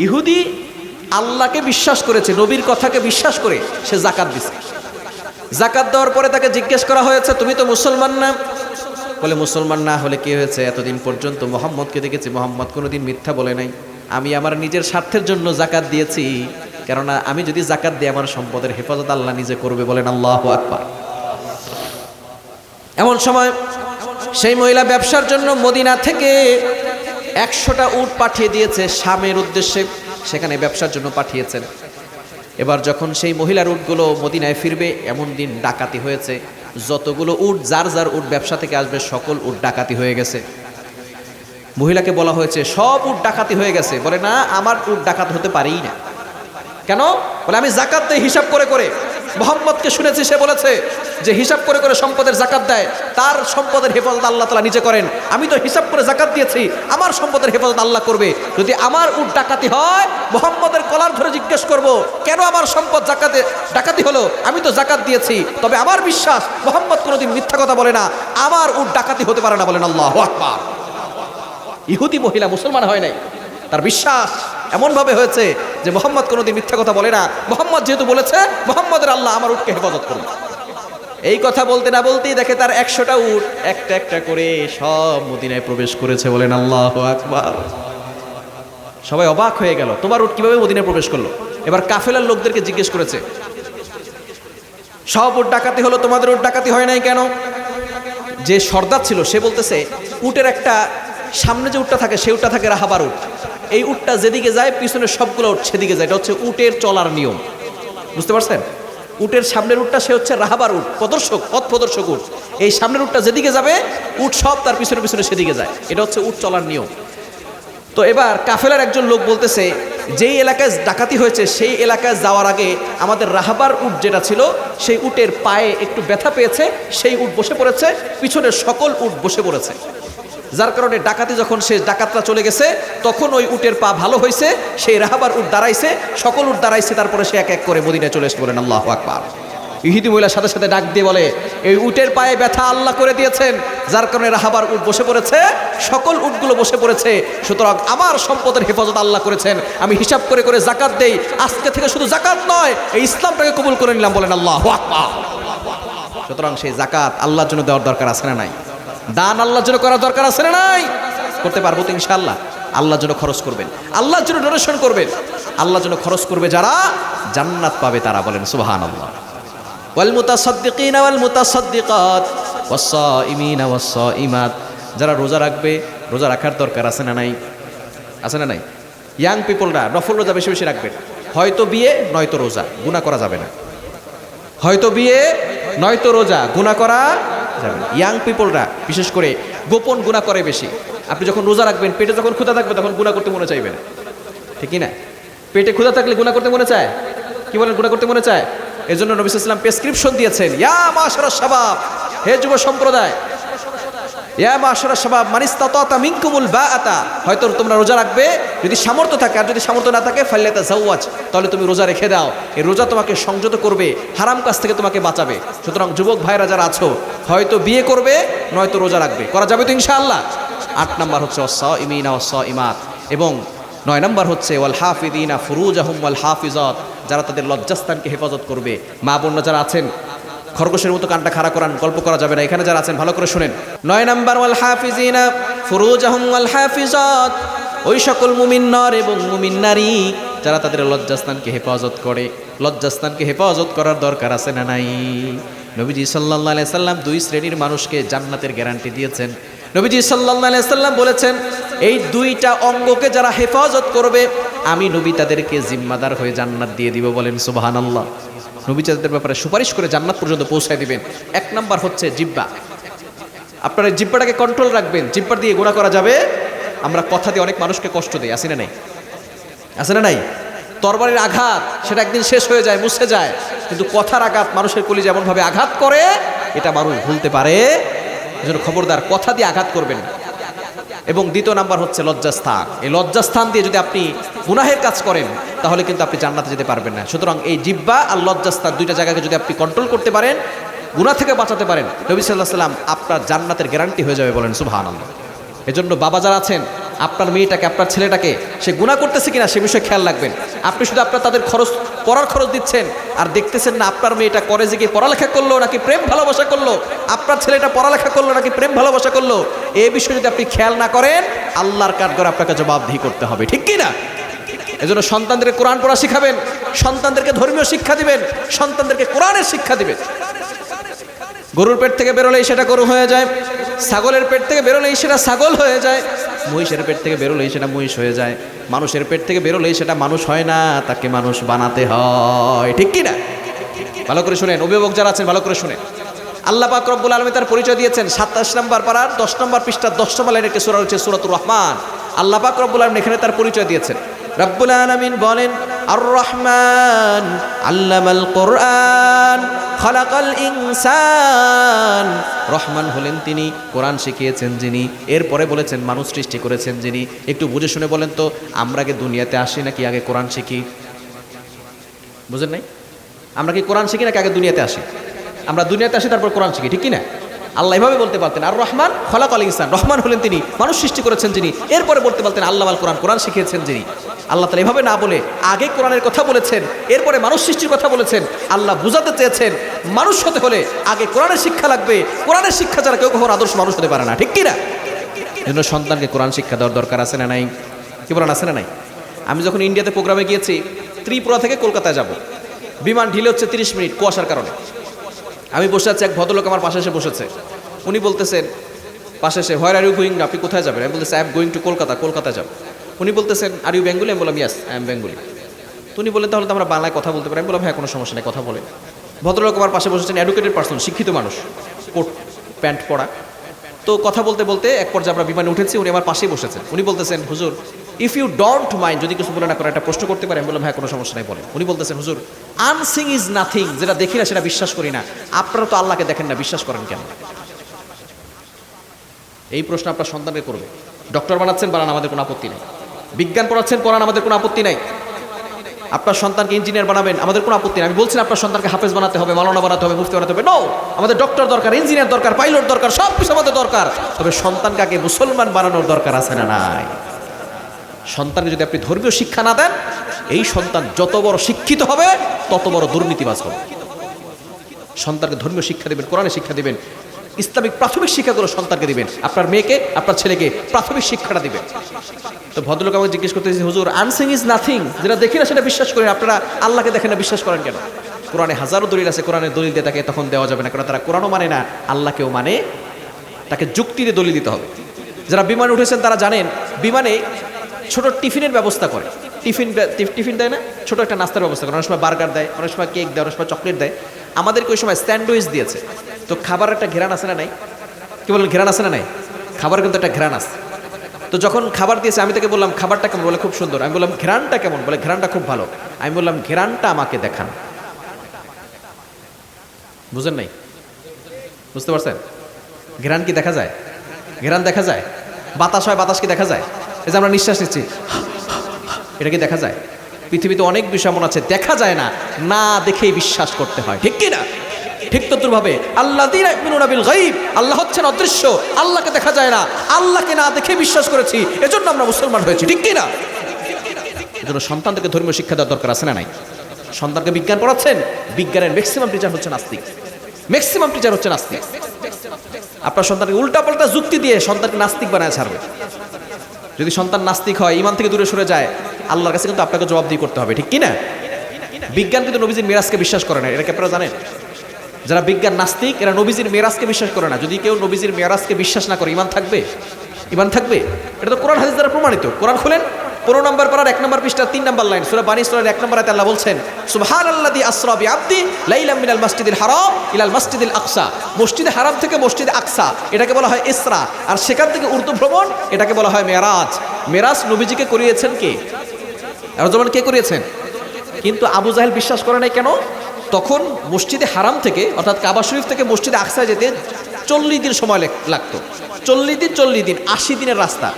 ইহুদি আল্লাহকে বিশ্বাস করেছে, নবীর কথাকে বিশ্বাস করে সে জাকাত দিছে। জাকাত দেওয়ার পরে তাকে জিজ্ঞেস করা হয়েছে, তুমি তো মুসলমান না? বলে, মুসলমান না হলে কি হয়েছে? এতদিন পর্যন্ত মুহাম্মদকে দেখেছি, মুহাম্মদ কোনোদিন মিথ্যা বলে নাই। আমি আমার নিজের স্বার্থের জন্য জাকাত দিয়েছি, কেননা আমি যদি জাকাত দিই আমার সম্পদের হেফাজত আল্লাহ নিজে করবে। বলেন আল্লাহু আকবার। এমন সময় সেই মহিলা ব্যবসার জন্য মদিনা থেকে 100টা উট পাঠিয়ে দিয়েছে শামের উদ্দেশ্যে, সেখানে ব্যবসার জন্য পাঠিয়েছেন। এবার যখন সেই মহিলার উটগুলো মদিনায় ফিরবে, এমন দিন ডাকাতি হয়েছে, যতগুলো উট, যার উট ব্যবসা থেকে আসবে, সকল উট ডাকাতি হয়ে গেছে। মহিলাকে বলা হয়েছে, সব উট ডাকাতি হয়ে গেছে। বলে, না, আমার উট ডাকাত হতে পারেই না। কেন? বলে, আমি জাকাত দেই হিসাব করে করে। মুহাম্মদকে শুনেছি সে বলেছে যে হিসাব করে করে সম্পদের জাকাত দেয়, তার সম্পদের হেফাজত আল্লাহ তাআলা নিজে করেন। আমি তো হিসাব করে জাকাত দিয়েছি, আমার সম্পদের হেফাজত আল্লাহ করবে। যদি আমার উট ডাকাতি হয়, মুহাম্মদের কলার ধরে জিজ্ঞেস করব, কেন আমার সম্পদ ডাকাতি হলো? আমি তো জাকাত দিয়েছি। তবে আমার বিশ্বাস, মুহাম্মদ কোনোদিন মিথ্যা কথা বলে না, আমার উট ডাকাতি হতে পারে না। বলেন আল্লাহু আকবার। ইহুদি মহিলা মুসলমান হয় নাই, তার বিশ্বাস এমনভাবে হয়েছে যে মুহাম্মদ কোনোদিন মিথ্যা কথা বলে না। মুহাম্মদ যেহেতু বলেছে, মুহাম্মদের আল্লাহ আমার উটকে হেফাজত করুন। এই কথা বলতে না বলতেই দেখে তার 100টা উট একটা একটা করে সব মদিনায় প্রবেশ করেছে। বলেন আল্লাহু আকবার। সবাই অবাক হয়ে গেল, তোমার উট কিভাবে মদিনায় প্রবেশ করলো? এবার কাফেলার লোকদেরকে জিজ্ঞেস করেছে, সব উট ডাকাতি হলো, তোমাদের উট ডাকাতি হয় নাই কেন? যে সর্দার ছিল সে বলতেছে, উটের একটা সামনে যে উটটা থাকে, সেই উটটা থাকে রাহাবার উট। এই উটটা যেদিকে যায়, পিছনে সবগুলো উট সেদিকে যায়। এটা হচ্ছে উটের চলার নিয়ম। বুঝতে পারছেন? উটের সামনের উটটা সে হচ্ছে রাহাবার উট, পথ প্রদর্শক উট। এই সামনের উটটা যেদিকে যাবে, উট সব তার পিছনে পিছনে সেদিকে যায়। এটা হচ্ছে উট চলার নিয়ম। তো এবার কাফেলার একজন লোক বলতেছে, যেই এলাকায় ডাকাতি হয়েছে সেই এলাকায় যাওয়ার আগে আমাদের রাহাবার উট যেটা ছিল, সেই উটের পায়ে একটু ব্যথা পেয়েছে, সেই উট বসে পড়েছে, পিছনের সকল উট বসে পড়েছে। যার কারণে ডাকাতি যখন সে ডাকাতরা চলে গেছে, তখন ওই উটের পা ভালো হয়েছে, সেই রাহাবার উট দাঁড়াইছে, সকল উট দাঁড়াইছে, তারপরে সে এক এক করে মদিনায় চলে এসে বলেন আল্লাহু আকবার। ইহুদি মহিলার সাথে সাথে ডাক দিয়ে বলে, এই উটের পায়ে ব্যথা আল্লাহ করে দিয়েছেন, যার কারণে রাহাবার উট বসে পড়েছে, সকল উটগুলো বসে পড়েছে, সুতরাং আমার সম্পদের হেফাজত আল্লাহ করেছেন। আমি হিসাব করে করে জাকাত দেই, আজকে থেকে শুধু জাকাত নয়, এই ইসলামটাকে কবুল করে নিলাম। বলেন আল্লাহু আকবার। সুতরাং সেই জাকাত আল্লাহর জন্য দেওয়ার দরকার আছে না নাই? দান আল্লাহর জন্য করার দরকার আছে না নাই? করতে পারবো তো ইনশাআল্লাহ। আল্লাহর জন্য খরচ করবেন, আল্লাহর জন্য ডোনেশন করবেন, আল্লাহর জন্য খরচ করবে যারা, জান্নাত পাবে তারা। বলেন সুবহানাল্লাহ। ওয়াল মুতাসাদ্দিকিনা ওয়াল মুতাসাদ্দিকাত ওয়াস সাইমিনা ওয়াস সাইমাত, যারা রোজা রাখবে, রোজা রাখার দরকার আছে না নাই? আছে না নাই? ইয়াং পিপলরা নফল রোজা বেশি বেশি রাখবেন। হয়তো বিয়ে নয়তো রোজা, গুনাহ করা যাবে না। হয়তো বিয়ে নয়তো রোজা, গুনাহ করা যাবে না। ইয়াং পিপলরা বিশেষ করে গোপন গুনাহ করে বেশি। আপনি যখন রোজা রাখবেন, পেটে যখন ক্ষুধা থাকবে তখন গুনাহ করতে মনে চাইবে না, ঠিক না? পেটে ক্ষুধা থাকলে গুনাহ করতে মনে চায়, কি বলেন? গুনাহ করতে মনে চায়। এর জন্য নবী সাল্লাল্লাহু আলাইহি ওয়াসাল্লাম প্রেসক্রিপশন দিয়েছেন, ইয়া মাশারাশ শাবাব, হে যুব সম্প্রদায়, ইয়া মাশারাশ শাবাব মান ইসতাতা মিনকুমুল বাআতা, হয়তো তোমরা রোজা রাখবে যদি সামর্থ্য থাকে, আর যদি সামর্থ্য না থাকে ফাল্যাতাযাওয়াজ, তাহলে তুমি রোজা রেখে দাও। এই রোজা তোমাকে সংযত করবে, হারাম কাজ থেকে তোমাকে বাঁচাবে। সুতরাং যুবক ভাইরা যারা আছো, হয়তো বিয়ে করবে নয়তো রোজা রাখবে, করা যাবে তো ইনশাআল্লাহ। 8 নাম্বার হচ্ছে ওয়াস-সাইমিনা ওয়াস-সাইমাত, এবং 9 নাম্বার হচ্ছে ওয়াল হাফিদিনা ফুরুজাহুম ওয়াল হাফিজাত, যারা তাদের লজ্জাস্থানকে হেফাজত করবে। মা বোনরা যারা আছেন, খরগোশের মতো কানটা খাড়া করান, গল্প করা যাবে না। এখানে যারা আছেন ভালো করে শুনেন। 9 নাম্বার ওয়াল হাফিজিনা ফুরুজাহুম ওয়াল হাফিজাত, ওই সকল মুমিন নর এবং মুমিন নারী যারা তাদের লজ্জাস্থানকে হেফাজত করে। লজ্জাস্থানকে হেফাজত করার দরকার আছে না নাই? নবীজি সাল্লাল্লাহু আলাইহি সাল্লাম 2 শ্রেণীর মানুষকে জান্নাতের গ্যারান্টি দিয়েছেন। নবীজি সাল্লাল্লাহু আলাইহি সাল্লাম বলেছেন, এই 2টা অঙ্গকে যারা হেফাজত করবে, আমি নবী তাদেরকে জিম্মাদার হয়ে জান্নাত দিয়ে দিব। বলেন সুবহানাল্লাহ। নবী তাদের ব্যাপারে সুপারিশ করে জান্নাত পর্যন্ত পৌঁছায় দিবেন। 1 নাম্বার হচ্ছে জিহ্বা। আপনারা জিহ্বাটাকে কন্ট্রোল রাখবেন। জিহ্বা দিয়ে গুনাহ করা যাবে। আমরা কথা দিয়ে অনেক মানুষকে কষ্ট দেই, আছে না নাই? আছে না নাই? তরবারির আঘাত সেটা একদিন শেষ হয়ে যায়, মুছে যায়, কিন্তু কথার আঘাত মানুষের কলিজা এমন ভাবে আঘাত করে, এটা মানুষ ভুলতে পারে। এজন্য খবরদার, কথা দিয়ে আঘাত করবেন না। এবং 2 নাম্বার হচ্ছে লজ্জাস্থান। এই লজ্জাস্থান দিয়ে যদি আপনি গুনাহের কাজ করেন, তাহলে কিন্তু আপনি জান্নাতে যেতে পারবেন না। সুতরাং এই জিহ্বা আর লজ্জাস্থান 2টা জায়গাকে যদি আপনি কন্ট্রোল করতে পারেন, গুনাহ থেকে বাঁচাতে পারেন, নবী সাল্লাল্লাহু আলাইহি ওয়াসাল্লাম আপনার জান্নাতের গ্যারান্টি হয়ে যাবে। বলেন সুবহানাল্লাহ। এজন্য বাবা যারা আছেন, আপনার মেয়েটাকে, আপনার ছেলেটাকে সে গুনাহ করতেছে কিনা সে বিষয়ে খেয়াল রাখবেন। আপনি শুধু আপনার তাদের খরচ, পড়ার খরচ দিচ্ছেন, আর দেখতেছেন না আপনার মেয়েটা কলেজে গিয়ে পড়ালেখা করলো নাকি প্রেম ভালোবাসা করলো, আপনার ছেলেটা পড়ালেখা করলো নাকি প্রেম ভালোবাসা করলো, এই বিষয়ে যদি আপনি খেয়াল না করেন, আল্লাহর কাঠগড়ে আপনাকে জবাবদিহি করতে হবে, ঠিক কি না? এজন্য সন্তানদেরকে কোরআন পড়া শিখাবেন, সন্তানদেরকে ধর্মীয় শিক্ষা দিবেন, সন্তানদেরকে কোরআনের শিক্ষা দিবেন। গরুর পেট থেকে বেরোলেই সেটা গরু হয়ে যায়, ছাগলের পেট থেকে বেরোলেই সেটা ছাগল হয়ে যায়, মহিষের পেট থেকে বেরোলেই সেটা মহিষ হয়ে যায়, মানুষের পেট থেকে বেরোলেই সেটা মানুষ হয় না, তাকে মানুষ বানাতে হয়, ঠিক কি না? ভালো করে শুনেন, অভিভাবক যারা আছেন ভালো করে শুনেন। আল্লাহ পাক রব্বুল আলামিন তার পরিচয় দিয়েছেন 27 নম্বর পারার 10 নম্বর পৃষ্ঠার 10 নম্বর লাইনের একটি সূরা হচ্ছে সূরাতুর রহমান। আল্লাহ পাক রব্বুল আলামিন এখানে তার পরিচয় দিয়েছেন। রব্বুল আলামিন বলেন, আর রহমান আল্লামাল কোরআন খালাকাল ইনসান, রহমান হলেন তিনি, কোরআন শিখিয়েছেন যিনি। এরপরে বলেছেন মানুষ সৃষ্টি করেছেন যিনি। একটু বুঝে শুনে বলেন তো, আমরা আগে দুনিয়াতে আসি নাকি আগে কোরআন শিখি? বুঝেন নাই? আমরা কি কোরআন শিখি নাকি আগে দুনিয়াতে আসি? আমরা দুনিয়াতে আসি, তারপর কোরআন শিখি, ঠিক কি না? আল্লাহ এভাবে বলতে পারতেন, আর রহমান খালাকাল ইনসান, রহমান হলেন তিনি, মানুষ সৃষ্টি করেছেন যিনি। এরপরে বলতে পারতেন আল্লামাল কোরআন, কোরআন শিখিয়েছেন যিনি। আল্লাহ তাআলা এভাবে না বলে আগে কোরআনের কথা বলেছেন, এরপরে মানুষ সৃষ্টির কথা বলেছেন। আল্লাহ বুঝাতে চেয়েছেন মানুষ হতে হলে আগে কোরআনের শিক্ষা লাগবে। কোরআনের শিক্ষা ছাড়া কেউ কখনো আদর্শ মানুষ হতে পারে না, ঠিক কি না? এজন্য সন্তানকে কোরআন শিক্ষা দেওয়ার দরকার আছে না নাই? কি বলেন, আছে না নাই? আমি যখন ইন্ডিয়াতে প্রোগ্রামে গিয়েছি, ত্রিপুরা থেকে কলকাতায় যাব, বিমান ঢিলে হচ্ছে 30 মিনিট কুয়াশার কারণে। আমি বসে আছি, এক ভদ্রলোক আমার পাশে এসে বসেছে। উনি বলতেছেন পাশে এসে, হোয়ার আর ইউ গোয়িং? আপনি কোথায় যাবেন? আমি বলতেছি, I am going to Kolkata, Kolkata যাব। উনি বলতেছেন, আর ইউ বেঙ্গলি? আমি বললাম, ইয়েস আই এম বেঙ্গলি। তো উনি বললেন, তাহলে তো আমরা বাংলায় কথা বলতে পারি। আমি বললাম, হ্যাঁ, কোনো সমস্যা নেই, কথা বলে। ভদ্রলোক আমার পাশে বসেছেন, এডুকেটেড পার্সন, শিক্ষিত মানুষ, কোট প্যান্ট পরা। তো কথা বলতে বলতে এক পর্যায়ে আমরা বিমানে উঠেছি, উনি আমার পাশেই বসেছেন। উনি বলতেছেন, হুজুর ইফ ইউ ডোন্ট মাইন্ড, যদি কিছু বলে না করে একটা প্রশ্ন করতে পারে? আমি বললাম, হ্যাঁ, কোনো সমস্যা নেই, বলেন। উনি বলতেছেন, হুজুর আনসিং ইজ নাথিং, যেটা দেখি না সেটা বিশ্বাস করি না, আপনারা তো আল্লাহকে দেখেন না, বিশ্বাস করেন কেন? এই প্রশ্ন আপনার সন্তানকে করবে। ডক্টর বানাচ্ছেন, বানান, আমাদের কোনো আপত্তি নেই। বিজ্ঞান পড়াচ্ছেন, পড়ান, আমাদের কোনো আপত্তি নাই। আপনার সন্তানকে ইঞ্জিনিয়ার বানাবেন, আমাদের কোনো আপত্তি নেই। আমি বলছি না আপনার সন্তানকে হাফেজ বানাতে হবে, মাওলানা বানাতে হবে, মুফতি বানাতে হবে, নো। আমাদের ডক্টর দরকার, ইঞ্জিনিয়ার দরকার, পাইলট দরকার, সব কিছু আমাদের দরকার। তবে সন্তানকে আগে মুসলমান বানানোর দরকার আছে না নাই? সন্তানকে যদি আপনি ধর্মীয় শিক্ষা না দেন, এই সন্তান যত বড় শিক্ষিত হবে তত বড় দুর্নীতিবাজ হবে। সন্তানকে ধর্মীয় শিক্ষা দিবেন, কোরআনের শিক্ষা দিবেন, ইসলামিক প্রাথমিক শিক্ষাগুলো সন্তানকে দিবেন। আপনার মেয়েকে, আপনার ছেলেকে প্রাথমিক শিক্ষাটা দিবেন। তো ভদ্রলোক আমাকে জিজ্ঞেস করতেছি, হুজুর আনসিং ইজ নাথিং, যেটা দেখি না সেটা বিশ্বাস করেন, আপনারা আল্লাহকে দেখেন না, বিশ্বাস করেন কেন? কোরআনে হাজারো দলিল আছে, কোরআনের দলিল দিয়ে তাকে তখন দেওয়া যাবে না, কারণ তারা কোরআনও মানে না, আল্লাহকেও মানে। তাকে যুক্তি দিয়ে দলিল দিতে হবে। যারা বিমানে উঠেছেন তারা জানেন, বিমানে ছোট টিফিনের ব্যবস্থা করে। টিফিন দেয় না, ছোট একটা নাস্তার ব্যবস্থা করে। অনেক সময় বার্গার দেয়, অনেক সময় কেক দেয়, অনেক সময় চকলেট দেয়। আমাদেরকে ওই সময় স্যান্ডউইচ দিয়েছে। তো খাবার একটা ঘেরান আছে না নাই? কি বলেন, ঘেরান আছে না নাই? খাবার কিন্তু একটা ঘেরান আছে। তো যখন খাবার দিয়েছে আমি তাকে বললাম খাবারটা কেমন, বলে খুব সুন্দর। আমি বললাম ঘেরানটা কেমন, বলে ঘেরানটা খুব ভালো। আমি বললাম ঘেরানটা আমাকে দেখান। বুঝেন নাই? বুঝতে পারছেন? ঘেরান কি দেখা যায়? ঘেরান দেখা যায়? বাতাস হয়, বাতাস কি দেখা যায়? এই যে আমরা নিঃশ্বাস নিচ্ছি, এটা কি দেখা যায়? পৃথিবীতে অনেক বিষয় এমন আছে দেখা যায় না, না দেখেই বিশ্বাস করতে হয়, ঠিক কি না? ঠিক তদ্রুপভাবে আল্লাযীনা ইউমিনুনা বিল গায়ব, আল্লাহ হচ্ছেন অদৃশ্য, আল্লাহকে দেখা যায় না, আল্লাহকে না দেখে বিশ্বাস করেছি, এজন্য আমরা মুসলমান হয়েছি, ঠিক কি না? এজন্য সন্তানদেরকে ধর্মীয় শিক্ষা দেওয়ার দরকার আছে না নাই? সন্তানকে বিজ্ঞান পড়াচ্ছেন, বিজ্ঞানের ম্যাক্সিমাম টিচার হচ্ছে নাস্তিক, ম্যাক্সিমাম টিচার হচ্ছে নাস্তিক। আপনার সন্তানকে উল্টাপাল্টা যুক্তি দিয়ে সন্তানকে নাস্তিক বানায় ছাড়বে। যদি সন্তান নাস্তিক হয়, ঈমান থেকে দূরে সরে যায়, আল্লাহর কাছে কিন্তু আপনাকে জবাবদিহি করতে হবে, ঠিক কি না? বিজ্ঞান কিন্তু নবীজির মিরাজকে বিশ্বাস করে না, এটা কি আপনারা জানেন? যারা বিজ্ঞান নাস্তিক এরা নবীজির মেরাজকে বিশ্বাস করে না। যদি কেউ নবীজির মেরাজকে বিশ্বাস না করে, ঈমান থাকবে? ঈমান থাকবে? এটা তো কোরআন হাদিস দ্বারা প্রমাণিত। কোরআন খুলেন, 15 নম্বর পারার 1 নম্বর পৃষ্ঠা 3 নম্বর লাইন, সূরা বানী ইসরাঈল 1 নম্বর আয়াতে আল্লাহ বলছেন, সুবহানাল্লাযী আসরা বিআবদি লাইলাম মিনাল মাসজিদিল হারাম ইলাল মাসজিদিল আকসা। মসজিদে হারাম থেকে মসজিদে আকসা, এটাকে বলা হয় ইসরা, আর সেখান থেকে উর্দু ভ্রমণ, এটাকে বলা হয় মেরাজ। মেরাজ নবীজিকে করিয়েছেন কে? আর যেমন কে করিয়েছেন? কিন্তু আবু জাহেল বিশ্বাস করে নাই কেন? তখন মসজিদে হারাম থেকে অর্থাৎ কাবা শরীফ থেকে মসজিদে আকসায় যেতে 40 দিন সময় লাগতো। 40 দিন 80 দিনের রাস্তা।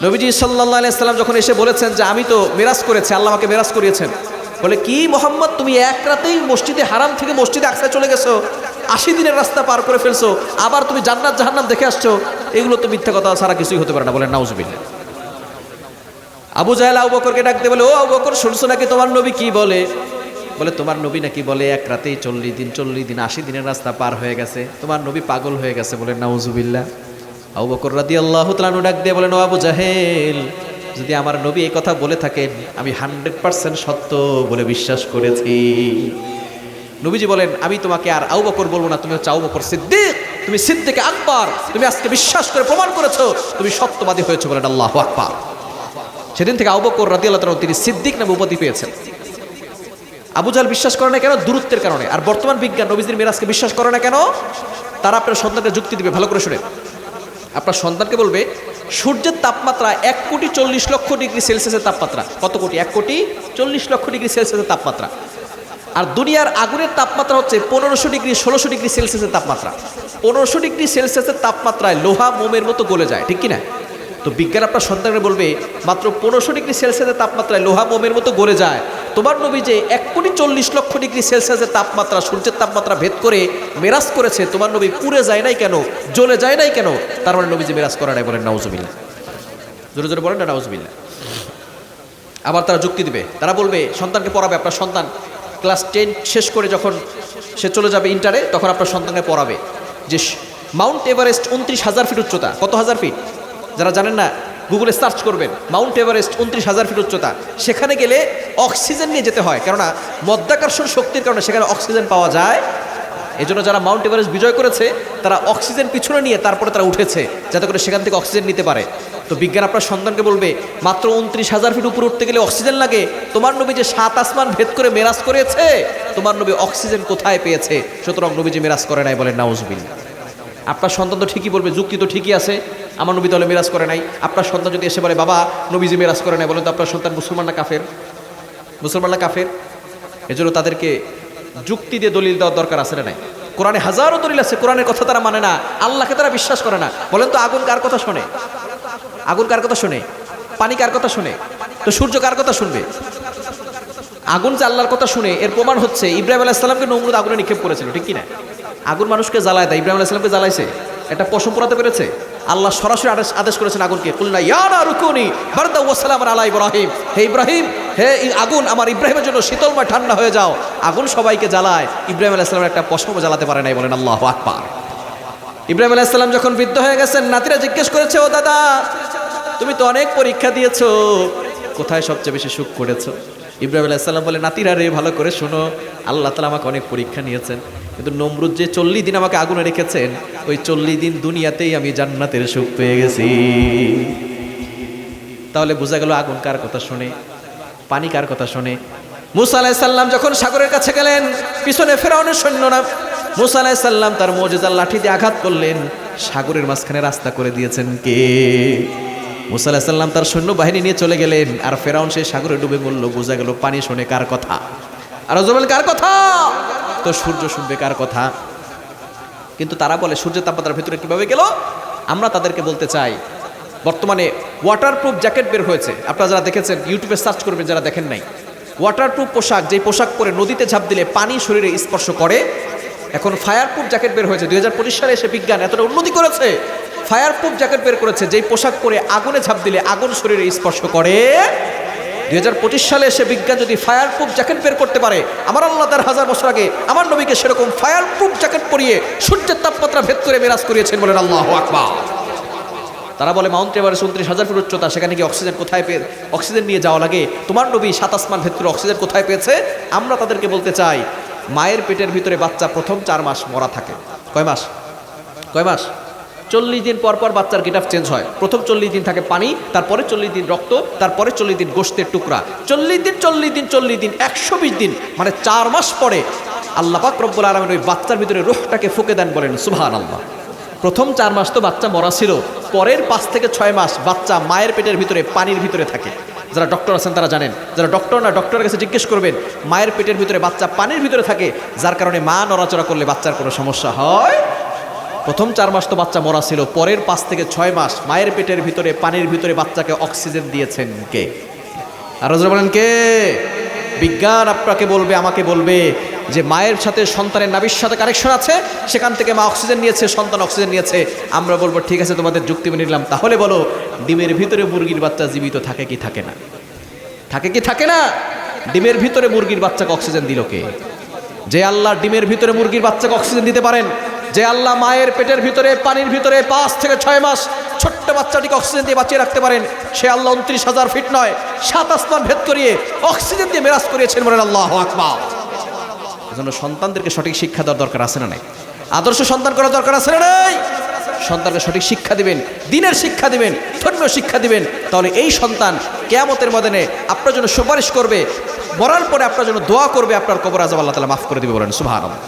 নবীজি সাল্লাল্লাহু আলাইহি সাল্লাম যখন এসে বলেছেন যে আমি তো মেরাজ করেছি, আল্লাহ আমাকে মেরাজ করিয়েছেন, বলে কি মোহাম্মদ, তুমি এক রাতেই মসজিদে হারাম থেকে মসজিদে আকসায় চলে গেছো, 80 দিনের রাস্তা পার করে ফেলছো, আবার তুমি জান্নাত জাহান্নাম দেখে আসছো, এগুলো তো মিথ্যা কথা ছাড়া কিছুই হতে পারে না, বলেন নাউজুবিল্লাহ। আবু জাহেল আবু বকরকে ডাকতে বলে, ও আবু বকর, শুনছো নাকি তোমার নবী কি বলে? বলে তোমার নবী নাকি বলে এক রাতেই 40 দিন 80 দিনের রাস্তা পার হয়ে গেছে, তোমার নবী পাগল হয়ে গেছে, বলেন নাউজুবিল্লাহ। আবু বকর রাদিয়াল্লাহু তাআলা আনহু ডাক দিয়ে বলেন, ও আবু জাহেল, যদি আমার নবী এই কথা বলে থাকেন আমি 100% সত্য বলে বিশ্বাস করেছি। নবীজি বলেন, আমি তোমাকে আর আবু বকর বলবো না, তুমি হচ্ছে আবু বকর সিদ্দিক, তুমি সিদ্দিক আকবর, তুমি আজকে বিশ্বাস করে প্রমাণ করেছো তুমি সত্যবাদী হয়েছো, বলেন আল্লাহু আকবার। সেদিন থেকে আবু বকর রাদিয়াল্লাহু তাআলা তিনি সিদ্দিক নামে উপাধি পেয়েছেন। আবু জাহেল বিশ্বাস করে না কেন? দূরত্বের কারণে। আর বর্তমান বিজ্ঞান নবীজির মিরাজকে বিশ্বাস করে না কেন? তারা আপনার সন্তানকে যুক্তি দিবে, ভালো করে শুনে। আপনার সন্তানকে বলবে সূর্যের তাপমাত্রা 1,40,00,000 তাপমাত্রা। কত কোটি? 1,40,00,000 তাপমাত্রা। আর দুনিয়ার আগুনের তাপমাত্রা হচ্ছে 1500°, 16° তাপমাত্রা। 1500°, তাপমাত্রায় লোহা মোমের মতো গলে যায়, ঠিক কিনা? তো বিজ্ঞান আপনার সন্তানকে বলবে মাত্র 1500°, তাপমাত্রায় লোহা মোমের মতো গলে যায়। তোমার নবী যে 1,40,00,000 তাপমাত্রা, সূর্যের তাপমাত্রা ভেদ করে মেরাজ করেছে, তোমার নবী পুড়ে যায় নাই কেন, জ্বলে যায় নাই কেন? তার মানে নবী যে মেরাজ করা নাই, বলেন নাউজুবিল্লাহ। জোরে জোরে বলেন না নাউজুবিল্লাহ। আবার তারা যুক্তি দিবে, তারা বলবে সন্তানকে পড়াবে, আপনার সন্তান ক্লাস 10 শেষ করে যখন সে চলে যাবে ইন্টারে, তখন আপনার সন্তানকে পড়াবে যে মাউন্ট এভারেস্ট 29,000 ফিট উচ্চতা। কত হাজার ফিট? যারা জানেন না গুগলে সার্চ করবেন, মাউন্ট এভারেস্ট 29,000 ফিট উচ্চতা। সেখানে গেলে অক্সিজেন নিয়ে যেতে হয়, কেননা মধ্যাকর্ষণ শক্তির কারণে সেখানে অক্সিজেন পাওয়া যায়। এই জন্য যারা মাউন্ট এভারেস্ট বিজয় করেছে তারা অক্সিজেন পিছনে নিয়ে তারপরে তারা উঠেছে, যাতে করে সেখান থেকে অক্সিজেন নিতে পারে। তো বিজ্ঞান আপনার সন্তানকে বলবে মাত্র 29,000 ফিট উপরে উঠতে গেলে অক্সিজেন লাগে, তোমার নবী যে 7 আসমান ভেদ করে মেরাজ করেছে, তোমার নবী অক্সিজেন কোথায় পেয়েছে? সুতরাং নবী যে মেরাজ করে নাই, বলেন নাউজুবিল্লাহ। আপনার সন্তান তো ঠিকই বলবে, যুক্তি তো ঠিকই আছে, আমার নবী তাহলে মেরাজ করে নাই। আপনার সন্তান যদি এসে বলে বাবা নবীজি মেরাজ করে নাই, বলেন তো আপনার সন্তান মুসলমান না কাফের? মুসলমান না কাফের? এজন্য তাদেরকে যুক্তি দিয়ে দলিল দেওয়ার দরকার আছে না নাই? কোরআনে হাজারো দলিল আছে, কোরআনের কথা তারা মানে না, আল্লাহকে তারা বিশ্বাস করে না। বলেন তো আগুন কার কথা শোনে? আগুন কার কথা শোনে? পানি কার কথা শোনে? তো সূর্য কার কথা শুনবে? আগুন যে আল্লাহর কথা শুনে, এর প্রমাণ হচ্ছে ইব্রাহিম আলাইহিস সালামকে নমরুদ আগুনে নিক্ষেপ করেছিল, ঠিক কি না? আগুন মানুষকে জ্বালায় দেয়, ইব্রাহিম আলাইহিস সালামকে জ্বালাইছে, এটা পশম পোড়াতে পেরেছে? আল্লাহ সরাসরি আদেশ করেছেন আগুনকে, কুলনা ইয়া নারু কুনি বারদাও ওয়া সালামান আলা ইব্রাহিম, হে ইব্রাহিম, হে আগুন আমার ইব্রাহিমের জন্য শীতলময় ঠান্ডা হয়ে যাও। আগুন সবাইকে জ্বালায়, ইব্রাহিম আলাইহিস সালামের একটা পশমও জ্বালাতে পারে নাই, বলেন আল্লাহু আকবার। ইব্রাহিম আলাইহিস সালাম যখন বৃদ্ধ হয়ে গেছেন, নাতিরা জিজ্ঞেস করেছে, ও দাদা তুমি তো অনেক পরীক্ষা দিয়েছো, কোথায় সবচেয়ে বেশি সুখ করেছো? ইব্রাহিম আলাইহিস সালাম বলে, নাতিরা রে ভালো করে শোনো, আল্লাহ তাআলা আমাকে অনেক পরীক্ষা নিয়েছেন, কিন্তু নমরুদ যে 40 দিন আমাকে আগুনে রেখেছেন, ওই 40 দিন দুনিয়াতেই আমি জান্নাতের সুখ পেয়ে গেছি। তাহলে বোঝা গেল আগুন কার কথা শুনে, পানি কার কথা শুনে। মুসা আলাইহিস সালাম যখন সাগরের কাছে গেলেন, পিছনে ফেরাউনের সৈন্যরা, মুসা আলাইহিস সালাম তার মুজিজার লাঠি দিয়ে আঘাত করলেন, সাগরের মাঝখানে রাস্তা করে দিয়েছেন কে? মুসা আলাইহিস সালাম তার সৈন্য বাহিনী নিয়ে চলে গেলেন, আর ফেরাউন সেই সাগরে ডুবে মরল। বোঝা গেল পানি শুনে কার কথা, আর জবাল কার কথা, তো সূর্য শুনবে কার কথা। কিন্তু তারা বলে সূর্যের তাপমাত্রার ভিতরে কিভাবে গেল? আমরা তাদেরকে বলতে চাই, বর্তমানে ওয়াটারপ্রুফ জ্যাকেট বের হয়েছে, আপনারা যারা দেখেছেন ইউটিউবে সার্চ করবেন, যারা দেখেন নাই। ওয়াটারপ্রুফ পোশাক, যেই পোশাক পরে নদীতে ঝাঁপ দিলে পানি শরীরে স্পর্শ করে। এখন ফায়ারপ্রুফ জ্যাকেট বের হয়েছে, 2025 সালে এসে বিজ্ঞান এতটা উন্নতি করেছে, ফায়ারপ্রুফ জ্যাকেট বের করেছে, যেই পোশাক পরে আগুনে ঝাঁপ দিলে আগুন শরীরে স্পর্শ করে। 2025 সালে এসে বিজ্ঞান যদি ফায়ারপ্রুফ জ্যাকেট বের করতে পারে, আমার আল্লাহ তার 1000 বছর আগে আমার নবীকে সেরকম ফায়ারপ্রুফ জ্যাকেট পরিয়ে সূর্যের তাপমাত্রা ভেদ করে মেরাজ করিয়েছেন, বলেন আল্লাহু আকবার। তারা বলে মাউন্ট এভারেস্ট 29,000 ফুট উচ্চতা, সেখানে কি অক্সিজেন কোথায় পেয়ে অক্সিজেন নিয়ে যাওয়া লাগে? তোমার নবী 7 আসমান ভেদ করে অক্সিজেন কোথায় পেয়েছে? আমরা তাদেরকে বলতে চাই, মায়ের পেটের ভিতরে বাচ্চা প্রথম 4 মাস মরা থাকে। কয় মাস? 40 দিন পর পর বাচ্চার গেটআপ চেঞ্জ হয়। প্রথম 40 দিন থাকে পানি, তারপরে 40 দিন রক্ত, তারপরে 40 দিন গোশতের টুকরা। 40 দিন 120 দিন, মানে 4 মাস পরে আল্লাহ পাক রব্বুল আলামিন ওই বাচ্চার ভিতরে রূহটাকে ফুঁকে দেন, বলেন সুবহানাল্লাহ। প্রথম 4 মাস তো বাচ্চা মরা ছিল, পরের 5 থেকে 6 মাস বাচ্চা মায়ের পেটের ভিতরে পানির ভিতরে থাকে। যারা ডক্টর আছেন তারা জানেন, যারা ডক্টর না ডক্টরের কাছে জিজ্ঞেস করবেন। মায়ের পেটের ভিতরে বাচ্চা পানির ভিতরে থাকে, যার কারণে মা নড়াচড়া করলে বাচ্চার কোনো সমস্যা হয়। প্রথম 4 মাস তো বাচ্চা মরা ছিল, পরের 5 থেকে 6 মাস মায়ের পেটের ভিতরে পানির ভিতরে বাচ্চাকে অক্সিজেন দিয়েছেন কে? আর বলেন কে? বিজ্ঞান আপনাকে বলবে, আমাকে বলবে যে মায়ের সাথে সন্তানের নাভির সাথে কানেকশন আছে, সেখান থেকে মা অক্সিজেন নিয়েছে, সন্তান অক্সিজেন নিয়েছে। আমরা বলবো ঠিক আছে, তোমাদের যুক্তি মেনে নিলাম। তাহলে বলো, ডিমের ভিতরে মুরগির বাচ্চা জীবিত থাকে কি থাকে না? থাকে কি থাকে না? ডিমের ভিতরে মুরগির বাচ্চাকে অক্সিজেন দিল কে? যে আল্লাহ ডিমের ভিতরে মুরগির বাচ্চাকে অক্সিজেন দিতে পারেন, যে আল্লাহ মায়ের পেটের ভিতরে পানির ভিতরে 5 থেকে 6 মাস ছোট্ট বাচ্চাটিকে অক্সিজেন দিয়ে বাঁচিয়ে রাখতে পারেন, সে আল্লাহ 29,000 ফিট নয় 7 আসমান ভেদ করিয়ে অক্সিজেন দিয়ে মেরাজ করিয়েছেন, বলেন আল্লাহু আকবার। এজন্য সন্তানদেরকে সঠিক শিক্ষা দেওয়ার দরকার আছে না নাই? আদর্শ সন্তান করার দরকার আছে না নাই? সন্তানকে সঠিক শিক্ষা দিবেন, দিনের শিক্ষা দিবেন, ধর্মীয় শিক্ষা দিবেন, তাহলে এই সন্তান কিয়ামতের ময়দানে আপনার জন্য সুপারিশ করবে, মরার পরে আপনার জন্য দোয়া করবে, আপনার কবর আযাব আল্লাহ তাআলা মাফ করে দিবে, বলেন সুবহানাল্লাহ।